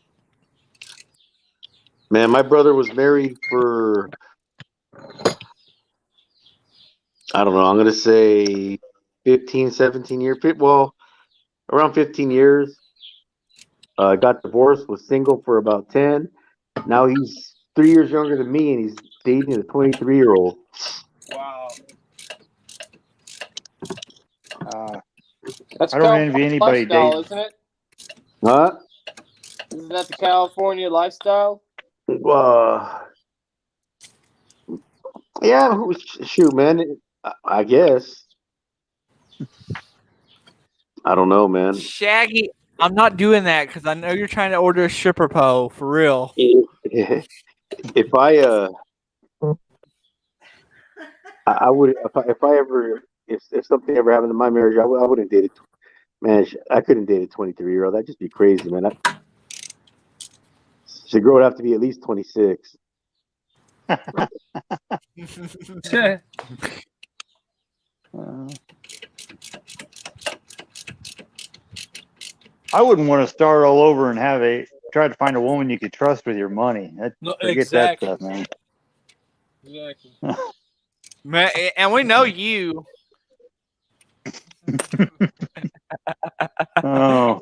S11: Man, my brother was married for, I don't know, I'm going to say 15, 17 years. Well, around 15 years. Got divorced, was single for about 10. Now he's 3 years younger than me, and he's dating a 23-year-old.
S8: Wow.
S10: That's
S6: I don't envy anybody
S10: lifestyle,
S6: dating.
S10: isn't it?
S11: Huh?
S10: Isn't that the California lifestyle?
S11: Yeah, shoot, man. I guess. I don't know, man.
S1: Shaggy, I'm not doing that because I know you're trying to order a stripper pole for real.
S11: If I would, if something ever happened to my marriage, I wouldn't date it. Man, I couldn't date a 23-year-old. That'd just be crazy, man. The girl would have to be at least 26.
S6: I wouldn't want to start all over and try to find a woman you could trust with your money. Forget
S8: exactly.
S6: that stuff, man.
S8: Exactly.
S1: Man, and we know you.
S6: Oh,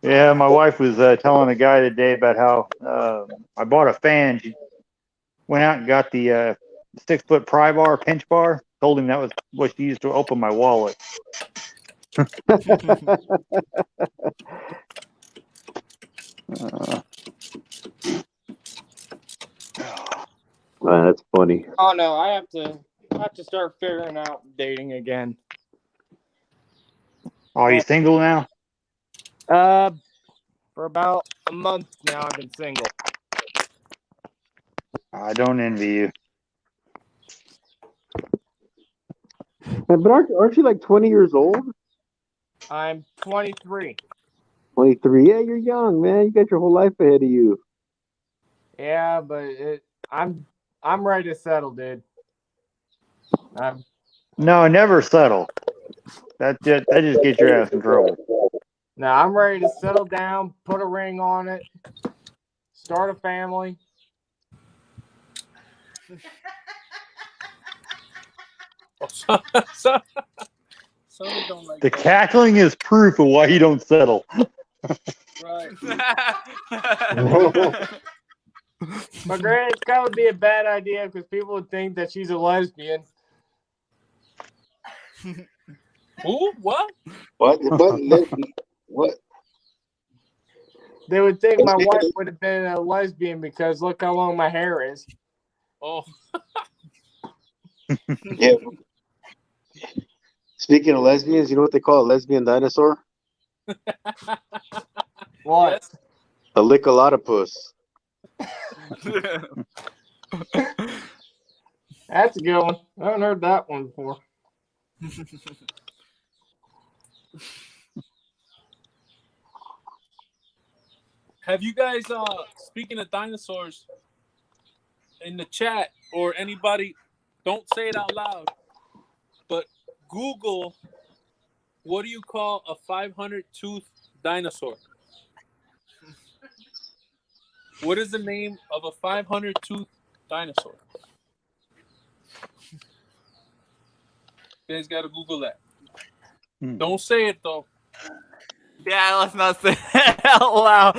S6: yeah. My wife was telling a guy today about how I bought a fan. She went out and got the 6-foot pry bar, pinch bar. Told him that was what she used to open my wallet.
S11: That's funny.
S10: Oh no, I have to start figuring out dating again.
S6: Are you single now?
S10: For about a month now, I've been single.
S6: I don't envy you.
S11: But aren't you like 20 years old?
S10: I'm 23.
S11: 23. Yeah, you're young, man. You got your whole life ahead of you.
S10: Yeah, but I'm ready to settle, dude.
S6: No, never settle. That just gets your ass in trouble.
S10: No, I'm ready to settle down, put a ring on it, start a family.
S8: Some don't like
S6: The
S8: that.
S6: cackling is proof of why you don't settle.
S8: Right.
S10: But granted, it's got to be a bad idea because people would think that she's a lesbian.
S8: Who? What?
S11: What? What?
S10: They would think my wife would have been a lesbian because look how long my hair is.
S8: Oh.
S11: Yeah. Speaking of lesbians, you know what they call a lesbian dinosaur?
S10: What?
S8: Yes.
S11: A lickalotopus.
S10: That's a good one. I haven't heard that one before.
S8: Have you guys, speaking of dinosaurs, in the chat or anybody, don't say it out loud, but Google, what do you call a 500-tooth dinosaur? What is the name of a 500-tooth dinosaur? You guys got to Google that. Don't say it, though.
S1: Yeah, let's not say that out loud.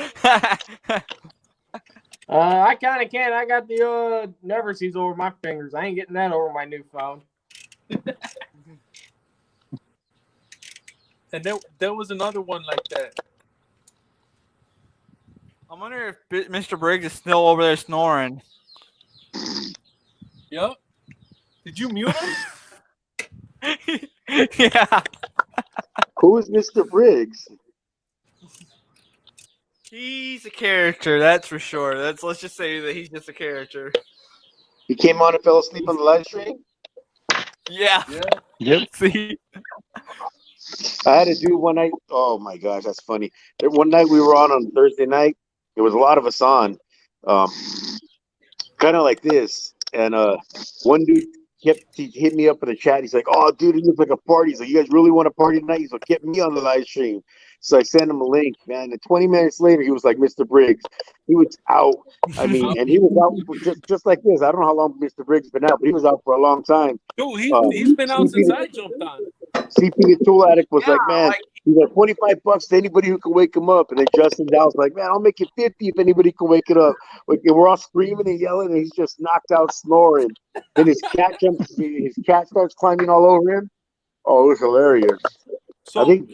S10: I kind of can. I got the never sees over my fingers. I ain't getting that over my new phone.
S8: And there was another one like that.
S1: I wonder if Mr. Briggs is still over there snoring.
S8: Yep. Did you mute him?
S1: Yeah.
S11: Who is Mr. Briggs?
S1: He's a character, that's for sure. Let's just say that he's just a character.
S11: He came on and fell asleep on the live stream?
S1: Yeah.
S6: Yep.
S1: See?
S11: I had to do one night. Oh my gosh, that's funny. One night we were on Thursday night. There was a lot of us on, kind of like this. And one dude he hit me up in the chat. He's like, "Oh, dude, it looks like a party." He's like, "You guys really want a party tonight?" He's like, "Get me on the live stream." So I sent him a link, man. And 20 minutes later, he was like, "Mr. Briggs." He was out. I mean, and he was out for just like this. I don't know how long Mr. Briggs has been out, but he was out for a long time.
S8: Dude, he's been out since I jumped on.
S11: CP the Tool Addict was like, "Man, he's like $25 to anybody who can wake him up." And then Justin Dow's like, "Man, I'll make it 50 if anybody can wake it up." Like, we're all screaming and yelling, and he's just knocked out snoring. Then his cat starts climbing all over him. Oh, it was hilarious.
S8: So,
S11: I think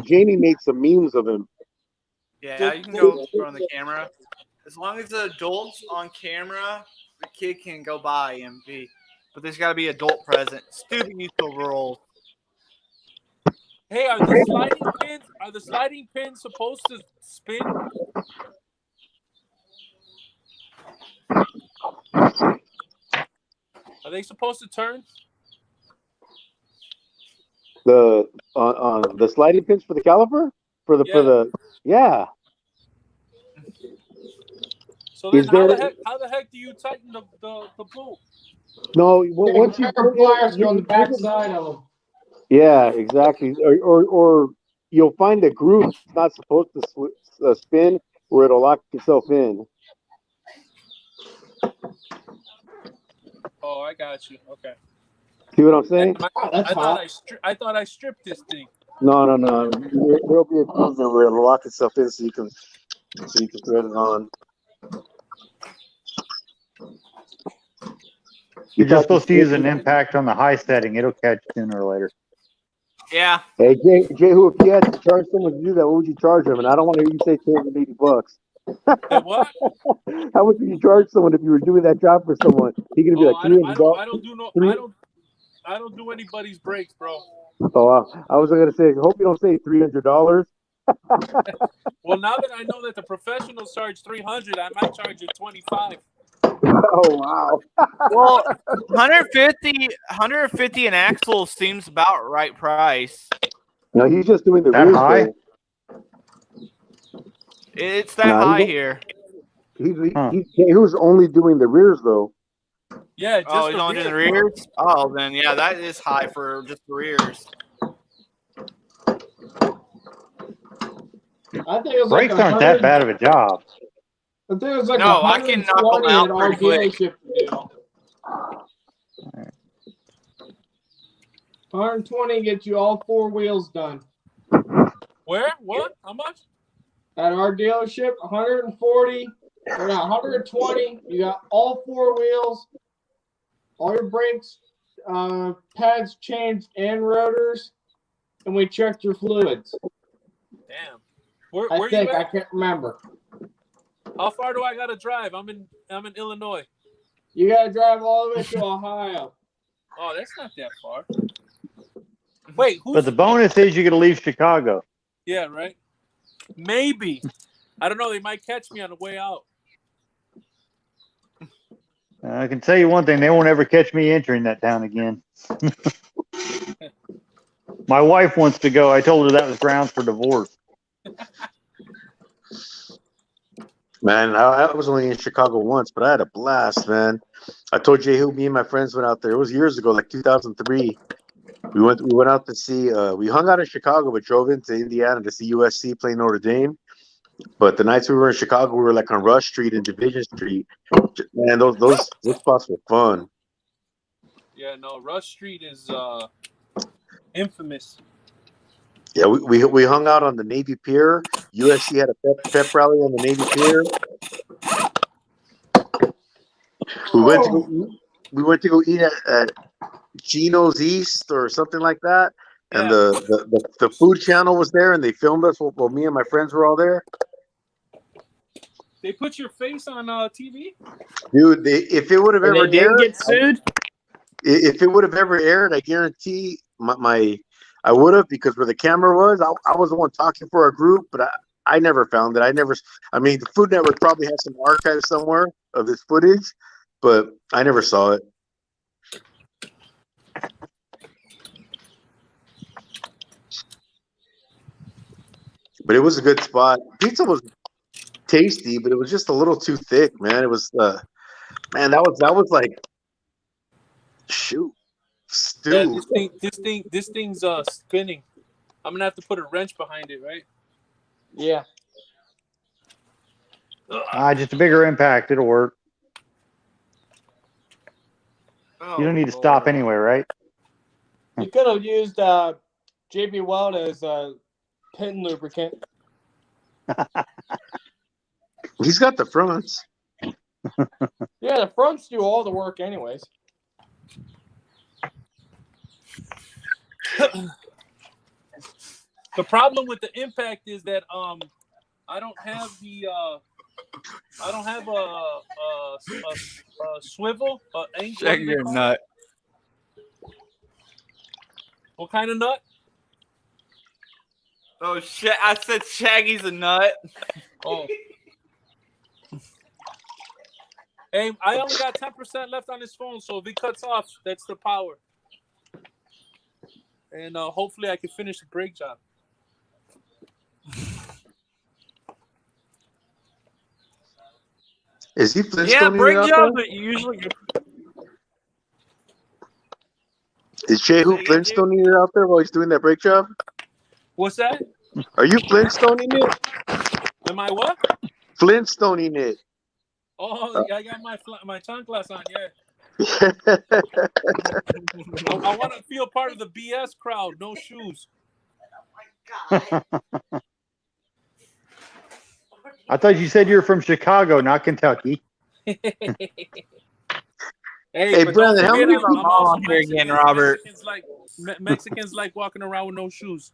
S11: Jamie made some memes of him.
S1: Yeah, you can go on the camera. As long as the adult's on camera, the kid can go by MV. But there's got to be adult present. Student YouTube rules.
S8: hey, are the sliding pins supposed to spin? Are they supposed to turn?
S11: The the sliding pins for the caliper for the yeah.
S8: So then,
S11: Is there?
S8: how the heck do you tighten the bolt?
S11: No, once you put
S10: pliers on the back side of them.
S11: Yeah, exactly. Or you'll find a groove it's not supposed to spin where it'll lock itself in.
S8: Oh, I got you. Okay.
S11: See what I'm saying?
S8: I thought I stripped this thing.
S11: No. There'll be a groove where it'll lock itself in so you can thread it on.
S6: You're just supposed to use an impact on the high setting. It'll catch sooner or later.
S1: Yeah.
S11: Hey, Jay, who if you had to charge someone to do that, what would you charge them? And I don't want to hear you say $280.
S8: Hey, what?
S11: How much would you charge someone if you were doing that job for someone? He gonna be like $300.
S8: I don't do anybody's brakes, bro.
S11: Oh, I was gonna say, hope you don't say $300.
S8: Well, now that I know that the professionals charge $300, I might charge you $25.
S11: Oh wow.
S1: Well, 150 an axle seems about right price.
S11: No, he's just doing the
S6: that
S11: rear
S6: high.
S11: thing.
S1: It's that high here.
S11: He was only doing the rears though.
S8: Yeah.
S1: Just he's only doing the rears. Oh, then yeah, that is high for just the rears.
S10: I think it's
S6: Brakes aren't that bad of a job.
S10: I think it was like
S1: no, I can knock them out pretty quick.
S10: 120 gets you all four wheels done.
S8: Where? What? How much?
S10: At our dealership, 140 or not 120. You got all four wheels, all your brakes, pads changed, and rotors, and we checked your fluids.
S8: Damn. Where
S10: I
S8: you
S10: think
S8: at?
S10: I can't remember.
S8: How far do I gotta drive? I'm in Illinois.
S10: You gotta drive all the way to Ohio.
S8: Oh, that's not that far. Wait,
S6: But the bonus is you get to leave Chicago.
S8: Yeah, right. Maybe. I don't know. They might catch me on the way out.
S6: I can tell you one thing: they won't ever catch me entering that town again. My wife wants to go. I told her that was grounds for divorce.
S11: Man, I was only in Chicago once, but I had a blast, man. I told Jay who me and my friends went out there. It was years ago, like 2003. We went out to see. We hung out in Chicago, but drove into Indiana to see USC play Notre Dame. But the nights we were in Chicago, we were like on Rush Street and Division Street. Man, those spots were fun.
S8: Yeah, no, Rush Street is infamous.
S11: Yeah, we hung out on the Navy Pier. USC had a pep rally on the Navy Pier. We went to go eat at Gino's East or something like that. And
S8: Yeah.
S11: the food channel was there, and they filmed us while me and my friends were all there.
S8: They put your face on TV?
S11: Dude, if it would have ever aired,
S10: get sued?
S11: If it would have ever aired, I guarantee I would have, because where the camera was, I was the one talking for our group, but I never found it. I mean, the Food Network probably has some archive somewhere of this footage, but I never saw it. But it was a good spot. Pizza was tasty, but it was just a little too thick, man. It was man, that was like, shoot, stew.
S8: Yeah, this thing's spinning. I'm gonna have to put a wrench behind it, right?
S10: Yeah.
S6: Just a bigger impact. It'll work.
S1: Oh,
S6: You don't need to stop anyway, right?
S10: You could have used JB Weld as pin lubricant.
S11: He's got the fronts.
S10: Yeah, the fronts do all the work anyways.
S8: The problem with the impact is that I don't have a swivel angle.
S1: Check your nut.
S8: What kind of nut?
S1: Oh shit! I said Shaggy's a nut.
S8: Oh. Hey, I only got 10% left on his phone, so if it cuts off, that's the power. And hopefully I can finish the brake job.
S11: Is he Flintstone?
S1: Yeah, brake job, but usually.
S11: Is Jehu Flintstone out there while he's doing that brake job?
S8: What's that?
S11: Are you Flintstoning it?
S8: Am I what?
S11: Flintstoning it.
S8: Oh, I got my sunglass on, yeah. I want to feel part of the BS crowd. No shoes.
S6: I thought you said you were from Chicago, not Kentucky.
S11: Hey, brother, how many
S1: I'm also here again, Robert?
S8: Mexicans like walking around with no shoes.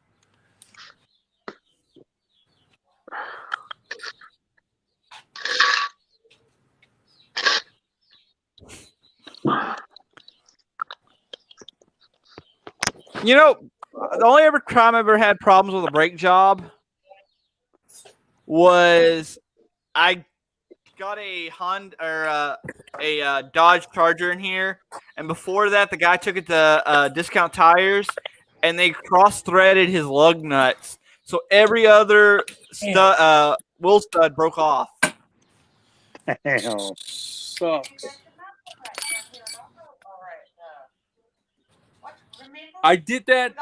S1: You know, the only ever time I ever had problems with a brake job was I got a Honda or a Dodge Charger in here, and before that, the guy took it to Discount Tires, and they cross-threaded his lug nuts, so every other wheel stud broke off.
S6: Damn.
S8: Sucks. I did that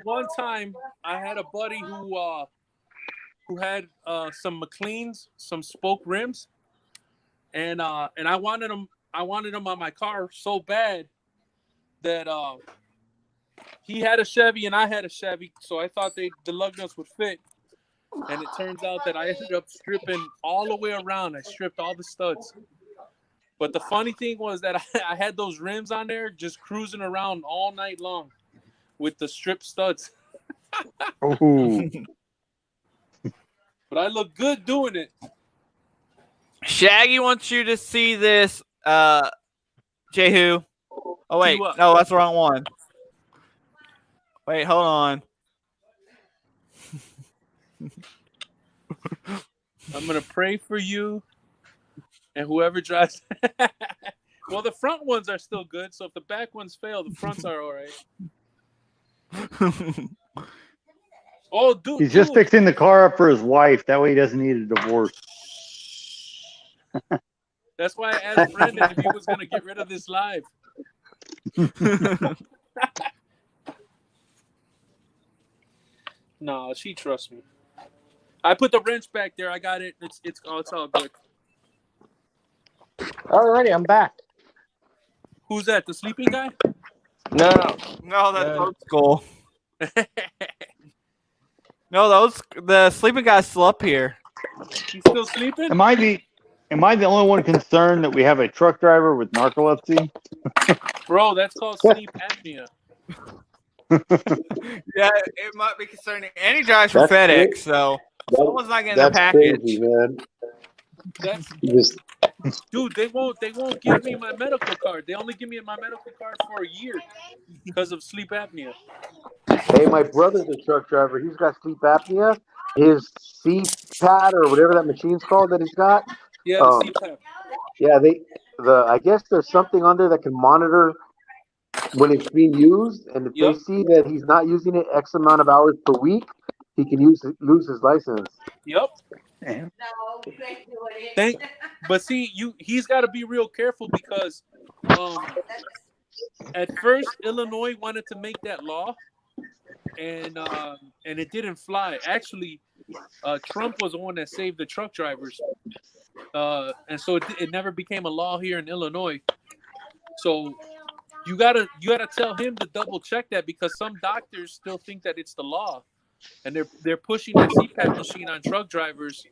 S8: one time. I had a buddy who had some McLean's, some spoke rims, and I wanted them on my car so bad that he had a Chevy and I had a Chevy, so I thought the lug nuts would fit. And it turns out that I ended up stripping all the way around. I stripped all the studs. But the funny thing was that I had those rims on there just cruising around all night long with the stripped studs.
S6: Ooh.
S8: But I look good doing it.
S1: Shaggy wants you to see this, Jehu. Oh, wait.
S8: what?
S1: No, that's the wrong one. Wait, hold on.
S8: I'm going to pray for you and whoever drives. Well, the front ones are still good, so if the back ones fail, the fronts are all right. Oh, dude.
S6: He's just fixing the car up for his wife. That way he doesn't need a divorce.
S8: That's why I asked Brendan if he was going to get rid of this live. No, she trusts me. I put the wrench back there. I got it. It's all good.
S10: Alrighty, I'm back.
S8: Who's that? The sleeping guy?
S10: No.
S1: No, that's old school. No, the sleeping guy's still up here.
S8: He's still sleeping?
S6: Am I the only one concerned that we have a truck driver with narcolepsy?
S8: Bro, that's called sleep apnea.
S1: Yeah, it might be concerning. And he drives for
S11: That's
S1: FedEx,
S11: great.
S1: so someone's not getting the
S11: That's
S1: package.
S11: crazy, man.
S8: That's
S11: Just
S8: dude. They won't give me my medical card. They only give me my medical card for a year because of sleep apnea.
S11: hey, my brother's a truck driver. He's got sleep apnea. His CPAP or whatever that machine's called that he's got.
S8: Yeah, the CPAP.
S11: Yeah, I guess there's something on there that can monitor when it's being used, and if they see that he's not using it X amount of hours per week, he can lose his license.
S8: Yep.
S3: No, you ain't doing it.
S8: But see, he's got to be real careful because at first Illinois wanted to make that law, and it didn't fly. Actually, Trump was the one that saved the truck drivers, and so it never became a law here in Illinois. So you gotta tell him to double check that because some doctors still think that it's the law, and they're pushing that CPAP machine on truck drivers,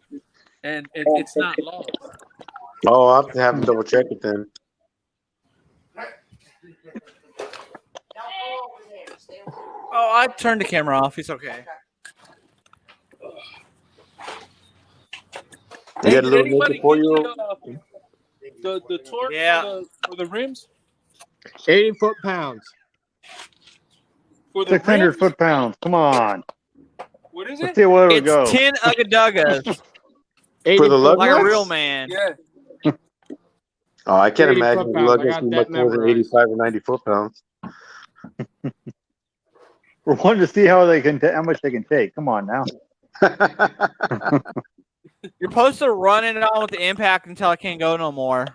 S8: and it's not law.
S11: Oh, I'll have to have him double check it then.
S1: Oh, I turned the camera off. He's okay.
S11: You got a little
S8: Anybody
S11: naked 4-year-old?
S8: The torque for the rims?
S10: 80 foot-pounds.
S8: For the
S6: 600
S8: rims?
S6: foot-pounds. Come on.
S8: What is
S6: Let's
S8: it?
S6: see where we
S1: It's
S6: go.
S1: 10 Ugga-Duggas.
S10: 80
S11: For the lug
S1: Like a
S11: nuts?
S1: real man.
S8: Yeah.
S11: Oh, I can't
S10: 80
S11: imagine the
S10: foot-pounds.
S11: lug
S10: I
S11: nuts
S10: got
S11: being
S10: that
S11: much more than
S10: memorized.
S11: 85 or 90 foot-pounds.
S6: We're wanting to see how much they can take. Come on now.
S1: You're supposed to run it on with the impact until I can't go no more.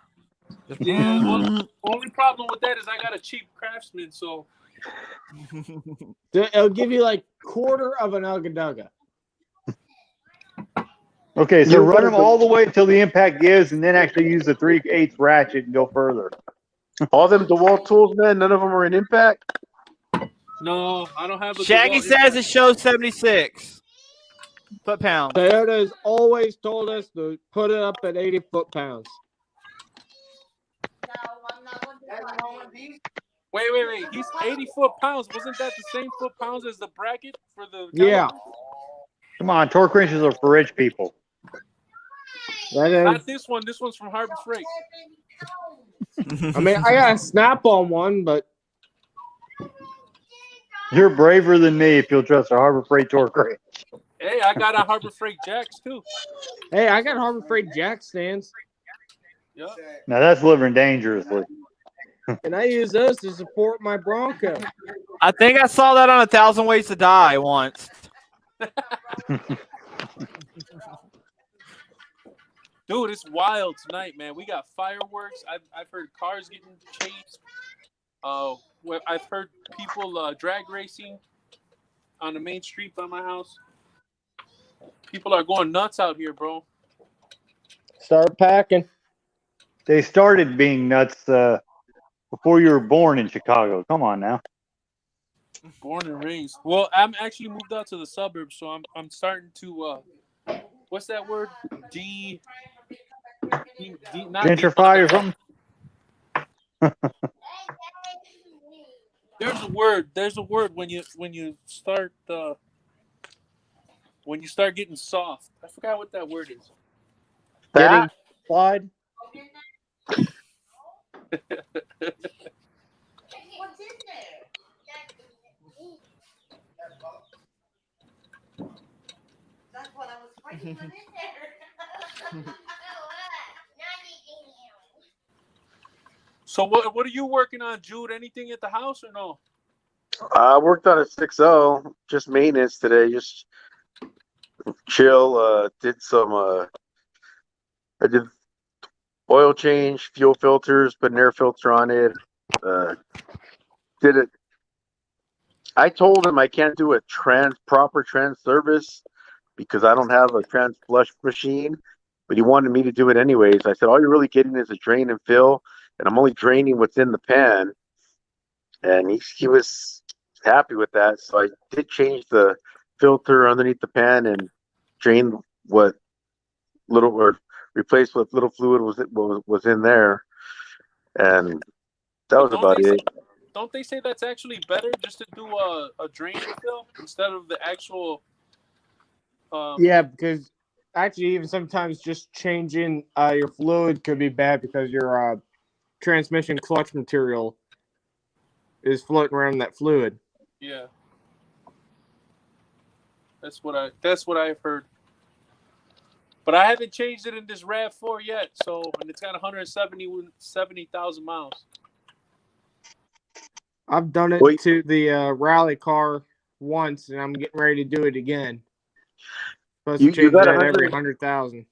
S8: Yeah. Well, only problem with that is I got a cheap Craftsman, so
S10: It'll give you like quarter of an Ugga-Dugga.
S6: Okay, so
S11: You're
S6: run
S11: gonna
S6: them
S11: go-
S6: all the way till the impact gives, and then actually use the 3/8 ratchet and go further.
S11: All them DeWalt tools, man, none of them are in impact.
S8: no, I don't have a
S1: Shaggy
S8: DeWalt
S1: says
S8: impact.
S1: it shows 76 foot-pounds.
S10: Toyota has always told us to put it up at 80 foot-pounds.
S3: No, I'm not going to do it.
S8: Wait. He's 80 foot-pounds. Wasn't that the same foot-pounds as the bracket for the
S10: Yeah.
S8: caliper?
S6: Come on, torque wrenches are for rich people.
S10: That is,
S8: Not this one. This one's from Harbor Freight.
S10: I mean, I got a snap-on one, but
S6: You're braver than me if you'll trust a Harbor Freight torque wrench.
S8: Hey, I got a Harbor Freight Jacks too.
S10: hey, I got Harbor Freight jack stands,
S8: Yep.
S6: Now that's living dangerously.
S10: and I use those to support my Bronco.
S1: I think I saw that on 1,000 Ways to Die once.
S8: Dude, it's wild tonight, man. We got fireworks. I've heard cars getting chased. I've heard people drag racing on the main street by my house. People are going nuts out here, bro.
S10: Start packing.
S6: They started being nuts before you were born in Chicago. Come on now.
S8: Born and raised. Well, I'm actually moved out to the suburbs, so I'm starting to what's that word? Not
S6: Gentrify or something?
S8: There's a word when you start getting soft. I forgot what that word is.
S10: Getting slide.
S3: What's in there? That's what I was waiting for in there.
S8: So what are you working on, Jude? Anything at the house or no?
S11: I worked on a 6.0, just maintenance today, just chill. Did some, I did oil change, fuel filters, put an air filter on it. Did it. I told him I can't do a proper trans service because I don't have a trans flush machine, but he wanted me to do it anyways. I said, all you're really getting is a drain and fill, and I'm only draining what's in the pan. And he was happy with that. So I did change the filter underneath the pan and drain what little or replace what little fluid was in there. And that was about it.
S8: Don't they say that's actually better just to do a drain fill instead of the actual?
S10: Yeah, because actually, even sometimes just changing your fluid could be bad because your transmission clutch material is floating around that fluid.
S8: Yeah, that's what I've heard. But I haven't changed it in this RAV4 yet. So, and it's got 170,000 miles.
S10: I've done it to the rally car once, and I'm getting ready to do it again. Supposed to change that every 100,000.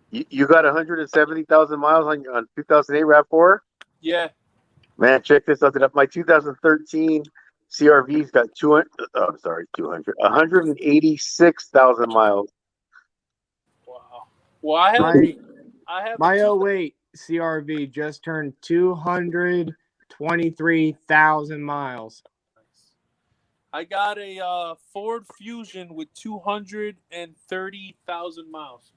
S11: You got 170,000 miles on 2008 RAV4?
S8: Yeah.
S11: Man, check this out. My 2013 CRV's got 186,000 miles.
S8: Wow. Well, I have
S10: my 08 CRV just turned 223,000 miles.
S8: I got a Ford Fusion with 230,000 miles.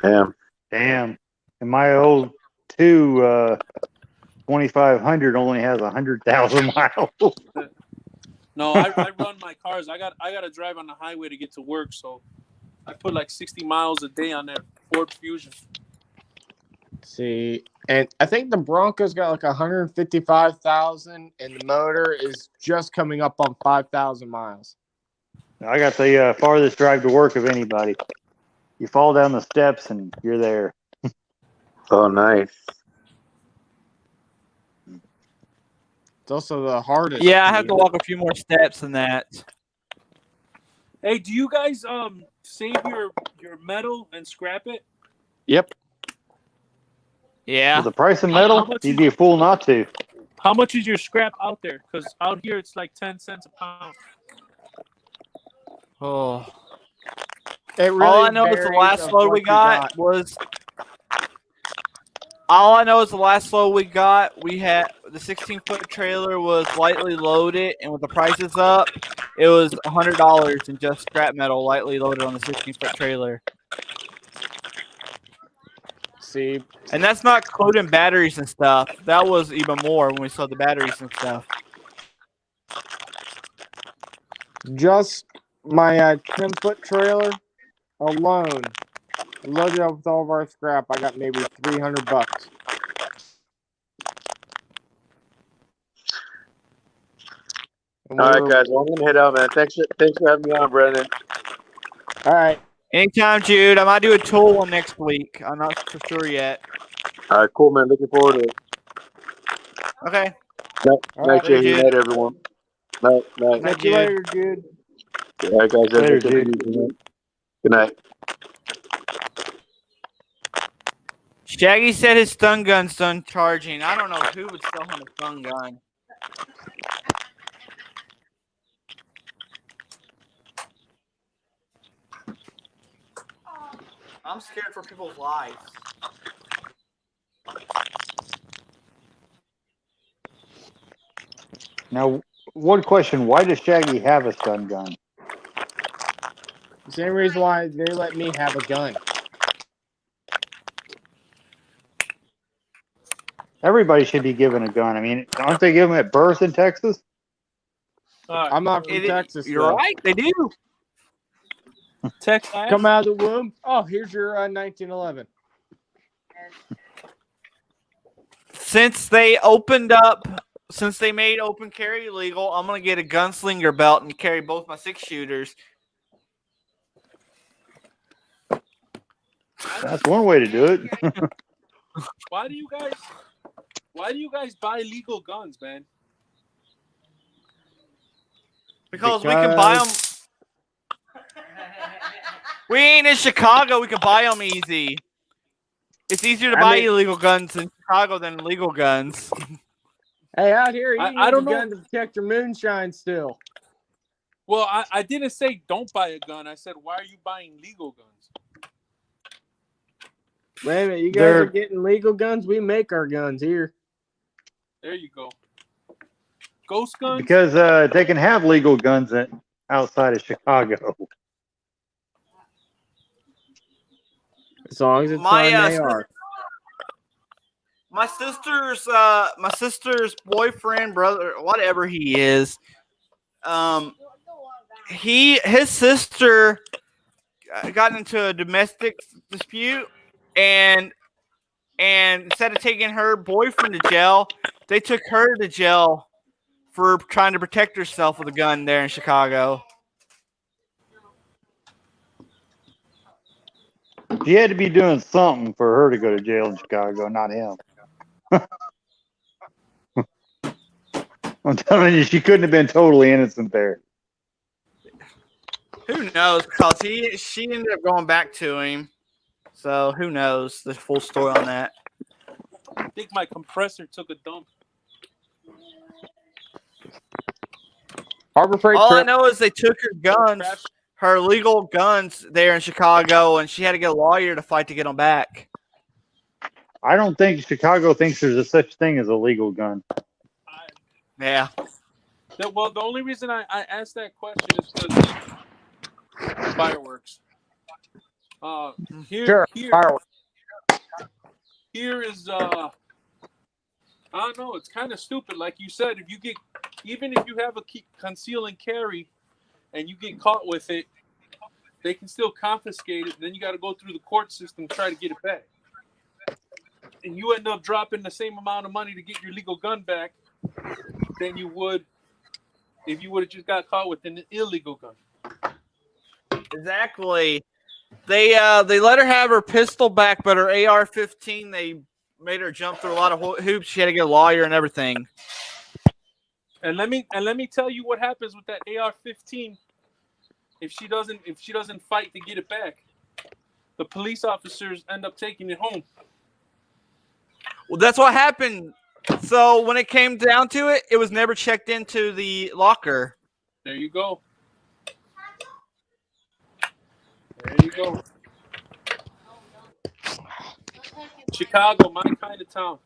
S11: Damn.
S6: And my old 2500 only has 100,000 miles.
S8: No, I run my cars. I got to drive on the highway to get to work, so I put like 60 miles a day on that Ford Fusion.
S10: See, and I think the Bronco's got like 155,000, and the motor is just coming up on 5,000 miles.
S6: I got the farthest drive to work of anybody. You fall down the steps and you're there.
S11: Oh, nice.
S10: It's also the hardest.
S1: Yeah, I have to walk a few more steps than that.
S8: Hey, do you guys save your metal and scrap it?
S10: Yep.
S1: Yeah.
S6: With the price of metal, you'd be a fool not to.
S8: How much is your scrap out there? Because out here it's like 10 cents a pound.
S1: Oh.
S10: It really
S1: all I know is the last load we got was. All I know is the last load we got, we had the 16-foot trailer was lightly loaded, and with the prices up, it was $100 in just scrap metal lightly loaded on the 16-foot trailer.
S10: See,
S1: and that's not including batteries and stuff. That was even more when we saw the batteries and stuff.
S10: Just my 10-foot trailer alone, loaded up with all of our scrap, I got maybe $300.
S11: All right, guys. Well, I'm gonna head out, man. Thanks for having me on, Brendan.
S10: All right.
S1: Anytime, Jude. I might do a tool one next week. I'm not for sure yet.
S11: All right, cool, man. Looking forward to it.
S1: Okay.
S11: Night, Jay. Night, everyone. Night.
S10: Catch you later, Jude.
S11: All right, guys.
S6: Later, Jude.
S11: Good night.
S1: Shaggy said his stun gun's done charging. I don't know who would still have a stun gun. I'm scared for people's lives.
S6: Now, one question: why does Shaggy have a stun gun?
S10: The same reason why they let me have a gun.
S6: Everybody should be given a gun. I mean, aren't they given them at birth in Texas?
S10: I'm not from Texas.
S1: You're right. They do.
S8: Texas.
S10: Come out of the womb. Oh, here's your 1911.
S1: Since they made open carry legal, I'm gonna get a gunslinger belt and carry both my 6-shooters.
S6: That's one way to do it.
S8: Why do you guys buy legal guns, man?
S1: Because we can buy them. We ain't in Chicago. We can buy them easy. It's easier to buy illegal guns in Chicago than legal guns.
S10: Hey, out here, you
S8: I
S10: need a
S8: don't know.
S10: gun to protect your moonshine still.
S8: Well, I didn't say don't buy a gun. I said, why are you buying legal guns?
S10: Wait a minute, you guys are getting legal guns? We make our guns here.
S8: There you go. Ghost guns?
S6: Because they can have legal guns outside of Chicago.
S10: As long as it's not an AR.
S1: My sister's boyfriend, brother, whatever he is, his sister got into a domestic dispute, and instead of taking her boyfriend to jail, they took her to jail for trying to protect herself with a gun there in Chicago.
S6: She had to be doing something for her to go to jail in Chicago, not him. I'm telling you, she couldn't have been totally innocent there.
S1: Who knows? Because she ended up going back to him. So who knows the full story on that?
S8: I think my compressor took a dump.
S4: Harbor Freight.
S1: All I know is they took her guns, her legal guns there in Chicago, and she had to get a lawyer to fight to get them back.
S6: I don't think Chicago thinks there's a such thing as a legal gun.
S1: Yeah.
S8: Well, the only reason I asked that question is because fireworks. Here is I don't know. It's kind of stupid. Like you said, even if you have a conceal and carry, and you get caught with it, they can still confiscate it. And then you got to go through the court system to try to get it back. And you end up dropping the same amount of money to get your legal gun back than you would if you would have just got caught with an illegal gun.
S1: Exactly. They let her have her pistol back, but her AR-15, they made her jump through a lot of hoops. She had to get a lawyer and everything.
S8: And let me tell you what happens with that AR-15 if she doesn't fight to get it back. The police officers end up taking it home.
S1: Well, that's what happened. So when it came down to it, it was never checked into the locker.
S8: There you go. There you go. Chicago, my kind of town.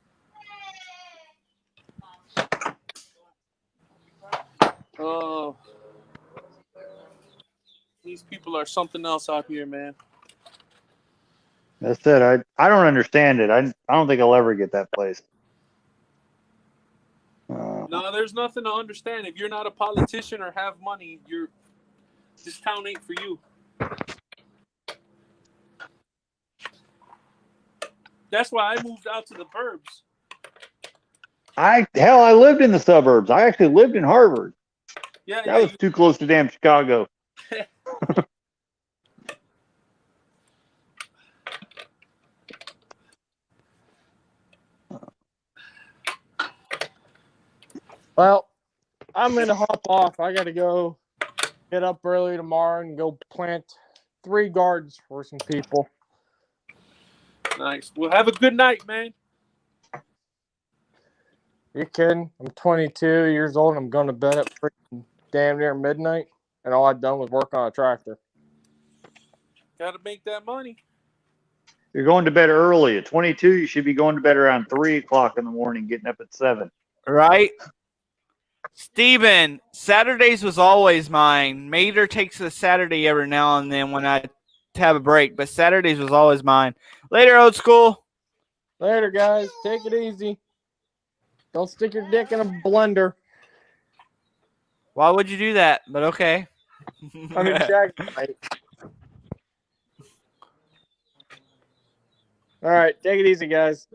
S8: Oh, these people are something else out here, man.
S6: That's it. I don't understand it. I don't think I'll ever get that place.
S8: No, there's nothing to understand. If you're not a politician or have money, this town ain't for you. That's why I moved out to the burbs.
S6: I lived in the suburbs. I actually lived in Harvard.
S8: Yeah,
S6: that was too close to damn Chicago.
S10: Well, I'm going to hop off. I got to go get up early tomorrow and go plant 3 gardens for some people.
S8: Nice. Well, have a good night, man.
S10: You kidding? I'm 22 years old and I'm going to bed at freaking damn near midnight, and all I've done was work on a tractor.
S8: Got to make that money.
S6: You're going to bed early. At 22, you should be going to bed around 3 o'clock in the morning, getting up at 7.
S1: Right? Steven, Saturdays was always mine. Mater takes a Saturday every now and then when I have a break, but Saturdays was always mine. Later, old school.
S10: Later, guys. Take it easy. Don't stick your dick in a blender.
S1: Why would you do that? But okay.
S10: I mean, Shaggy. All right, take it easy, guys.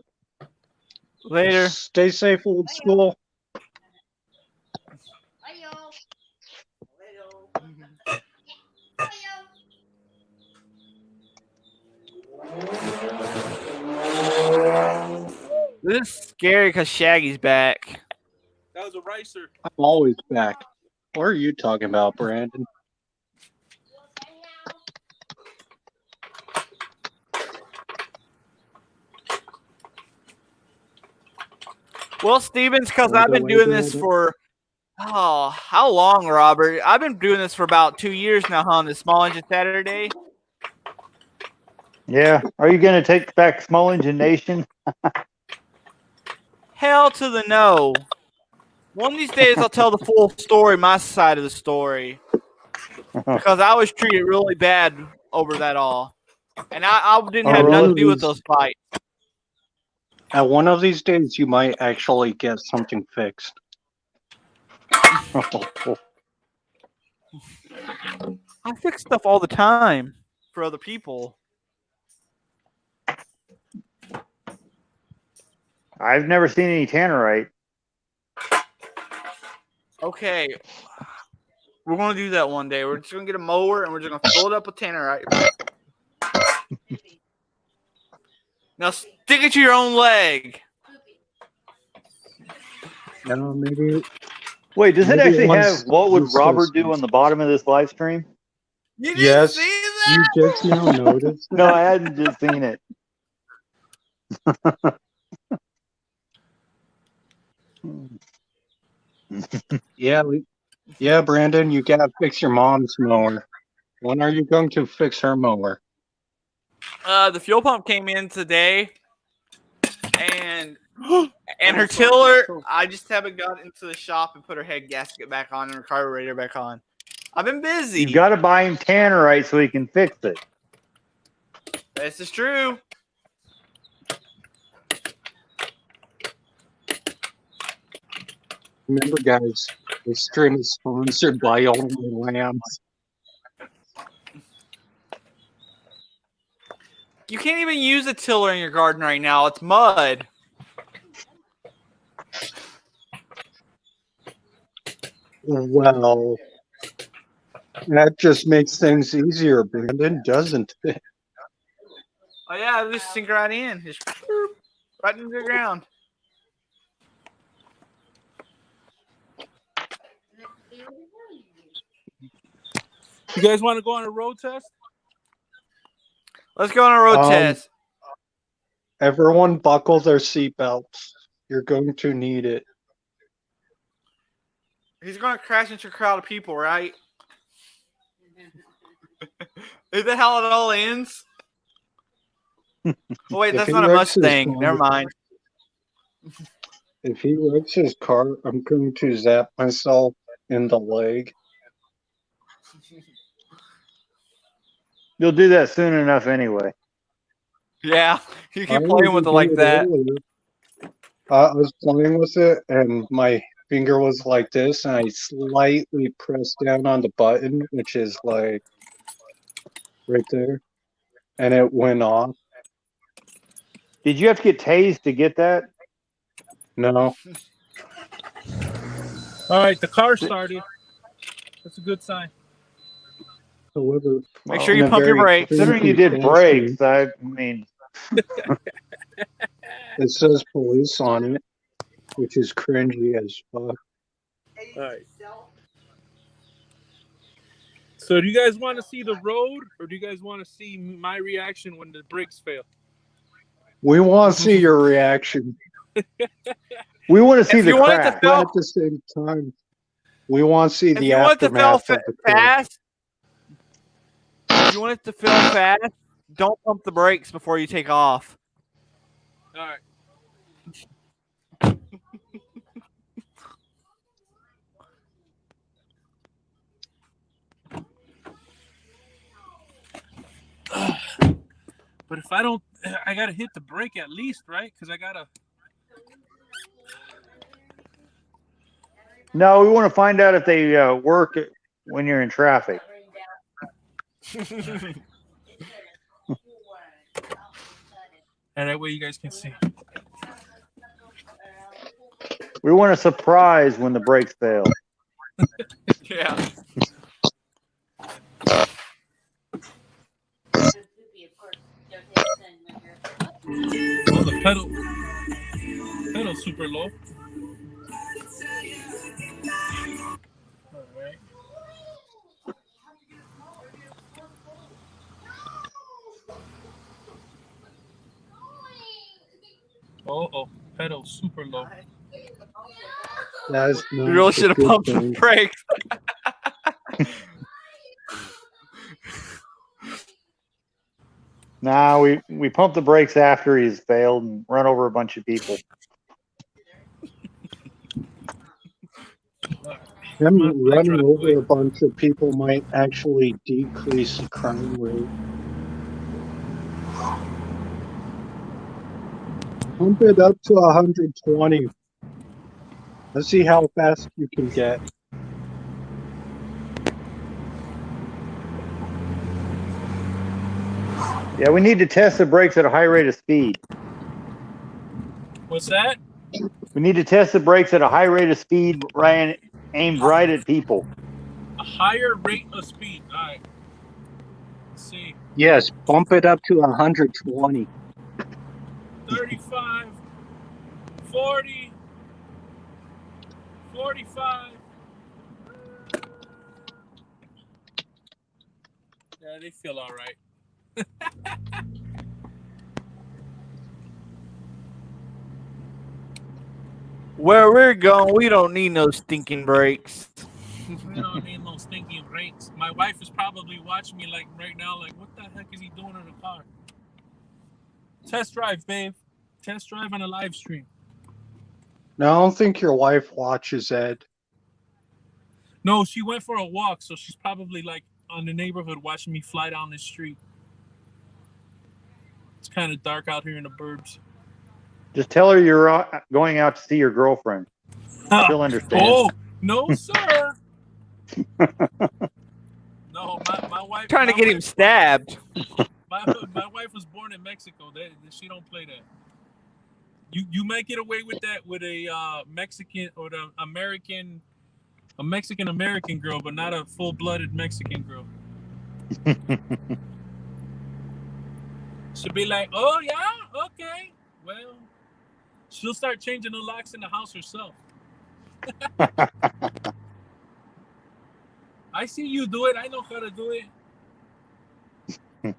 S1: Later.
S5: Stay safe, old school.
S1: This is scary because Shaggy's back.
S8: That was a ricer.
S5: I'm always back. What are you talking about, Brandon?
S1: Well, Stevens, because I've been doing this for Oh, how long, Robert? I've been doing this for about 2 years now, huh? On the Small Engine Saturday.
S6: Yeah. Are you going to take back Small Engine Nation?
S1: Hell to the no. One of these days, I'll tell the full story, my side of the story, because I was treated really bad over that all, and I didn't have nothing to do with those fights.
S5: At one of these days, you might actually get something fixed.
S1: I fix stuff all the time for other people.
S6: I've never seen any tannerite.
S1: Okay, we're gonna do that one day. We're just gonna get a mower and we're just gonna fill it up with tannerite. Now stick it to your own leg.
S5: No, maybe.
S6: Wait, does it
S5: Maybe
S6: actually
S5: once
S6: have what would
S5: this
S6: Robert
S5: goes-
S6: do on the bottom of this live stream?
S1: You didn't
S5: Yes,
S1: see that?
S5: you just now noticed
S6: No,
S5: that?
S6: I hadn't just seen it.
S5: Yeah, Brandon, you gotta fix your mom's mower. When are you going to fix her mower?
S1: The fuel pump came in today, and her tiller. I just haven't got into the shop and put her head gasket back on and her carburetor back on. I've been busy.
S6: You've got to buy him tannerite so he can fix it.
S1: This is true.
S5: Remember, guys, this stream is sponsored by Only Lambs.
S1: You can't even use a tiller in your garden right now. It's mud.
S5: Well, that just makes things easier, Brandon, doesn't it?
S1: Oh yeah, just sink right in. Just right into the ground.
S8: You guys want to go on a road test?
S1: Let's go on a road test.
S5: Everyone buckle their seatbelts. You're going to need it.
S1: He's gonna crash into a crowd of people, right? Is that how it all ends? Oh wait,
S5: If
S1: that's
S5: he
S1: not a
S5: wrecks his
S1: Mustang.
S5: car-
S1: Never mind.
S5: If he wrecks his car, I'm going to zap myself in the leg.
S6: You'll do that soon enough anyway.
S1: Yeah, you keep
S5: I
S1: playing with it like
S5: did
S1: that.
S5: earlier. I was playing with it, and my finger was like this, and I slightly pressed down on the button, which is like right there, and it went off.
S6: Did you have to get tased to get that?
S5: No.
S8: All right, the car started. That's a good sign.
S5: However,
S1: Make sure you pump your brakes.
S6: Considering you did brakes, I mean,
S5: it says police on it, which is cringy as fuck.
S8: All right. So, do you guys want to see the road, or do you guys want to see my reaction when the brakes fail?
S5: We want to see your reaction.
S6: we want to see the
S1: want it
S6: crash.
S1: to
S5: But
S1: fail,
S5: at the same time, we want to see
S1: if
S5: the
S1: you want it to fail
S5: aftermath of the crash.
S1: fast, if you want it to fail fast, don't pump the brakes before you take off.
S8: All right. But if I don't, I gotta hit the brake at least, right? Because I gotta.
S6: No, we want to find out if they work when you're in traffic.
S8: And that way you guys can see.
S6: We want a surprise when the brakes fail.
S1: Yeah.
S8: Oh, the pedal's super low. All right. Oh, pedal's super low.
S12: That's
S1: We
S12: not
S1: really
S12: a
S1: should have
S12: good
S1: pumped the
S12: thing.
S1: brakes.
S6: Nah, we pumped the brakes after he's failed and run over a bunch of people.
S12: Him
S8: My
S12: running over
S8: driveway.
S12: a bunch of people might actually decrease the crime rate. Pump it up to 120. Let's see how fast you can get.
S6: Yeah, we need to test the brakes at a high rate of speed.
S8: What's that?
S6: We need to test the brakes at a high rate of speed, Ryan, aimed right at people.
S8: A higher rate of speed. All right. Let's see.
S12: Yes, bump it up to 120.
S8: 35, 40, 45. Yeah, they feel all right.
S1: Where we're going, we don't need no stinking brakes.
S8: We don't need no stinking brakes. My wife is probably watching me like right now, like, what the heck is he doing in the car? Test drive, babe. Test drive on a live stream.
S12: No, I don't think your wife watches Ed.
S8: No, she went for a walk, so she's probably like on the neighborhood watching me fly down the street. It's kind of dark out here in the burbs.
S6: Just tell her you're going out to see your girlfriend. She'll understand.
S8: Oh, no, sir. No, my wife.
S1: Trying to get him stabbed.
S8: My wife was born in Mexico. She don't play that. You might get away with that with a Mexican or the American, a Mexican American girl, but not a full-blooded Mexican girl. She'll be like, "Oh yeah, okay, well." She'll start changing the locks in the house herself. I see you do it. I know how to do it.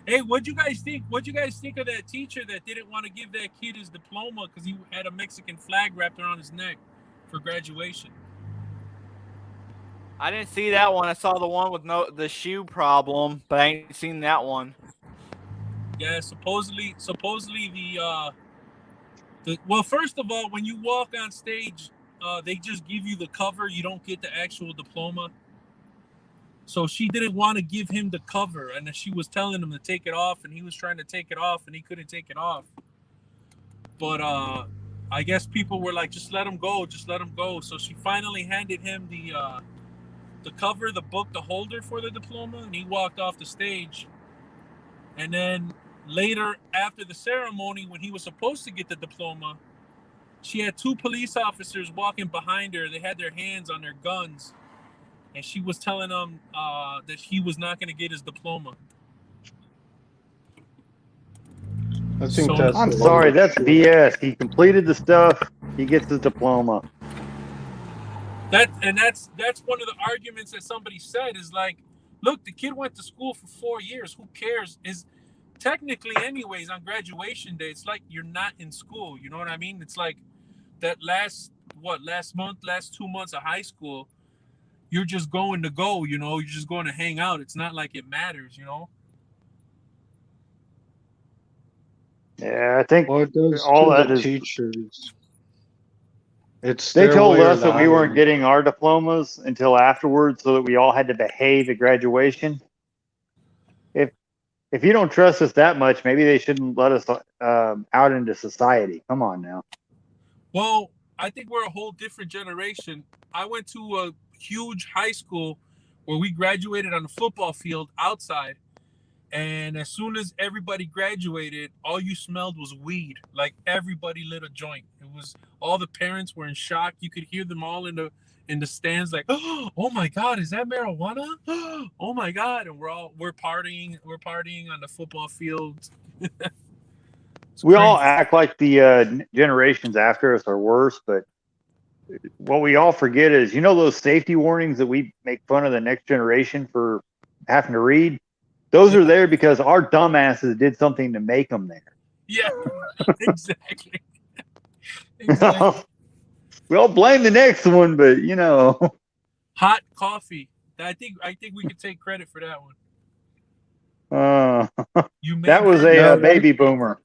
S8: Hey, what'd you guys think? What'd you guys think of that teacher that didn't want to give that kid his diploma because he had a Mexican flag wrapped around his neck for graduation?
S1: I didn't see that one. I saw the one with the shoe problem, but I ain't seen that one.
S8: Yeah, supposedly well, first of all, when you walk on stage, they just give you the cover. You don't get the actual diploma. So she didn't want to give him the cover, and she was telling him to take it off, and he was trying to take it off, and he couldn't take it off. But I guess people were like, just let him go, just let him go. So she finally handed him the cover, the book, the holder for the diploma, and he walked off the stage. And then later, after the ceremony, when he was supposed to get the diploma, she had two police officers walking behind her. They had their hands on their guns, and she was telling them that he was not going to get his diploma.
S12: I think that's.
S6: I'm sorry, that's BS. He completed the stuff. He gets his diploma.
S8: That's one of the arguments that somebody said is like, look, the kid went to school for 4 years. Who cares? Is technically, anyways, on graduation day, it's like you're not in school. You know what I mean? It's like that last 2 months of high school, you're just going to go, you know, you're just going to hang out. It's not like it matters, you know?
S6: Yeah, I think
S12: Well, it does
S6: all
S12: to
S6: that
S12: the
S6: is.
S12: teachers. It's
S6: They
S12: their
S6: told
S12: way or
S6: us
S12: the
S6: that we weren't
S12: highway.
S6: getting our diplomas until afterwards, so that we all had to behave at graduation. If you don't trust us that much, maybe they shouldn't let us out into society. Come on now.
S8: Well, I think we're a whole different generation. I went to a huge high school where we graduated on the football field outside. And as soon as everybody graduated, all you smelled was weed. Like everybody lit a joint. It was all the parents were in shock. You could hear them all in the stands, like, oh my God, is that marijuana? Oh my God. And we're partying on the football field.
S6: We all act like the generations after us are worse, but what we all forget is, you know, those safety warnings that we make fun of the next generation for having to read? Those are there because our dumbasses did something to make them there.
S8: Yeah, exactly. Exactly.
S6: We all blame the next one, but you know.
S8: Hot coffee. I think we could take credit for that one. You made
S6: That was a baby boomer.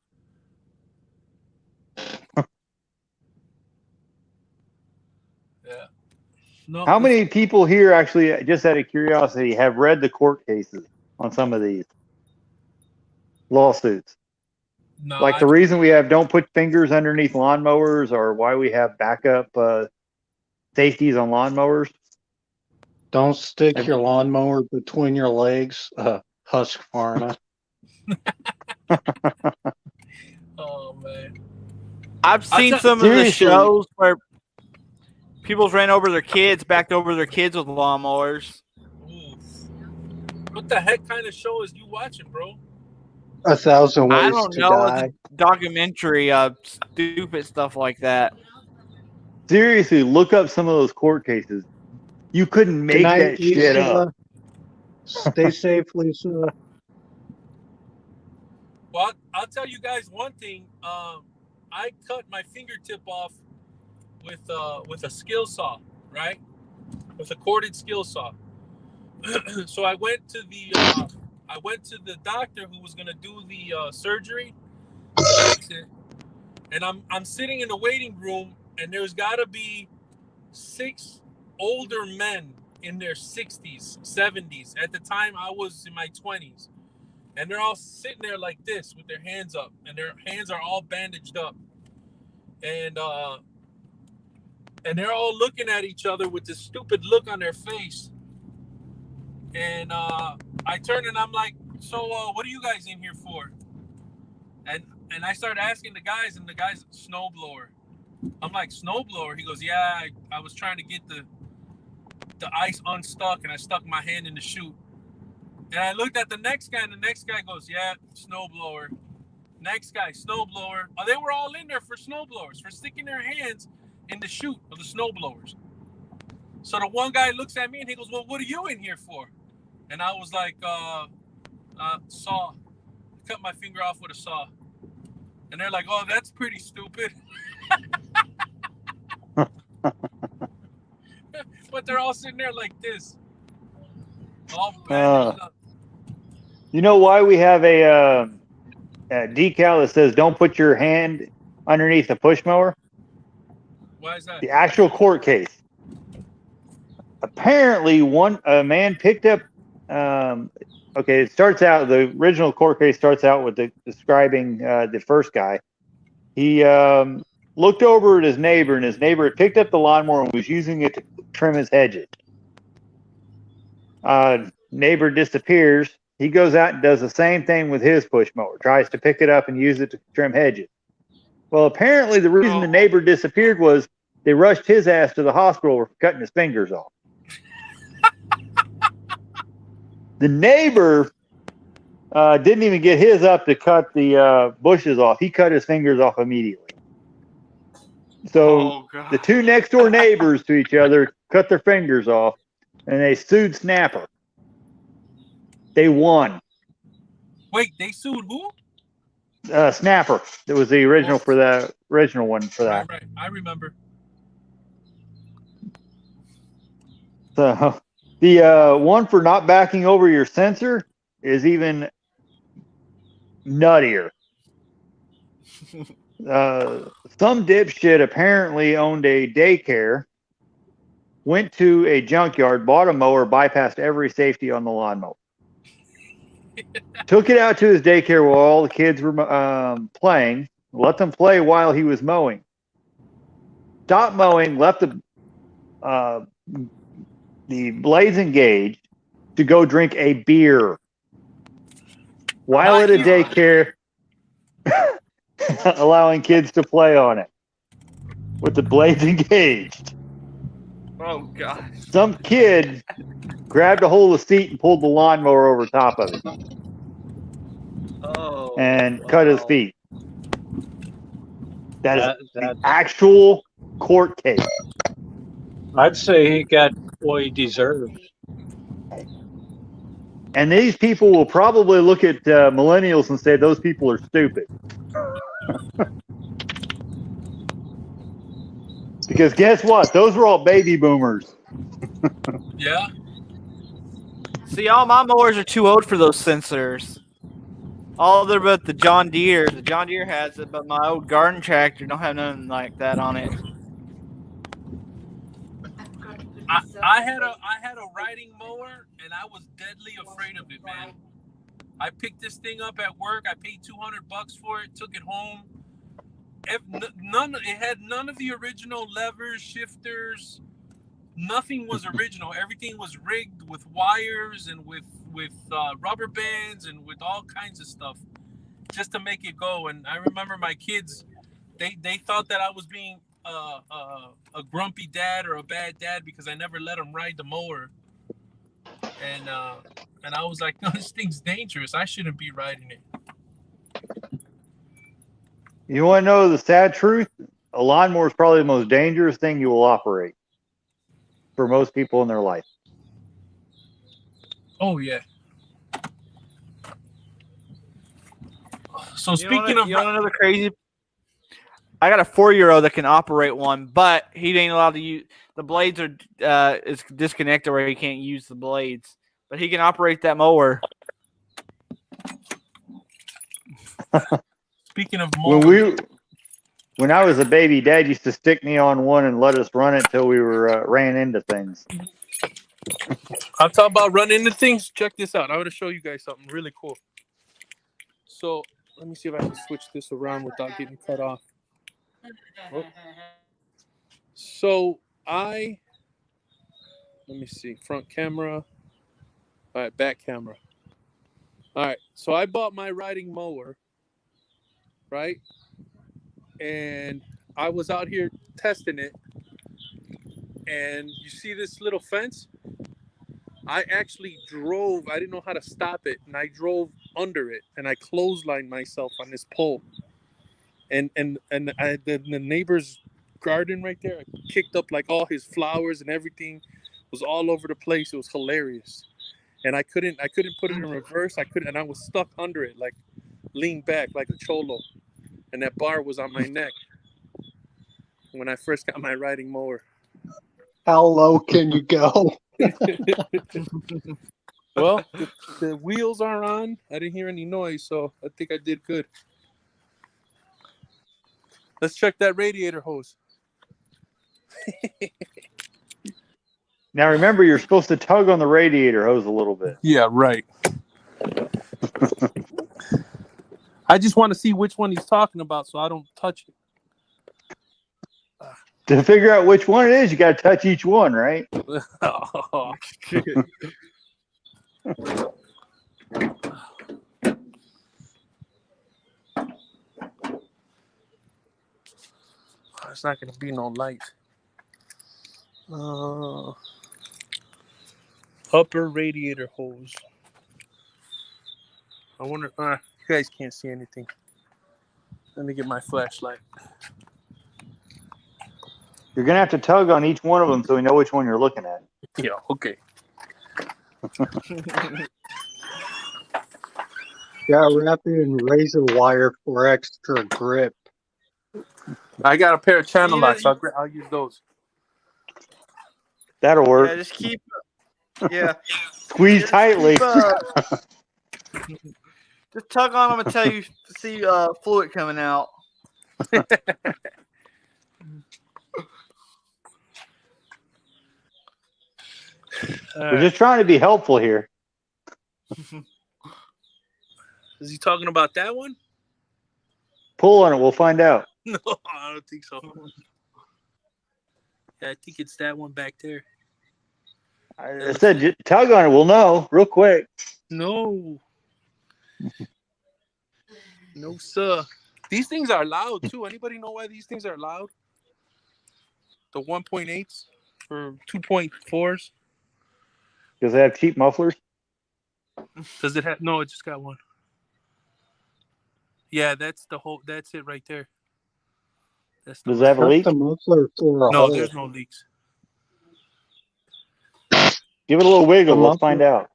S8: Yeah. No,
S6: How many people here actually, just out of curiosity, have read the court cases on some of these lawsuits?
S8: No,
S6: Like the reason we have don't put fingers underneath lawnmowers, or why we have backup safeties on lawnmowers.
S5: Don't stick your lawnmower between your legs, Husqvarna.
S8: Oh man,
S1: I've seen some of the shows where people ran over their kids, backed over their kids with lawnmowers.
S8: What the heck kind of show is you watching, bro?
S12: 1,000 Ways
S1: I don't
S12: to
S1: know.
S12: Die.
S1: It's a documentary of stupid stuff like that.
S6: Seriously, look up some of those court cases. You couldn't make
S12: Good night,
S6: that shit
S12: Lisa.
S6: up.
S12: Stay safe, Lisa.
S8: Well, I'll tell you guys one thing. I cut my fingertip off with a skill saw, right? With a corded skill saw. So I went to the doctor who was gonna do the surgery, and I'm sitting in the waiting room, and there's got to be 6 older men in their 60s, 70s. At the time, I was in my 20s, and they're all sitting there like this with their hands up, and their hands are all bandaged up, and they're all looking at each other with this stupid look on their face. And I turn and I'm like, so what are you guys in here for? And I start asking the guys, and the guy's snowblower. I'm like, snowblower? He goes, yeah, I was trying to get the ice unstuck, and I stuck my hand in the chute. And I looked at the next guy, and the next guy goes, yeah, snowblower. Next guy, snowblower. Oh, they were all in there for snowblowers, for sticking their hands in the chute of the snowblowers. So the one guy looks at me and he goes, well, what are you in here for? And I was like, saw. Cut my finger off with a saw. And they're like, oh, that's pretty stupid. But they're all sitting there like this. All bandaged up.
S6: You know why we have a decal that says don't put your hand underneath the push mower?
S8: Why is that?
S6: The actual court case. Apparently, a man picked up. Okay, it starts out. The original court case starts out with describing the first guy. He looked over at his neighbor, and his neighbor had picked up the lawnmower and was using it to trim his hedges. Neighbor disappears. He goes out and does the same thing with his push mower. Tries to pick it up and use it to trim hedges. Well, apparently, the reason the neighbor disappeared was they rushed his ass to the hospital for cutting his fingers off. The neighbor didn't even get his up to cut the bushes off. He cut his fingers off immediately. So the two next door neighbors to each other cut their fingers off, and they sued Snapper. They won.
S8: Wait, they sued who?
S6: Snapper. That was the original for the original one for that.
S8: Right. I remember.
S6: So the one for not backing over your sensor is even nuttier. Some dipshit apparently owned a daycare, went to a junkyard, bought a mower, bypassed every safety on the lawnmower. Took it out to his daycare while all the kids were playing, let them play while he was mowing. Stopped mowing, left the blades engaged to go drink a beer while at a daycare, allowing kids to play on it with the blades engaged.
S1: Oh, God.
S6: Some kid grabbed a hold of the seat and pulled the lawnmower over top of it.
S1: Oh,
S6: and cut his feet. That is the actual court case.
S5: I'd say he got what he deserves.
S6: And these people will probably look at millennials and say those people are stupid. Because guess what? Those were all baby boomers.
S8: Yeah.
S1: See, all my mowers are too old for those sensors. All they're but the John Deere. The John Deere has it, but my old garden tractor don't have nothing like that on it.
S8: I had a riding mower, and I was deadly afraid of it, man. I picked this thing up at work. I paid $200 for it. Took it home. It had none of the original levers, shifters. Nothing was original. Everything was rigged with wires and with rubber bands and with all kinds of stuff just to make it go. And I remember my kids, they thought that I was being a grumpy dad or a bad dad because I never let them ride the mower. And I was like, no, this thing's dangerous. I shouldn't be riding it.
S6: You want to know the sad truth? A lawnmower is probably the most dangerous thing you will operate for most people in their life.
S8: Oh, yeah. So speaking of...
S1: You want another crazy... I got a 4-year-old that can operate one, but he ain't allowed to use... The blades are it's disconnected where he can't use the blades. But he can operate that mower.
S8: Speaking of mowers...
S6: When I was a baby, Dad used to stick me on one and let us run it till we were ran into things.
S8: I'm talking about running into things. Check this out. I want to show you guys something really cool. So let me see if I can switch this around without getting cut off. Oh. So let me see, front camera. All right, back camera. All right, so I bought my riding mower, right? And I was out here testing it. And you see this little fence? I actually drove. I didn't know how to stop it, and I drove under it, and I clotheslined myself on this pole. And the neighbor's garden right there, I kicked up like all his flowers and everything was all over the place. It was hilarious, and I couldn't put it in reverse. And I was stuck under it, like leaned back like a cholo, and that bar was on my neck when I first got my riding mower.
S12: How low can you go?
S8: Well, the wheels are on. I didn't hear any noise, so I think I did good. Let's check that radiator hose.
S6: Now remember, you're supposed to tug on the radiator hose a little bit.
S8: Yeah, right. I just want to see which one he's talking about so I don't touch it.
S6: To figure out which one it is, you got to touch each one, right?
S8: Oh. It's not going to be no light. Upper radiator hose. I wonder. You guys can't see anything. Let me get my flashlight.
S6: You're going to have to tug on each one of them so we know which one you're looking at.
S8: Yeah, okay.
S12: Yeah, wrap it in razor wire for extra grip.
S8: I got a pair of channel locks. I'll use those.
S6: That'll work.
S1: Yeah, just keep. Yeah.
S6: Squeeze
S1: Just
S6: tightly.
S1: keep, just tug on them until you see fluid coming out.
S6: We're just trying to be helpful here.
S8: Is he talking about that one?
S6: Pull on it. We'll find out.
S8: No, I don't think so. Yeah, I think it's that one back there.
S6: I said tug on it. We'll know real quick.
S8: No. No, sir. These things are loud, too. Anybody know why these things are loud? The 1.8s or 2.4s?
S6: Does it have cheap mufflers?
S8: Does it have? No, it just got one. Yeah, that's it right there.
S6: Does it have a leak?
S12: The muffler for a
S8: No,
S12: hole.
S8: there's no leaks.
S6: Give it a little wiggle. Let's find out.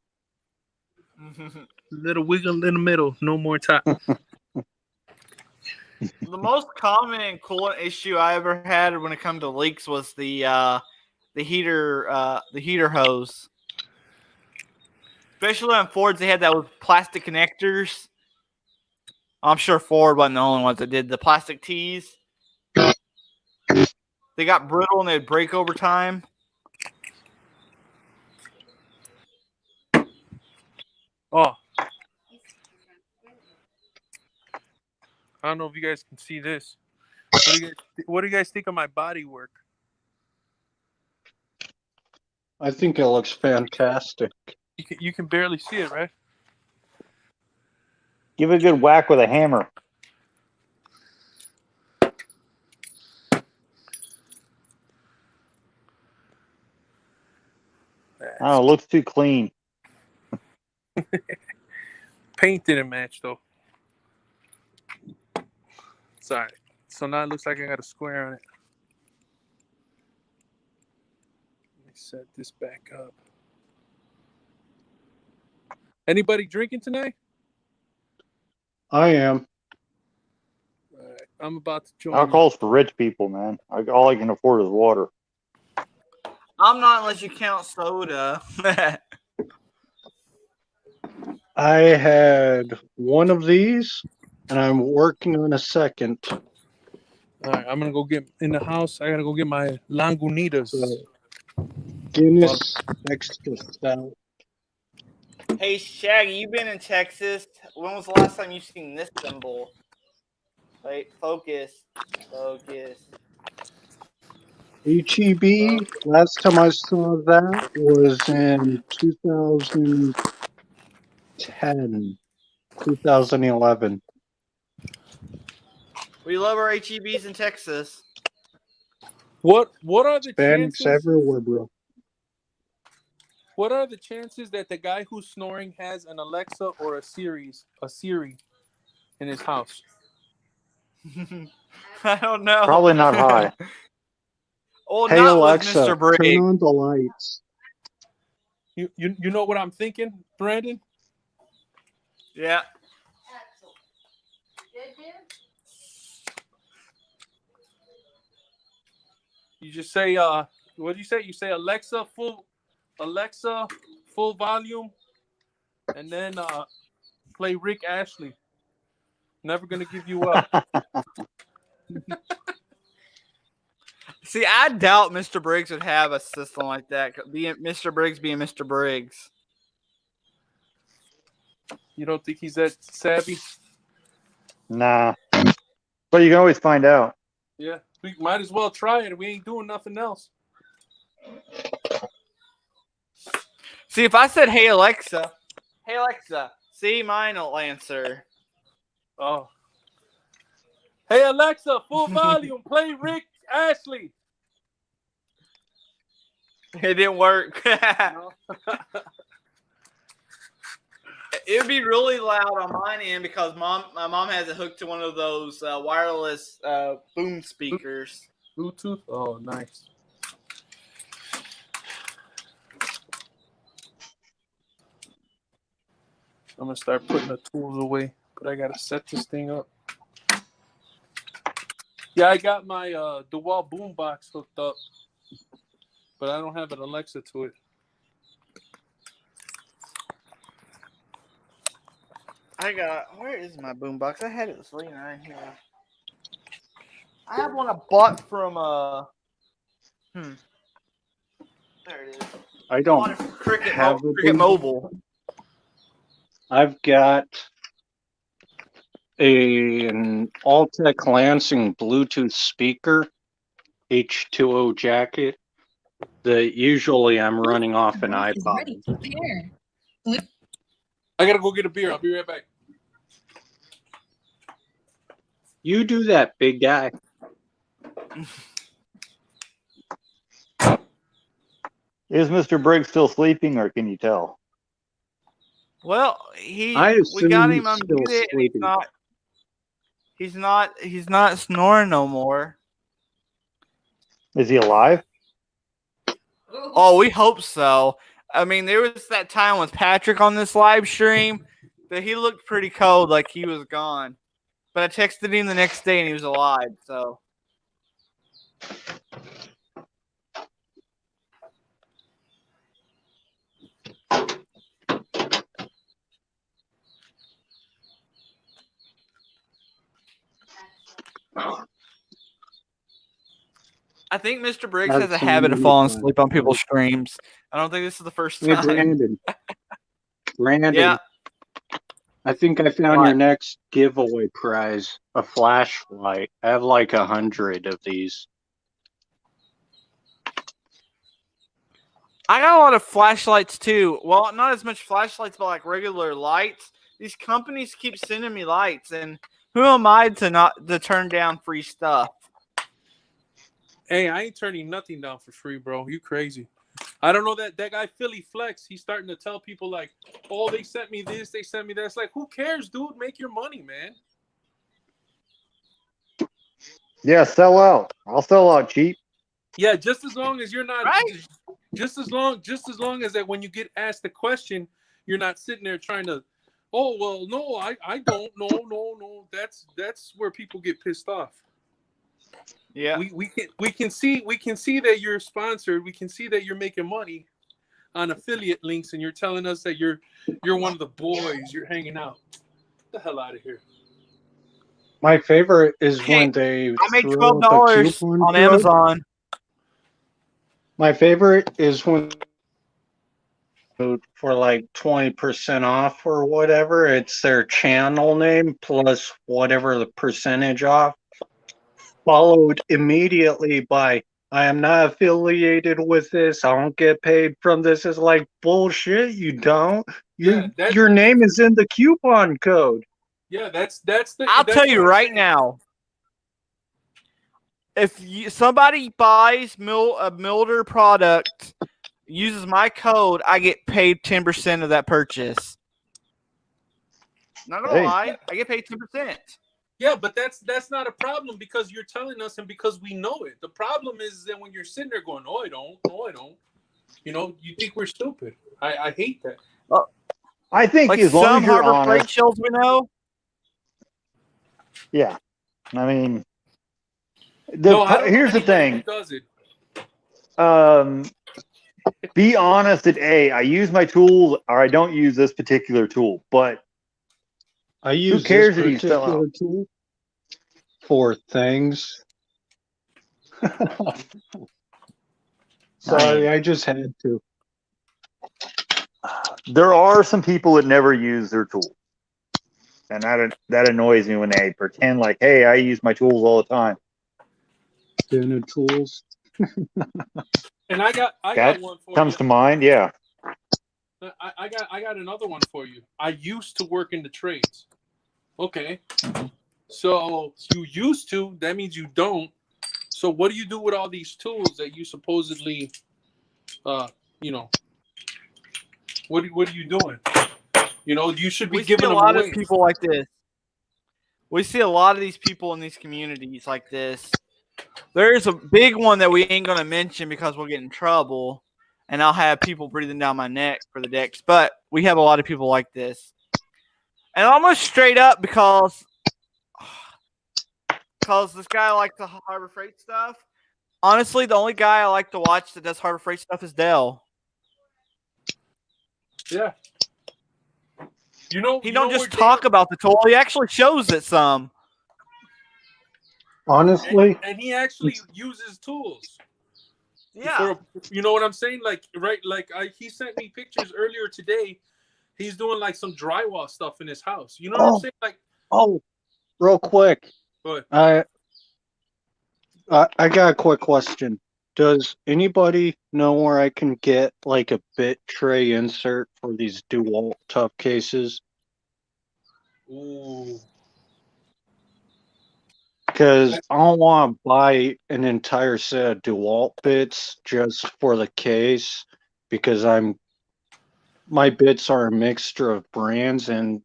S8: Little wiggle in the middle. No more top.
S1: The most common coolant issue I ever had when it comes to leaks was the heater hose. Especially on Fords, they had that with plastic connectors. I'm sure Ford wasn't the only ones that did the plastic tees. They got brittle and they'd break over time.
S8: Oh. I don't know if you guys can see this. What do you guys think of my body work?
S5: I think it looks fantastic.
S8: You can barely see it, right?
S6: Give it a good whack with a hammer. Oh, it looks too clean.
S8: Paint didn't match though. Sorry. So now it looks like I got a square on it. Let me set this back up. Anybody drinking tonight?
S5: I am.
S8: All right, I'm about to join.
S6: Alcohol's for rich people, man. All I can afford is water.
S1: I'm not unless you count soda.
S5: I had one of these, and I'm working on a second.
S8: All right, I'm gonna go get in the house. I gotta go get my Lagunitas.
S5: Guinness extra stout.
S1: Hey, Shaggy, you been in Texas. When was the last time you seen this symbol? Wait, focus.
S5: HEB, last time I saw that was in 2010, 2011.
S1: We love our HEBs in Texas.
S8: What are the
S5: Hispanics
S8: chances?
S5: everywhere, bro.
S8: What are the chances that the guy who's snoring has an Alexa or a Siri in his house?
S1: I don't know.
S6: Probably not high.
S1: Oh,
S5: Hey
S1: not
S5: Alexa,
S1: with Mr. Briggs.
S5: turn on the lights.
S8: You know what I'm thinking, Brandon?
S1: Yeah.
S8: You just say what do you say? You say Alexa full volume, and then play Rick Ashley. Never gonna give you up.
S1: See, I doubt Mr. Briggs would have a system like that. Being Mr. Briggs being Mr. Briggs.
S8: You don't think he's that savvy?
S6: Nah. But you can always find out.
S8: Yeah, we might as well try it. We ain't doing nothing else.
S1: See, if I said, hey, Alexa, see, mine will answer.
S8: Oh. Hey, Alexa, full volume, play Rick Ashley.
S1: It didn't work. It would be really loud on mine end because my mom has it hooked to one of those wireless boom speakers.
S8: Bluetooth? Oh, nice. I'm going to start putting the tools away, but I got to set this thing up. Yeah, I got my DeWalt boombox hooked up, but I don't have an Alexa to it.
S1: Where is my boombox? I had it laying right here. I have one I bought from there it is.
S5: I don't
S1: Bought it from Cricket
S5: have
S1: Mobile.
S5: I've got an Altec Lansing Bluetooth speaker, H2O jacket, that usually I'm running off an iPod.
S8: I got to go get a beer. I'll be right back.
S5: You do that, big guy.
S6: Is Mr. Briggs still sleeping, or can you tell?
S1: Well,
S5: I
S1: we got
S5: assume
S1: him
S5: he's still
S1: unmuted.
S5: sleeping.
S1: He's not snoring no more.
S6: Is he alive?
S1: Oh, we hope so. I mean, there was that time with Patrick on this live stream that he looked pretty cold, like he was gone. But I texted him the next day and he was alive. So I think Mr. Briggs has
S5: That's
S1: a
S5: so
S1: habit of
S5: many
S1: falling
S5: times.
S1: asleep on people's streams. I don't think this is the first
S5: Hey,
S1: time.
S5: Brandon. Brandon.
S1: Yeah.
S5: I think I found
S1: What?
S5: your next giveaway prize, a flashlight. I have like 100 of these.
S1: I got a lot of flashlights too. Well, not as much flashlights, but like regular lights. These companies keep sending me lights, and who am I to turn down free stuff?
S8: Hey, I ain't turning nothing down for free, bro. You crazy. I don't know that guy Philly Flex. He's starting to tell people like, oh, they sent me this, they sent me that. It's like, who cares, dude? Make your money, man.
S6: Yeah, sell out. I'll sell out cheap.
S8: Yeah, just as long as you're not
S1: Right?
S8: just as long as that when you get asked a question, you're not sitting there trying to, oh well, no, I don't, no. That's where people get pissed off.
S1: Yeah.
S8: We can see that you're sponsored. We can see that you're making money on affiliate links, and you're telling us that you're one of the boys. You're hanging out. Get the hell out of here.
S5: My favorite is
S1: Hey,
S5: when they
S1: I make
S5: throw up a
S1: $12
S5: coupon
S1: on
S5: code.
S1: Amazon.
S5: My favorite is when for like 20% off or whatever. It's their channel name plus whatever the percentage off, followed immediately by I am not affiliated with this. I don't get paid from this. It's like bullshit. You don't. Your name is in the coupon code.
S8: Yeah,
S1: I'll tell you right now. If somebody buys a Milder product, uses my code, I get paid 10% of that purchase. Not gonna lie, I get paid 10%.
S8: Yeah, but that's not a problem because you're telling us and because we know it. The problem is that when you're sitting there going, "No, I don't. No, I don't." You know, you think we're stupid. I hate that.
S6: I think
S1: like
S6: as long
S1: some
S6: as you're
S1: Harbor Freight
S6: honest.
S1: shows we know.
S6: Yeah, I mean,
S8: anybody
S6: here's the thing.
S8: who does it.
S6: Be honest at I use my tool or I don't use this particular tool, but
S5: I use
S6: who cares
S5: this
S6: if you sell
S5: particular
S6: out?
S5: tool for things. Sorry, I just had to.
S6: There are some people that never use their tools, and that annoys me when they pretend like, "Hey, I use my tools all the time."
S5: Standard tools.
S8: And I got one for
S6: comes
S8: you.
S6: to mind, yeah.
S8: I got another one for you. I used to work in the trades. Okay. So you used to, that means you don't. So what do you do with all these tools that you supposedly what are you doing? You know, you should be
S1: We see
S8: giving
S1: a
S8: them
S1: lot
S8: away.
S1: of people like this. We see a lot of these people in these communities like this. There is a big one that we ain't gonna mention because we'll get in trouble, and I'll have people breathing down my neck for the decks. But we have a lot of people like this, and almost straight up because this guy likes the Harbor Freight stuff. Honestly, the only guy I like to watch that does Harbor Freight stuff is Dell.
S8: Yeah. He
S1: don't just talk about the tool; he actually shows it some.
S5: Honestly,
S8: and he actually uses tools.
S1: Yeah.
S8: You know what I'm saying? Like, right? Like, he sent me pictures earlier today. He's doing like some drywall stuff in his house. You know what I'm saying? Like,
S5: real quick.
S8: Go ahead.
S5: I got a quick question. Does anybody know where I can get like a bit tray insert for these DeWalt tough cases?
S8: Ooh.
S5: Because I don't want to buy an entire set of DeWalt bits just for the case, because my bits are a mixture of brands, and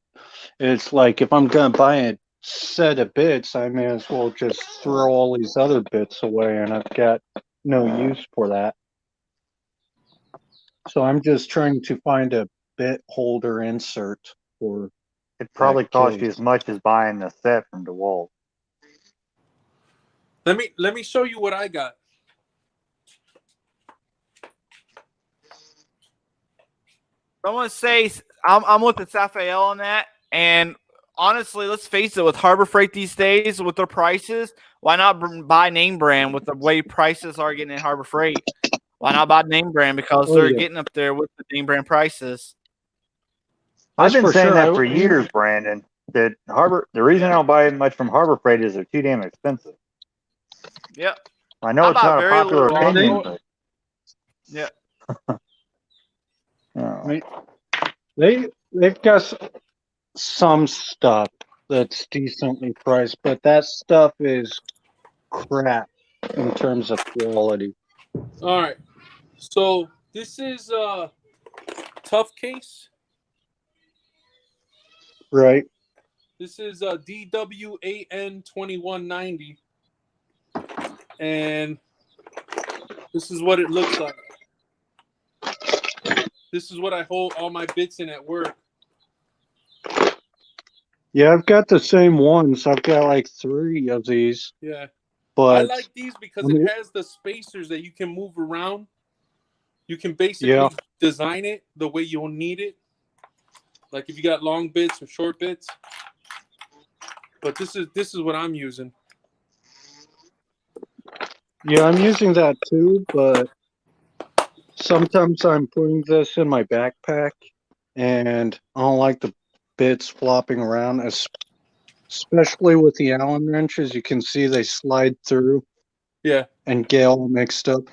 S5: it's like if I'm gonna buy a set of bits, I may as well just throw all these other bits away, and I've got no use for that. So I'm just trying to find a bit holder insert for
S6: It probably cost
S11: Okay.
S6: you as much as buying the set from DeWalt.
S8: Let me show you what I got.
S1: I want to say I'm with the Safael on that, and honestly, let's face it, with Harbor Freight these days, with their prices, why not buy name brand with the way prices are getting in Harbor Freight? Why not buy name brand? Because they're getting up there with the name brand prices.
S6: I've been
S11: for
S6: saying
S11: sure.
S6: that for years, Brandon. That the reason I don't buy much from Harbor Freight is they're too damn expensive.
S1: Yep.
S6: I know it's
S1: buy
S6: not a
S1: very
S6: popular
S1: little.
S6: opinion, but
S1: Yeah.
S12: They've got some stuff that's decently priced, but that stuff is crap in terms of quality.
S8: All right. So this is Tough Case.
S12: Right.
S8: This is DWAN 2190, and this is what it looks like. This is what I hold all my bits in at work.
S12: Yeah, I've got the same ones. I've got like 3 of these.
S8: Yeah.
S12: But
S8: I like these because it has the spacers that you can move around. You can basically design it the way you'll need it. Like if you got long bits or short bits. But this is what I'm using.
S12: yeah, I'm using that too, but sometimes I'm putting this in my backpack and I don't like the bits flopping around, especially with the Allen wrenches. You can see they slide through.
S8: Yeah.
S12: And get all mixed up.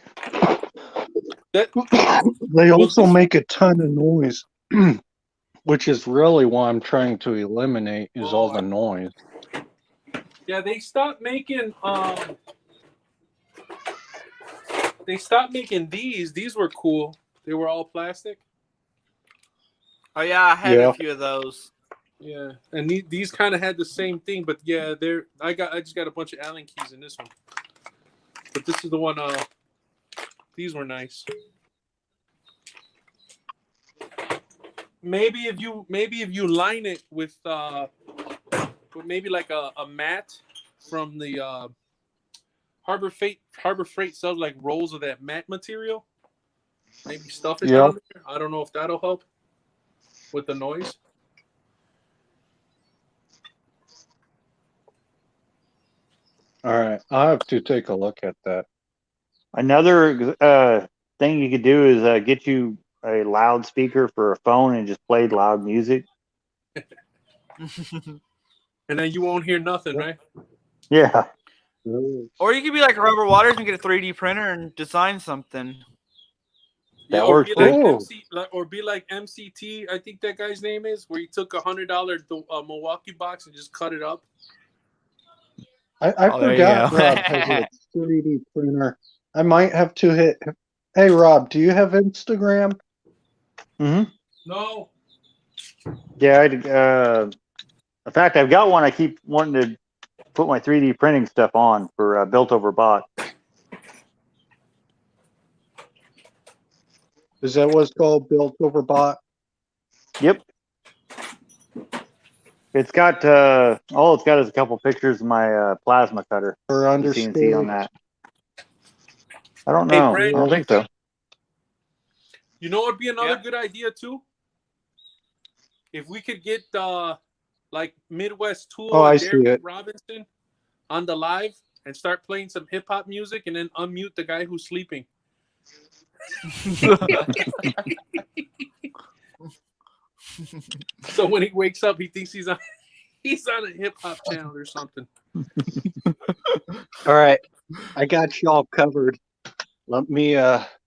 S12: They also make a ton of noise, which is really what I'm trying to eliminate is all the noise.
S8: Yeah, they stopped making these. These were cool. They were all plastic.
S1: Oh yeah, I had a few of those.
S8: Yeah, and these kind of had the same thing, but yeah, I just got a bunch of Allen keys in this one. But this is the one. These were nice. Maybe if you line it with maybe like a mat from the Harbor Freight sells like rolls of that mat material. Maybe stuff it down there. I don't know if that'll help with the noise.
S12: All right, I'll have to take a look at that.
S6: Another thing you could do is get you a loudspeaker for a phone and just play loud music.
S8: And then you won't hear nothing, right?
S6: Yeah.
S1: Or you could be like Robert Waters and get a 3D printer and design something.
S8: Yeah,
S6: That
S8: or
S6: works
S8: be like
S6: too.
S8: or be like MCT, I think that guy's name is, where he took $100 Milwaukee box and just cut it up.
S12: I forgot Rob has a 3D printer. I might have to hit. Hey Rob, do you have Instagram?
S6: Mm-hmm.
S8: No.
S6: Yeah. In fact, I've got one. I keep wanting to put my 3D printing stuff on for Built Over Bot.
S12: Is that what's called Built Over Bot?
S6: Yep. It's got all it's got is a couple pictures of my plasma cutter.
S12: Or
S6: CNC on that. I don't
S8: Hey,
S6: know.
S8: Brandon,
S6: I don't think so.
S8: You know what'd be another good idea too? If we could get like Midwest Tool and Derek Robinson on the live and start playing some hip hop music and then unmute the guy who's sleeping. So when he wakes up, he thinks he's on a hip hop channel or something.
S12: All right, I got y'all covered. Let me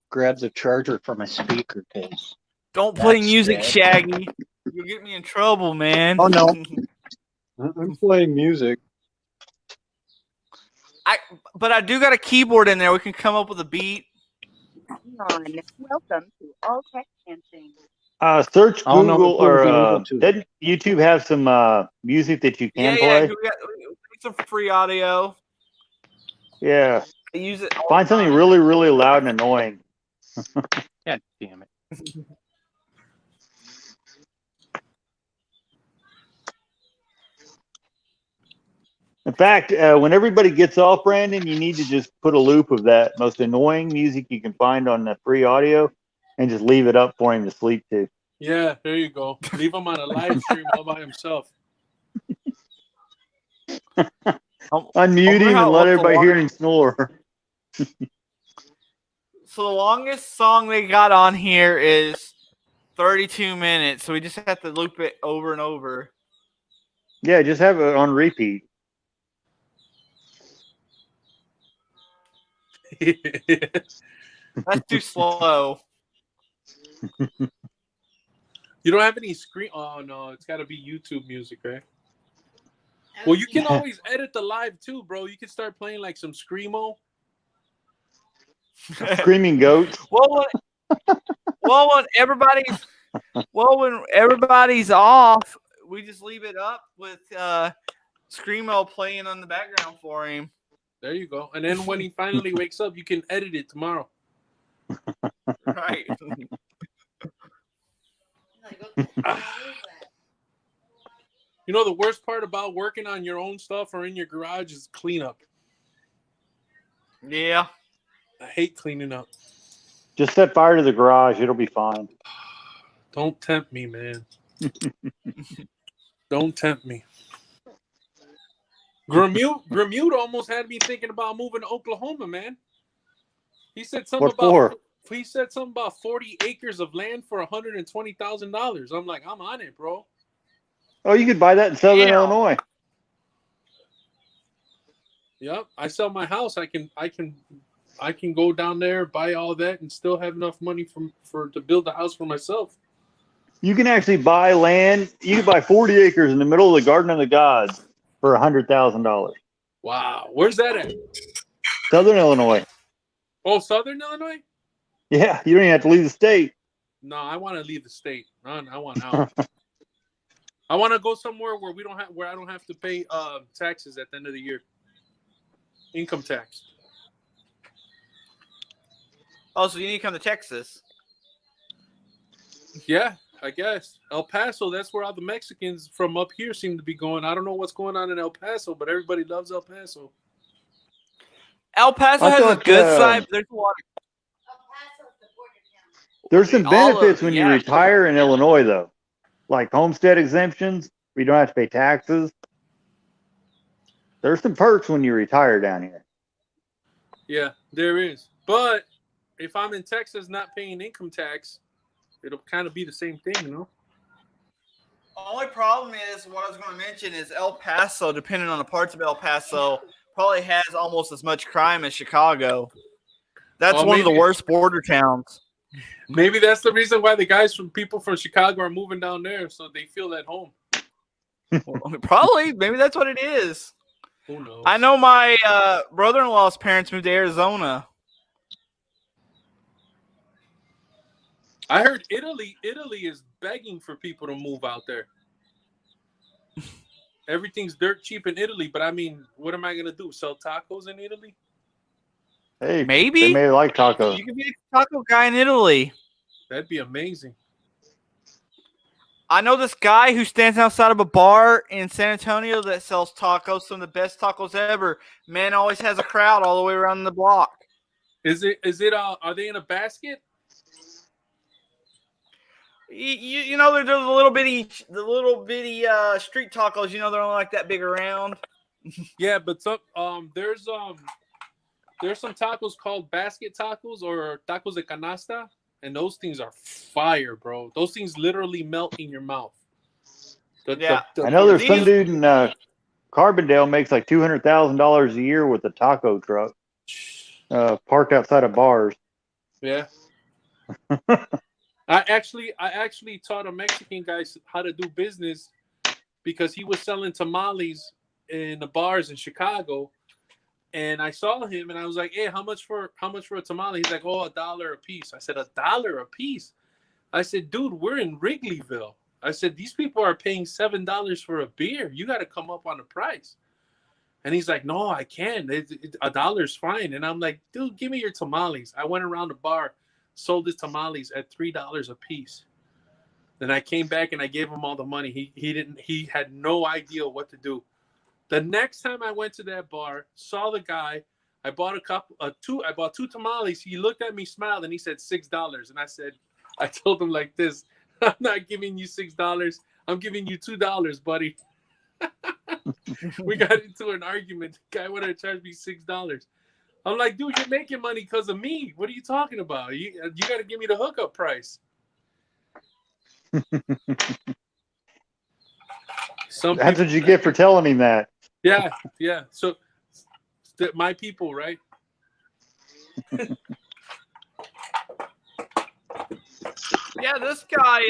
S12: grab the charger for my speaker case.
S1: Don't play music, Shaggy. You'll get me in trouble, man.
S12: Oh no, I'm playing music.
S1: But I do got a keyboard in there. We can come up with a beat.
S13: Welcome to All Tech Dancing.
S6: Search Google or did YouTube have some music that you can play?
S1: Yeah, we got some free audio.
S6: Yeah.
S1: I use it.
S6: Find something really, really loud and annoying.
S5: God damn it.
S6: In fact, when everybody gets off, Brandon, you need to just put a loop of that most annoying music you can find on the free audio and just leave it up for him to sleep to.
S8: Yeah, there you go. Leave him on a live stream all by himself.
S6: Unmute him and let everybody hear him snore.
S1: So the longest song they got on here is 32 minutes. So we just have to loop it over and over.
S6: Yeah, just have it on repeat.
S1: That's too slow.
S8: You don't have any screen? Oh no, it's got to be YouTube music, right? Well, you can always edit the live too, bro. You can start playing like some screamo.
S6: Screaming goats.
S1: When everybody's off, we just leave it up with screamo playing on the background for him.
S8: There you go. And then when he finally wakes up, you can edit it tomorrow.
S1: Right.
S8: You know, the worst part about working on your own stuff or in your garage is cleanup.
S1: Yeah.
S8: I hate cleaning up.
S6: Just set fire to the garage. It'll be fine.
S8: Don't tempt me, man. Don't tempt me. Gramute almost had me thinking about moving to Oklahoma, man. He said something He said something about 40 acres of land for $120,000. I'm like, I'm on it, bro.
S6: Oh, you could buy that in Southern Illinois.
S8: Yep, I sell my house. I can go down there, buy all that, and still have enough money to build a house for myself.
S6: You can actually buy land. You can buy 40 acres in the middle of the Garden of the Gods for $100,000.
S8: Wow, where's that at?
S6: Southern Illinois.
S8: Oh, Southern Illinois?
S6: Yeah, you don't even have to leave the state.
S8: No, I want to leave the state. I want out. I want to go somewhere where I don't have to pay taxes at the end of the year. Income tax.
S1: Oh, so you need to come to Texas.
S8: Yeah, I guess. El Paso, that's where all the Mexicans from up here seem to be going. I don't know what's going on in El Paso, but everybody loves El Paso.
S1: El Paso has a good side, but there's a lot of...
S6: There's some benefits when you retire in Illinois, though. Like homestead exemptions, where you don't have to pay taxes. There's some perks when you retire down here.
S8: Yeah, there is. But if I'm in Texas not paying income tax, it'll kind of be the same thing, you know?
S1: The only problem is, what I was going to mention is El Paso, depending on the parts of El Paso, probably has almost as much crime as Chicago. That's one of the worst border towns.
S8: Maybe that's the reason why people from Chicago are moving down there, so they feel at home.
S1: Probably. Maybe that's what it is.
S8: Who knows?
S1: I know my brother-in-law's parents moved to Arizona.
S8: I heard Italy is begging for people to move out there. Everything's dirt cheap in Italy, but I mean, what am I going to do? Sell tacos in Italy?
S6: Hey,
S1: maybe
S6: they may like tacos.
S1: You could be a taco guy in Italy.
S8: That'd be amazing.
S1: I know this guy who stands outside of a bar in San Antonio that sells tacos, some of the best tacos ever. Man always has a crowd all the way around the block.
S8: Are they in a basket?
S1: You know, they're the little bitty street tacos. You know, they're only like that big around.
S8: Yeah, but there's some tacos called basket tacos or tacos de canasta, and those things are fire, bro. Those things literally melt in your mouth.
S6: I know there's some dude in Carbondale makes like $200,000 a year with a taco truck parked outside of bars.
S8: Yeah. I actually taught a Mexican guy how to do business because he was selling tamales in the bars in Chicago. And I saw him and I was like, hey, how much for a tamale? He's like, oh, $1 a piece. I said, $1 a piece? I said, dude, we're in Wrigleyville. I said, these people are paying $7 for a beer. You got to come up on the price. And he's like, no, I can't. $1 is fine. And I'm like, dude, give me your tamales. I went around the bar, sold his tamales at $3 a piece. Then I came back and I gave him all the money. He had no idea what to do. The next time I went to that bar, saw the guy. I bought I bought 2 tamales. He looked at me, smiled, and he said $6. And I told him like this: I'm not giving you $6. I'm giving you $2, buddy. We got into an argument. The guy wanted to charge me $6. I'm like, dude, you're making money because of me. What are you talking about? You got to give me the hookup price.
S6: That's what you get for telling him that.
S8: Yeah. So, my people, right?
S1: Yeah, this guy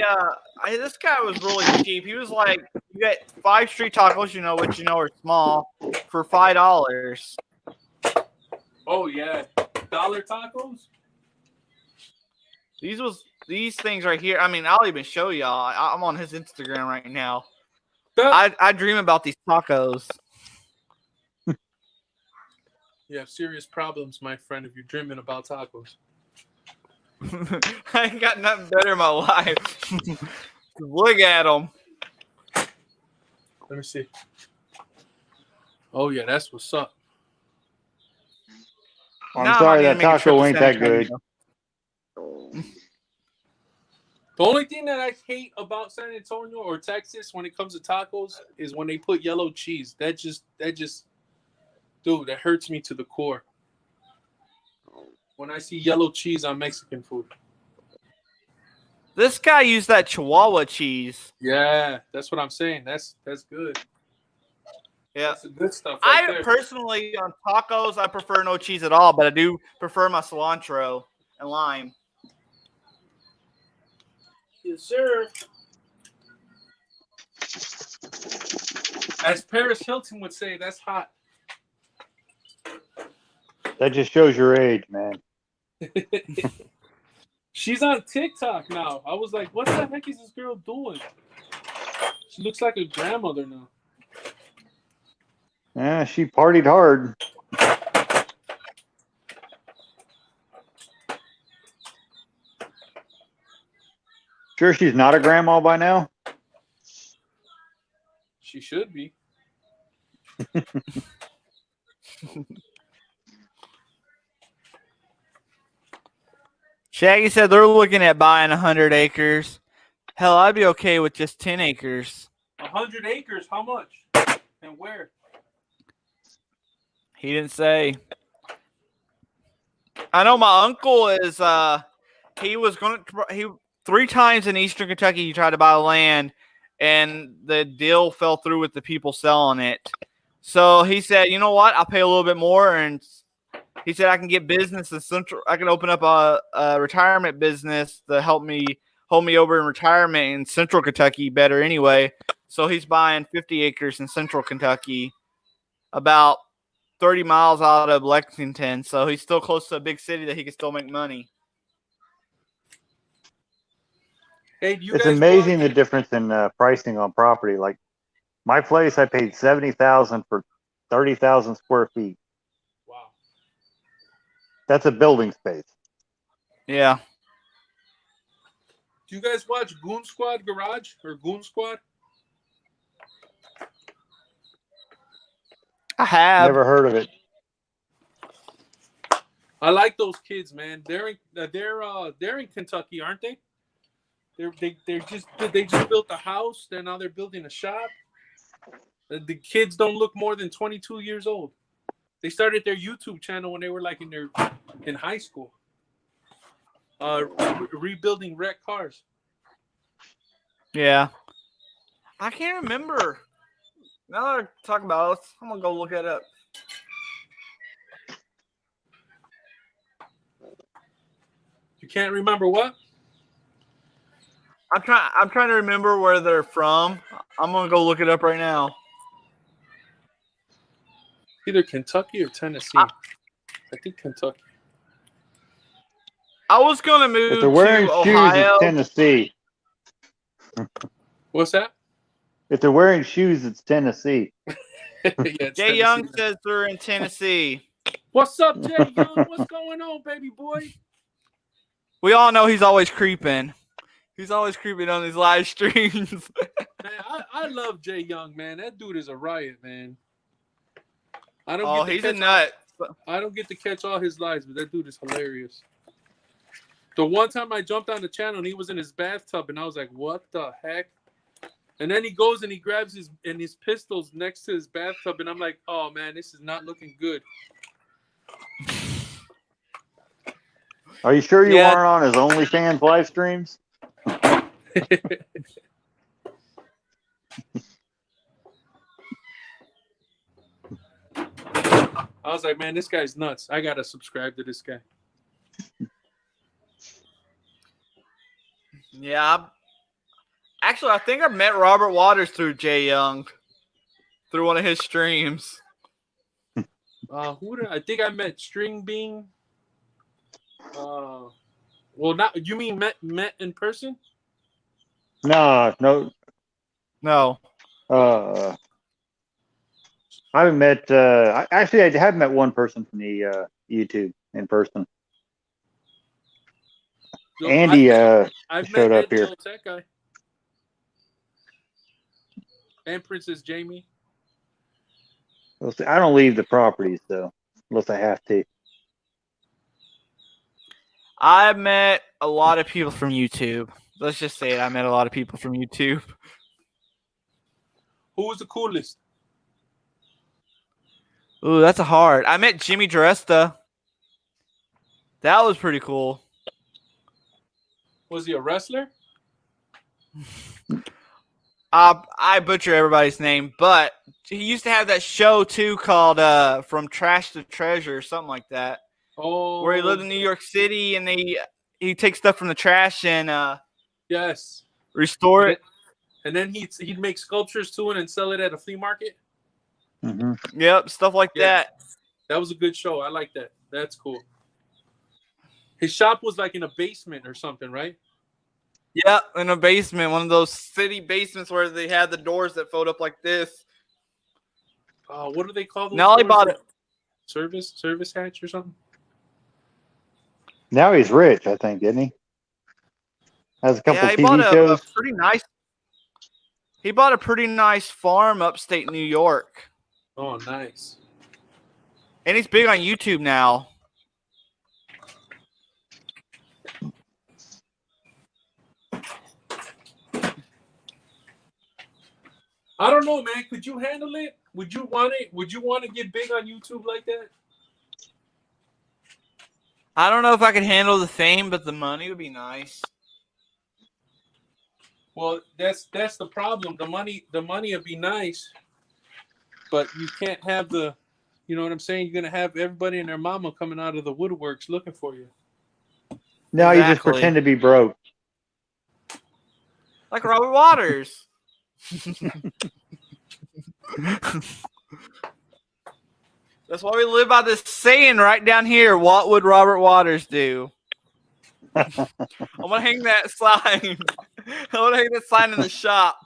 S1: was really cheap. He was like, you get 5 street tacos, which are small, for $5.
S8: Oh yeah, dollar tacos.
S1: These things right here. I mean, I'll even show y'all. I'm on his Instagram right now. I dream about these tacos.
S8: You have serious problems, my friend, if you're dreaming about tacos.
S1: I ain't got nothing better in my life. Look at them.
S8: Let me see. Oh yeah, that's what's up.
S6: I'm sorry, that taco ain't that good.
S8: The only thing that I hate about San Antonio or Texas when it comes to tacos is when they put yellow cheese. That just, dude, that hurts me to the core. When I see yellow cheese on Mexican food.
S1: This guy used that Chihuahua cheese.
S8: Yeah, that's what I'm saying. That's good.
S1: Yeah,
S8: that's the good stuff. Right there.
S1: Personally, on tacos, I prefer no cheese at all, but I do prefer my cilantro and lime.
S8: Yes, sir. As Paris Hilton would say, that's hot.
S6: That just shows your age, man.
S8: She's on TikTok now. I was like, what the heck is this girl doing? She looks like a grandmother now.
S6: Yeah, she partied hard. Sure she's not a grandma by now?
S8: She should be.
S1: Shaggy said they're looking at buying 100 acres. Hell, I'd be okay with just 10 acres.
S8: 100 acres? How much? And where?
S1: He didn't say. I know my uncle is, he was going to, 3 times in Eastern Kentucky he tried to buy land, and the deal fell through with the people selling it. So he said, you know what, I'll pay a little bit more, and he said I can get business in Central. I can open up a retirement business to help me hold me over in retirement in Central Kentucky better anyway. So he's buying 50 acres in Central Kentucky, about 30 miles out of Lexington. So he's still close to a big city that he can still make money.
S8: Hey,
S6: it's amazing the difference in pricing on property. Like my place, I paid $70,000 for 30,000 square feet.
S8: Wow,
S6: that's a building space.
S1: Yeah.
S8: Do you guys watch Goon Squad Garage or Goon Squad?
S1: I have
S6: never heard of it.
S8: I like those kids, man. They're in Kentucky, aren't they? They just built a house. Now they're building a shop. The kids don't look more than 22 years old. They started their YouTube channel when they were like in high school. Rebuilding wrecked cars.
S1: Yeah. I can't remember. Now that I talk about it, I'm gonna go look it up.
S8: You can't remember what?
S1: I'm trying to remember where they're from. I'm gonna go look it up right now.
S8: Either Kentucky or Tennessee. I think Kentucky.
S1: I was gonna move
S6: if they're wearing
S1: to
S6: shoes,
S1: Ohio.
S6: it's Tennessee.
S8: What's that?
S6: If they're wearing shoes, it's Tennessee.
S8: Yeah,
S1: Jay Young says they're in Tennessee.
S8: What's up, Jay Young? What's going on, baby boy?
S1: We all know he's always creeping. He's always creeping on these live streams.
S8: Man, I love Jay Young, man. That dude is a riot, man. I don't
S1: Oh,
S8: get to
S1: he's a
S8: catch
S1: nut.
S8: I don't get to catch all his lives, but that dude is hilarious. The one time I jumped on the channel and he was in his bathtub, and I was like, "What the heck?" And then he goes and he grabs his pistols next to his bathtub, and I'm like, "Oh man, this is not looking good."
S6: Are you sure you
S1: Yeah.
S6: aren't on his OnlyFans live streams?
S8: I was like, "Man, this guy's nuts. I gotta subscribe to this guy."
S1: Yeah. Actually, I think I met Robert Waters through Jay Young, through one of his streams.
S8: I think I met String Bean. Well, not you mean met in person?
S6: No. I haven't met. Actually, I have met one person from the YouTube in person.
S8: No,
S6: Andy
S8: I've
S6: showed
S8: met
S6: up here.
S8: Ed, the old tech guy, and Princess Jamie.
S6: I don't leave the properties though, unless I have to.
S1: I met a lot of people from YouTube. Let's just say it. I met a lot of people from YouTube.
S8: Who was the coolest?
S1: Ooh, that's a hard. I met Jimmy Dresta. That was pretty cool.
S8: Was he a wrestler?
S1: I butcher everybody's name, but he used to have that show too called From Trash to Treasure or something like that.
S8: Oh,
S1: where he lived in New York City and he takes stuff from the trash and
S8: yes,
S1: restore it.
S8: And then he'd make sculptures to it and sell it at a flea market.
S6: Mm-hmm.
S1: Yep, stuff like that.
S8: That was a good show. I like that. That's cool. His shop was like in a basement or something, right?
S1: Yep, in a basement, one of those city basements where they had the doors that fold up like this.
S8: What do they call those?
S1: Now he bought it.
S8: Service hatch or something.
S6: Now he's rich, I think, isn't he? Has a couple
S1: Yeah, he
S6: TV
S1: bought
S6: shows.
S1: a pretty nice. He bought a pretty nice farm upstate New York.
S8: Oh, nice.
S1: And he's big on YouTube now.
S8: I don't know, man. Could you handle it? Would you want it? Would you want to get big on YouTube like that?
S1: I don't know if I could handle the fame, but the money would be nice.
S8: Well, that's the problem. The money would be nice, but you can't have the, you know what I'm saying? You're gonna have everybody and their mama coming out of the woodworks looking for you.
S6: No, you just
S1: Exactly.
S6: pretend to be broke.
S1: Like Robert Waters. That's why we live by this saying right down here. What would Robert Waters do? I'm gonna hang that sign. I'm gonna hang that sign in the shop.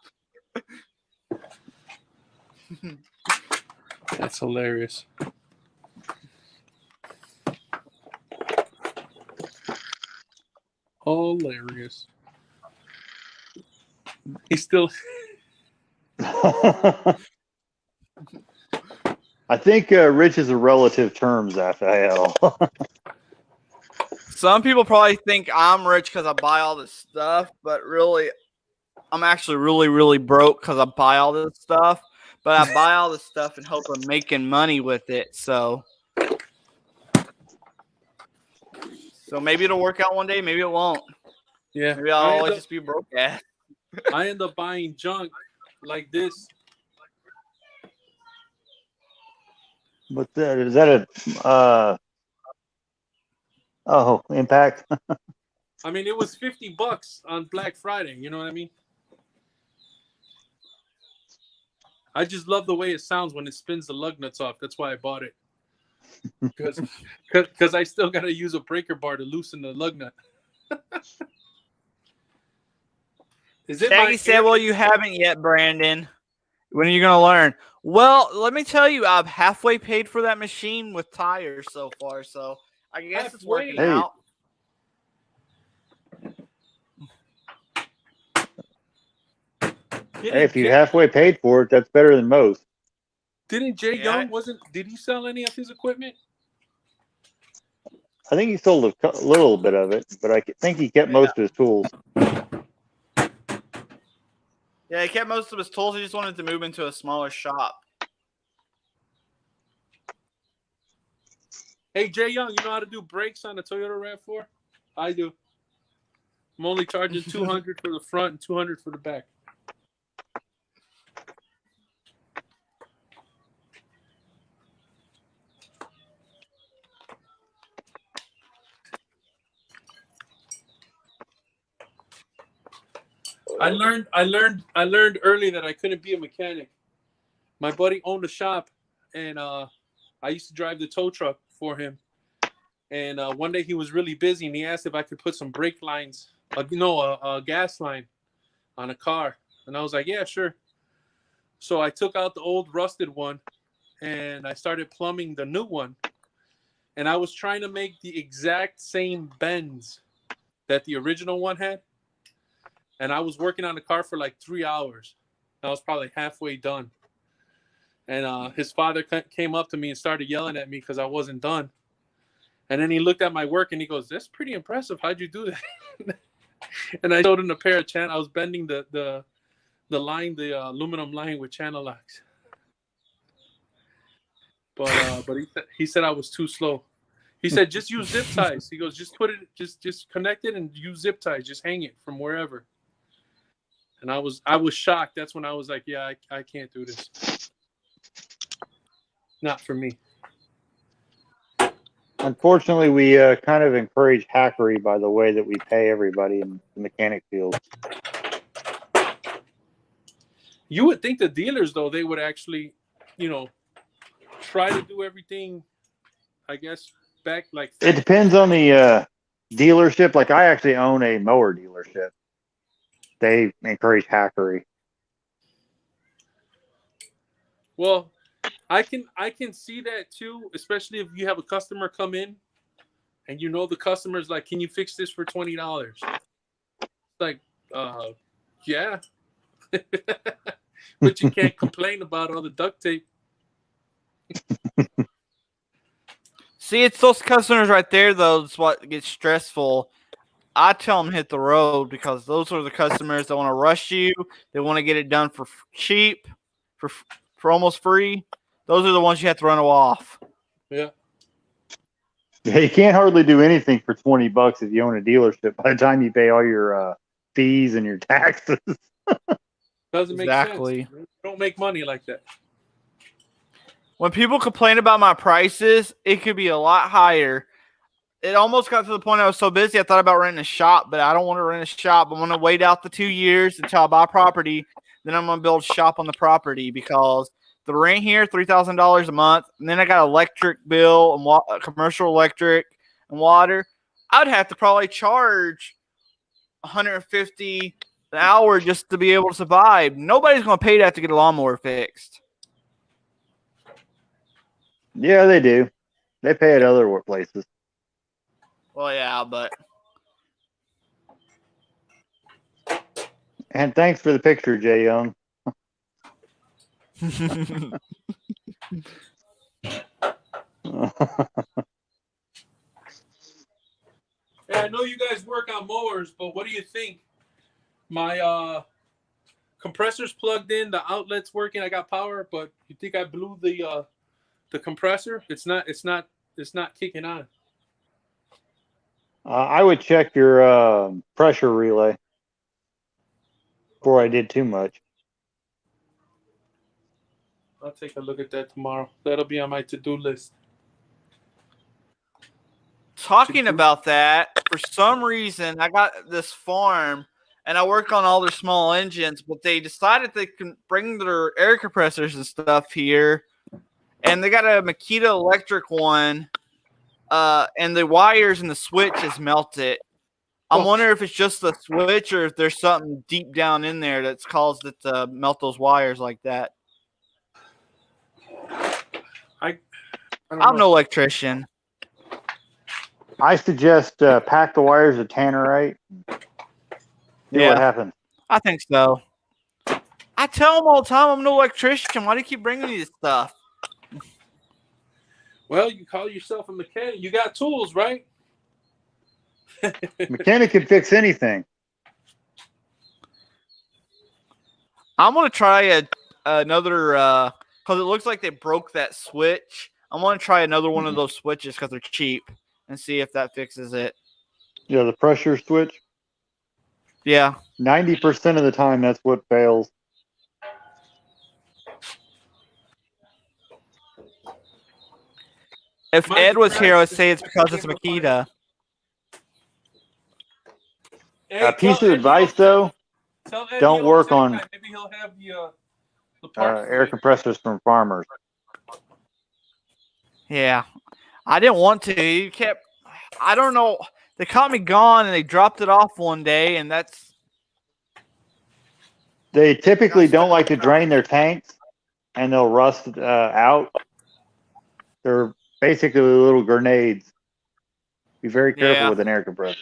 S8: That's hilarious. Hilarious. He's still.
S6: I think rich is a relative term, Raphael.
S1: Some people probably think I'm rich because I buy all this stuff, but really, I'm actually really, really broke because I buy all this stuff. But I buy all this stuff in hope of making money with it. So maybe it'll work out one day. Maybe it won't.
S8: Yeah.
S1: Maybe I'll always just be broke at.
S8: I end up buying junk like this.
S6: What's that? Is that a Impact?
S8: I mean, it was $50 on Black Friday. You know what I mean? I just love the way it sounds when it spins the lug nuts off. That's why I bought it. Because I still got to use a breaker bar to loosen the lug nut.
S1: Shaggy said, well, you haven't yet, Brandon. When are you going to learn? Well, let me tell you, I've halfway paid for that machine with tires so far, so I guess it's working out.
S6: Hey, if you halfway paid for it, that's better than most.
S8: Didn't Jay
S1: Yeah.
S8: Young did he sell any of his equipment?
S6: I think he sold a little bit of it, but I think he kept most of his tools.
S1: Yeah, he kept most of his tools. He just wanted to move into a smaller shop.
S8: Hey, Jay Young, you know how to do brakes on the Toyota RAV4? I do. I'm only charging $200 for the front and $200 for the back. I learned early that I couldn't be a mechanic. My buddy owned a shop, and I used to drive the tow truck for him. And one day he was really busy, and he asked if I could put some brake lines, a gas line on a car. And I was like, yeah, sure. So I took out the old rusted one, and I started plumbing the new one. And I was trying to make the exact same bends that the original one had. And I was working on the car for like 3 hours. I was probably halfway done. And his father came up to me and started yelling at me because I wasn't done. And then he looked at my work and he goes, "That's pretty impressive. How'd you do that?" And I showed him a pair of channel. I was bending the line, the aluminum line with channel locks. But he said I was too slow. He said, "Just use zip ties." He goes, "Just put it, just connect it and use zip ties. Just hang it from wherever." And I was shocked. That's when I was like, "Yeah, I can't do this. Not for me."
S6: Unfortunately, we kind of encourage hackery by the way that we pay everybody in the mechanic field.
S8: You would think the dealers, though, they would actually, try to do everything, I guess, back like.
S6: It depends on the dealership. Like, I actually own a mower dealership. They encourage hackery.
S8: Well, I can see that too, especially if you have a customer come in and the customer's like, "Can you fix this for $20?" Like, yeah. But you can't complain about all the duct tape.
S1: See, it's those customers right there, though, that's what gets stressful. I tell them hit the road because those are the customers that want to rush you. They want to get it done for cheap, for almost free. Those are the ones you have to run off.
S8: Yeah.
S6: Yeah, you can't hardly do anything for $20 if you own a dealership. By the time you pay all your fees and your taxes,
S8: doesn't make
S1: exactly.
S8: sense. You don't make money like that.
S1: When people complain about my prices, it could be a lot higher. It almost got to the point I was so busy I thought about renting a shop, but I don't want to rent a shop. I'm going to wait out the 2 years until I buy property. Then I'm going to build a shop on the property because the rent here, $3,000 a month, and then I got electric bill and commercial electric and water. I'd have to probably charge $150 an hour just to be able to survive. Nobody's going to pay that to get a lawnmower fixed.
S6: yeah, they do. They pay at other workplaces.
S1: Well, yeah, but.
S6: And thanks for the picture, Jay Young.
S8: Yeah, I know you guys work on mowers, but what do you think? My compressor's plugged in, the outlet's working. I got power, but you think I blew the compressor? It's not kicking on.
S6: I would check your pressure relay before I did too much.
S8: I'll take a look at that tomorrow. That'll be on my to-do list.
S1: Talking about that, for some reason, I got this farm, and I work on all their small engines, but they decided they can bring their air compressors and stuff here, and they got a Makita electric one, and the wires and the switch is melted. I'm wondering if it's just the switch or if there's something deep down in there that's caused it to melt those wires like that. I'm no electrician.
S6: I suggest pack the wires of tannerite. See what happens.
S1: I think so. I tell them all the time I'm no electrician. Why do you keep bringing me this stuff?
S8: Well, you call yourself a mechanic. You got tools, right?
S6: Mechanic can fix anything.
S1: I'm gonna try another because it looks like they broke that switch. I'm gonna try another one of those switches because they're cheap and see if that fixes it.
S6: Yeah, the pressure switch.
S1: Yeah.
S6: 90% of the time, that's what fails.
S1: If Ed was here, I would say it's because it's Makita.
S8: Hey,
S6: A piece
S8: tell
S6: of
S8: Eddie
S6: advice,
S8: on-
S6: though,
S8: tell Eddie
S6: don't work on
S8: Maybe he'll have the parts.
S6: air compressors from farmers.
S1: Yeah. I didn't want to. You kept. I don't know. They caught me gone and they dropped it off one day, and that's.
S6: They typically don't like to drain their tanks, and they'll rust out. They're basically little grenades. Be very careful with an air compressor.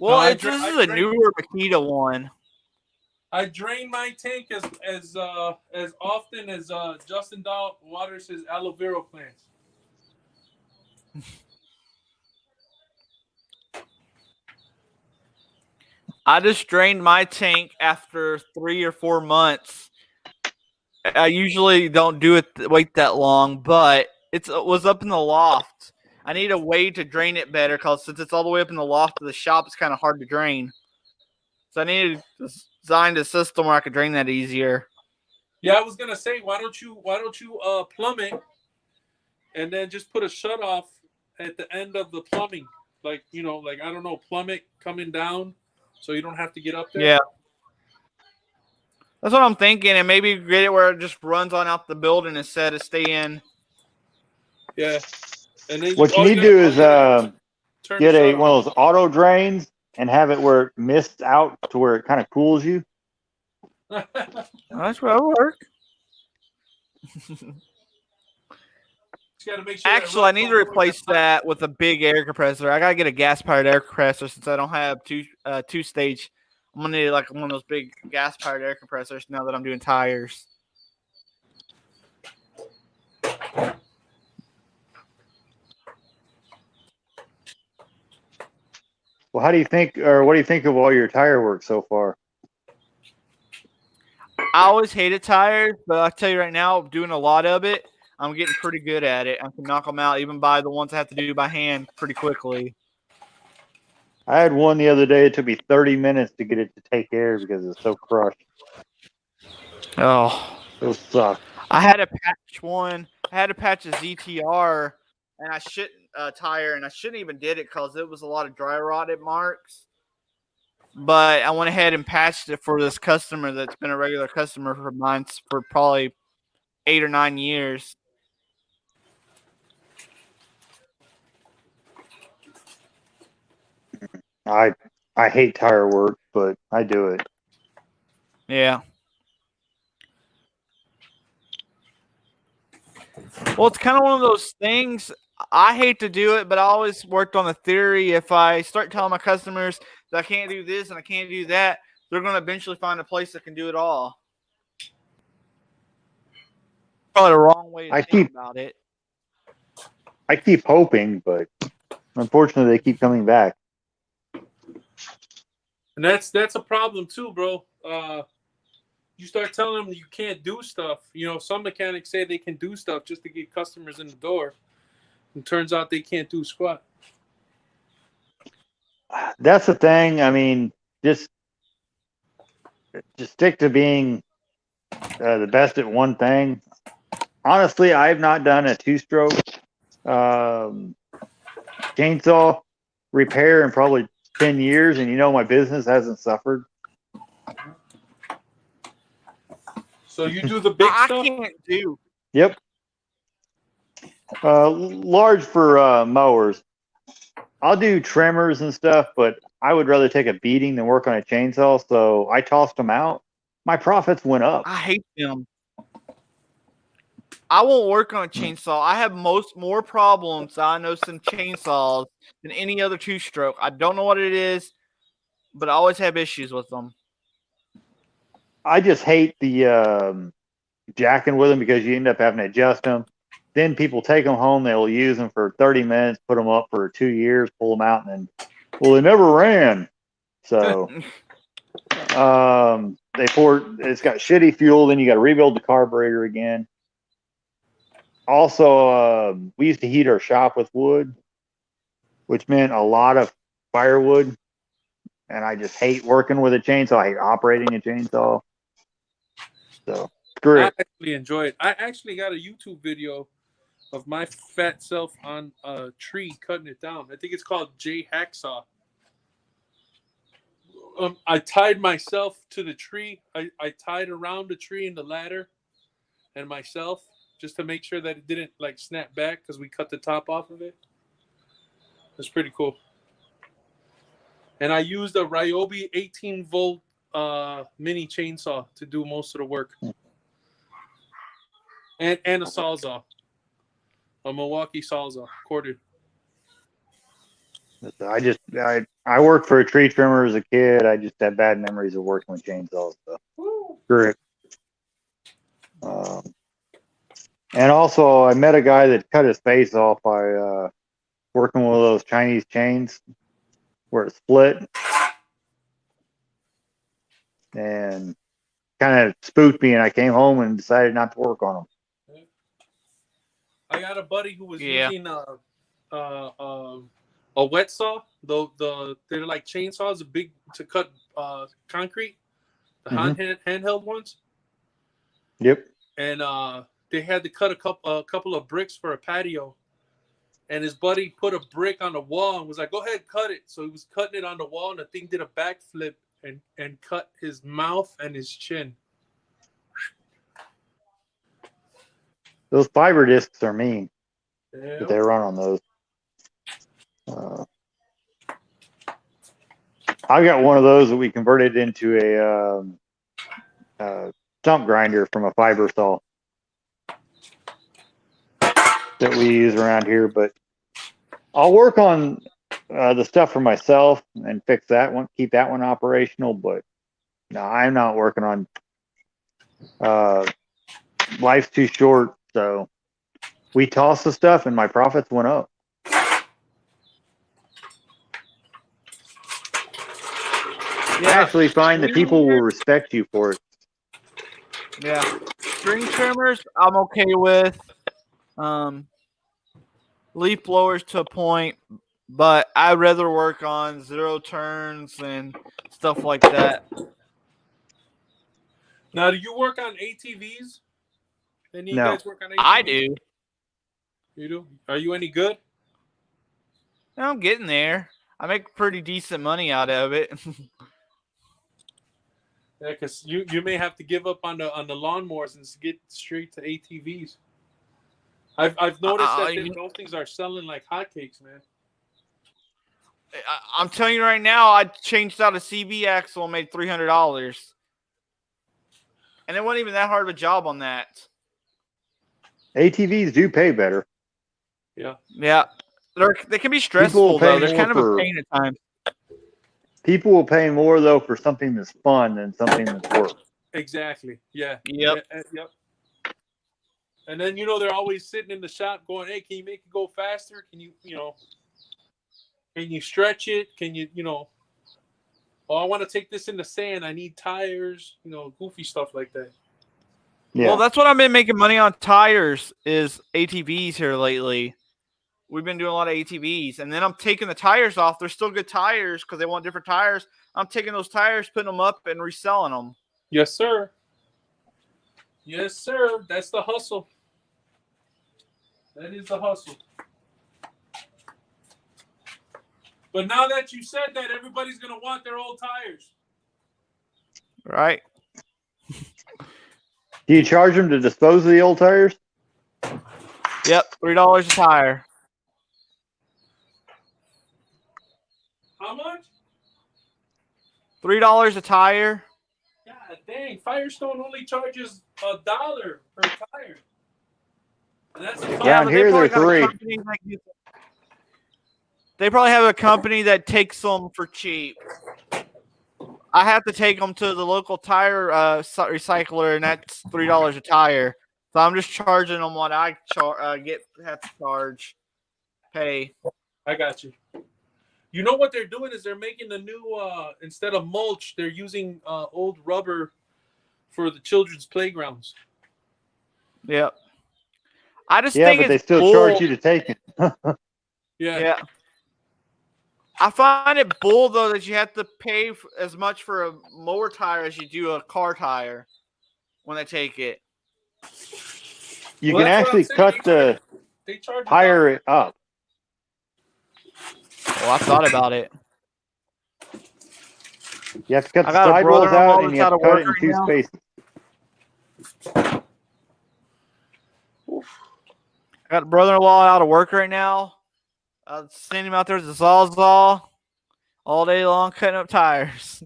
S1: Well, this is a newer Makita one.
S8: I drain my tank as often as Justin Dahl waters his aloe vera plants.
S1: I just drained my tank after 3 or 4 months. I usually don't do it wait that long, but it was up in the loft. I need a way to drain it better because since it's all the way up in the loft of the shop, it's kind of hard to drain. So I needed to design a system where I could drain that easier.
S8: Yeah, I was gonna say, why don't you plumb it, and then just put a shut off at the end of the plumbing, like I don't know, plumb it coming down, so you don't have to get up there.
S1: Yeah, that's what I'm thinking, and maybe get it where it just runs on out the building instead of staying.
S8: Yeah, and then
S6: What you need to do is get one of those auto drains and have it where it mists out to where it kind of cools you.
S1: That's what will work. Actually, I need to replace that with a big air compressor. I gotta get a gas-powered air compressor since I don't have two-stage. I'm gonna need like one of those big gas-powered air compressors now that I'm doing tires.
S6: Well, how do you think, or what do you think of all your tire work so far?
S1: I always hated tires, but I'll tell you right now, doing a lot of it, I'm getting pretty good at it. I can knock them out even by the ones I have to do by hand pretty quickly.
S6: I had one the other day. It took me 30 minutes to get it to take air because it's so crushed.
S1: Oh.
S6: It sucks.
S1: I had to patch one. I had to patch a ZTR, and I shouldn't tire, and I shouldn't even did it because it was a lot of dry rotted marks. But I went ahead and patched it for this customer that's been a regular customer for mine for probably 8 or 9 years.
S6: I hate tire work, but I do it.
S1: Yeah. Well, it's kind of one of those things. I hate to do it, but I always worked on the theory if I start telling my customers that I can't do this and I can't do that, they're going to eventually find a place that can do it all. Probably the wrong way to think about it.
S6: I keep hoping, but unfortunately, they keep coming back.
S8: And that's a problem too, bro. You start telling them you can't do stuff. Some mechanics say they can do stuff just to get customers in the door. And turns out they can't do squat.
S6: That's the thing. I mean, just stick to being the best at one thing. Honestly, I've not done a two-stroke chainsaw repair in probably 10 years, and my business hasn't suffered.
S8: So you do the big stuff?
S1: I can't do.
S6: Yep. Large for mowers. I'll do trimmers and stuff, but I would rather take a beating than work on a chainsaw, so I tossed them out. My profits went up.
S1: I hate them. I won't work on a chainsaw. I have more problems I know some chainsaws than any other two-stroke. I don't know what it is, but I always have issues with them.
S6: I just hate the jacking with them because you end up having to adjust them. then people take them home. They'll use them for 30 minutes, put them up for 2 years, pull them out, and then, well, they never ran. So it's got shitty fuel. Then you got to rebuild the carburetor again. Also, we used to heat our shop with wood, which meant a lot of firewood. And I just hate working with a chainsaw. I hate operating a chainsaw. So screw
S8: I
S6: it.
S8: actually enjoy it. I actually got a YouTube video of my fat self on a tree cutting it down. I think it's called J Hacksaw. I tied myself to the tree. I tied around the tree and the ladder and myself just to make sure that it didn't like snap back because we cut the top off of it. It's pretty cool. And I used a Ryobi 18-volt mini chainsaw to do most of the work. And a Sawzall. A Milwaukee Sawzall, corded.
S6: I worked for a tree trimmer as a kid. I just had bad memories of working with chainsaws. So screw it. And also, I met a guy that cut his face off by working with those Chinese chains where it split, and kind of spooked me. And I came home and decided not to work on them.
S8: I got a buddy who was using a wet saw. They're like chainsaws, big to cut concrete. The handheld ones.
S6: Yep.
S8: And they had to cut a couple of bricks for a patio. And his buddy put a brick on the wall and was like, "Go ahead, cut it." So he was cutting it on the wall, and the thing did a backflip and cut his mouth and his chin.
S6: Those fiber discs are mean.
S8: Yeah.
S6: But they run on those. I got one of those that we converted into a stump grinder from a fiber saw that we use around here. But I'll work on the stuff for myself and fix that one, keep that one operational. But no, I'm not working on. Life's too short, so we tossed the stuff and my profits went up. I actually find that people will respect you for it.
S1: Yeah. String trimmers, I'm okay with. Leaf blowers to a point, but I'd rather work on zero turns and stuff like that.
S8: Now, do you work on ATVs? Any of you
S6: No.
S8: guys work on ATVs?
S1: I do.
S8: You do? Are you any good?
S1: I'm getting there. I make pretty decent money out of it.
S8: Yeah, because you may have to give up on the lawnmowers and get straight to ATVs. I've noticed that those things are selling like hotcakes, man.
S1: I'm telling you right now, I changed out a CB axle and made $300. And it wasn't even that hard of a job on that.
S6: ATVs do pay better.
S8: Yeah.
S1: Yeah. They can be stressful, though. They're kind of a pain at times.
S6: People will pay more, though, for something that's fun than something that's work.
S8: Exactly. Yeah.
S1: Yep.
S8: Yep. And then, they're always sitting in the shop going, "Hey, can you make it go faster? Can you stretch it? Can you, oh, I want to take this in the sand. I need tires, goofy stuff like that."
S6: Yeah.
S1: Well, that's what I've been making money on tires is ATVs here lately. We've been doing a lot of ATVs. And then I'm taking the tires off. They're still good tires because they want different tires. I'm taking those tires, putting them up, and reselling them.
S8: Yes, sir. Yes, sir. That's the hustle. That is the hustle. But now that you said that, everybody's going to want their old tires.
S1: Right.
S6: Do you charge them to dispose of the old tires?
S1: Yep, $3 a tire.
S8: How much?
S1: $3 a tire.
S8: God dang, Firestone only charges $1 per tire. And that's
S6: Down here they're $3.
S1: They probably have a company that takes them for cheap. I have to take them to the local tire recycler, and that's $3 a tire. So I'm just charging them what I have to charge, pay.
S8: I got you. You know what they're doing is they're making the new instead of mulch, they're using old rubber for the children's playgrounds.
S1: Yep. I just
S6: Yeah,
S1: think
S6: but they
S1: it's
S6: still
S1: bull.
S6: charge you to take it.
S8: Yeah.
S1: I find it bull though that you have to pay as much for a mower tire as you do a car tire when they take it.
S6: You
S8: Well,
S6: can
S8: that's what I'm
S6: actually
S8: saying.
S6: cut the
S8: They charge
S6: tire it up.
S1: Well, I thought about it.
S6: You have to cut
S1: I
S6: the
S1: got a
S6: sidewalls
S1: brother-in-law
S6: out, and
S1: that's
S6: you have
S1: out
S6: to
S1: of
S6: cut
S1: work
S6: it in
S1: right
S6: two
S1: now.
S6: spaces.
S1: I got a brother-in-law out of work right now. I'll send him out there to the Sawzall all day long cutting up tires.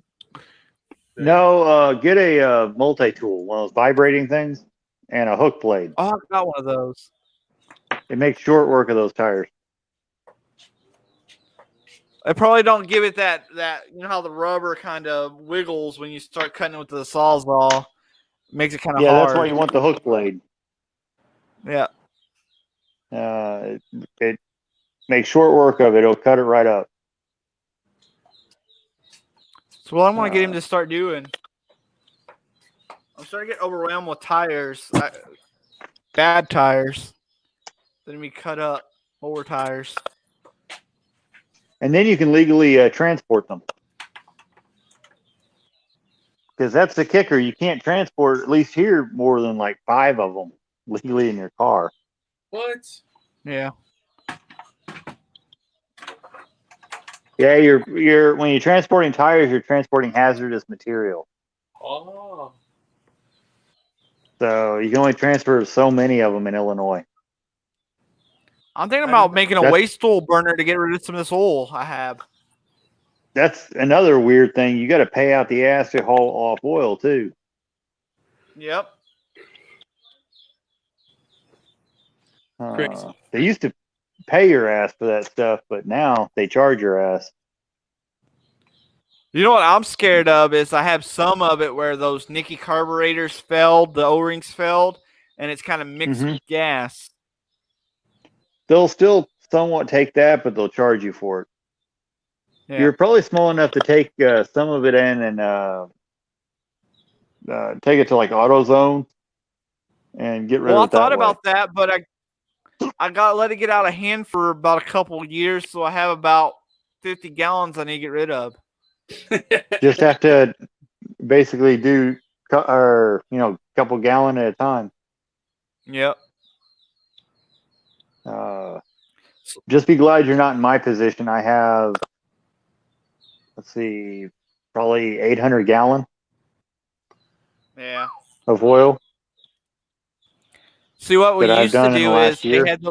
S6: No, get a multi-tool, one of those vibrating things, and a hook blade.
S1: Oh, I got one of those.
S6: It makes short work of those tires.
S1: They probably don't give it that you know how the rubber kind of wiggles when you start cutting it with the Sawzall. Makes it kind of
S6: Yeah,
S1: hard.
S6: that's why you want the hook blade.
S1: Yeah.
S6: It makes short work of it. It'll cut it right up.
S1: So what I'm going to get him to start doing. I'm starting to get overwhelmed with tires. Bad tires. Then we cut up mower tires.
S6: And then you can legally transport them. Because that's the kicker. You can't transport, at least here, more than like 5 of them legally in your car.
S8: What?
S1: Yeah.
S6: Yeah, you're when you're transporting tires, you're transporting hazardous material.
S8: Oh.
S6: So you can only transfer so many of them in Illinois.
S1: I'm thinking about making a waste oil burner to get rid of some of this oil I have.
S6: That's another weird thing. You got to pay out the ass to haul off oil too.
S1: Yep.
S6: They used to pay your ass for that stuff, but now they charge your ass.
S1: You know what I'm scared of is I have some of it where those Nicky carburetors failed, the O-rings failed, and it's kind of mixed with gas.
S6: They'll still somewhat take that, but they'll charge you for it.
S1: Yeah.
S6: You're probably small enough to take some of it in and take it to like AutoZone and get rid
S1: Well, I
S6: of it that
S1: thought
S6: way.
S1: about that, but I got to let it get out of hand for about a couple of years, so I have about 50 gallons I need to get rid of.
S6: Just have to basically do a couple gallon at a time.
S1: Yep.
S6: Just be glad you're not in my position. I have, let's see, probably 800 gallon
S1: Yeah.
S6: of oil.
S1: See, what we
S6: that I've
S1: used to
S6: done in the
S1: do
S6: last
S1: is
S6: year.
S1: they had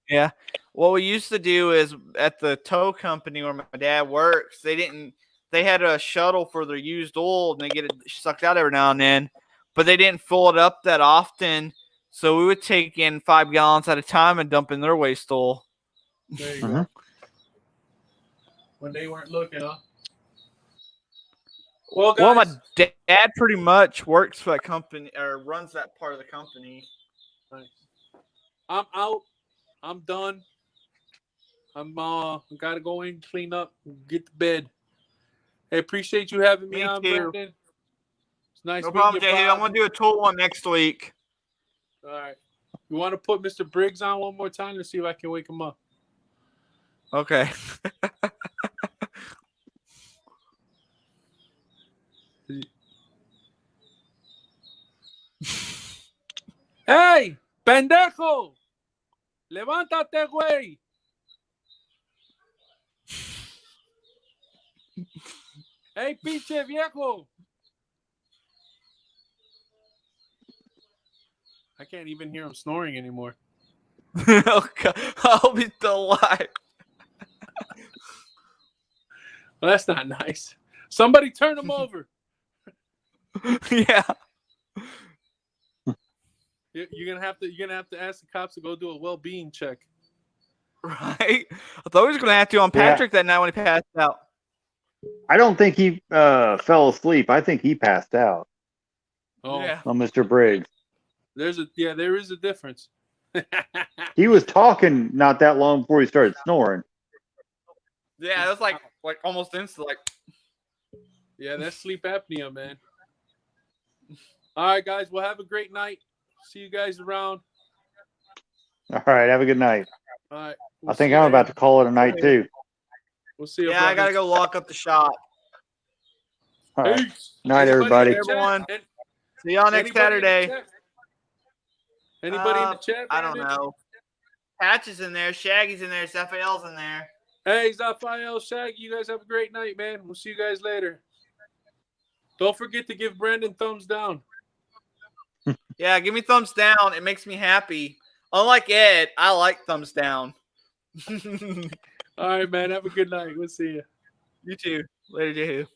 S1: yeah. What we used to do is at the tow company where my dad works, they had a shuttle for their used oil and they get it sucked out every now and then, but they didn't fill it up that often. So we would take in 5 gallons at a time and dump in their waste oil.
S8: There you go. When they weren't looking, huh? Well, guys.
S1: Well, my dad pretty much works for that company or runs that part of the company.
S8: Nice. I'm out. I'm done. I'm gotta go in, clean up, get to bed. Hey, appreciate you having me on,
S1: too.
S8: Brandon. It's nice
S1: No
S8: meeting
S1: problem,
S8: you,
S1: Jay.
S8: Bob.
S1: I'm gonna do a tool one next week.
S8: All right. You want to put Mr. Briggs on one more time to see if I can wake him up?
S1: Okay.
S8: ¡Hey! ¡Pendejo! ¡Levántate, güey! ¡Hey, pinche viejo! I can't even hear him snoring anymore.
S1: Okay. I'll be still alive.
S8: Well, that's not nice. Somebody turn him over.
S1: Yeah.
S8: You're gonna have to ask the cops to go do a well-being check.
S1: Right? I thought we was gonna have to on Patrick that night when he passed out.
S6: I don't think he fell asleep. I think he passed out.
S8: Oh.
S1: Yeah.
S6: On Mr. Briggs.
S8: there is a difference.
S6: He was talking not that long before he started snoring.
S1: Yeah, it was like almost instant. Like,
S8: Yeah, that's sleep apnea, man. All right, guys. Well, have a great night. See you guys around.
S6: All right, have a good night.
S8: All right.
S6: I think I'm about to call it a night too.
S8: We'll see you.
S1: yeah, I gotta go lock up the shop.
S6: All right.
S8: Peace.
S6: Night, everybody.
S1: Everyone. See y'all next Saturday.
S8: Anybody in the chat?
S1: I don't
S8: Brandon?
S1: know. Patch is in there. Shaggy's in there. Zaphael's in there.
S8: Hey, Zaphael, Shaggy, you guys have a great night, man. We'll see you guys later. Don't forget to give Brandon thumbs down.
S1: Yeah, give me thumbs down. It makes me happy. Unlike Ed, I like thumbs down.
S8: All right, man. Have a good night. We'll see you.
S1: You too. Later, Jehu.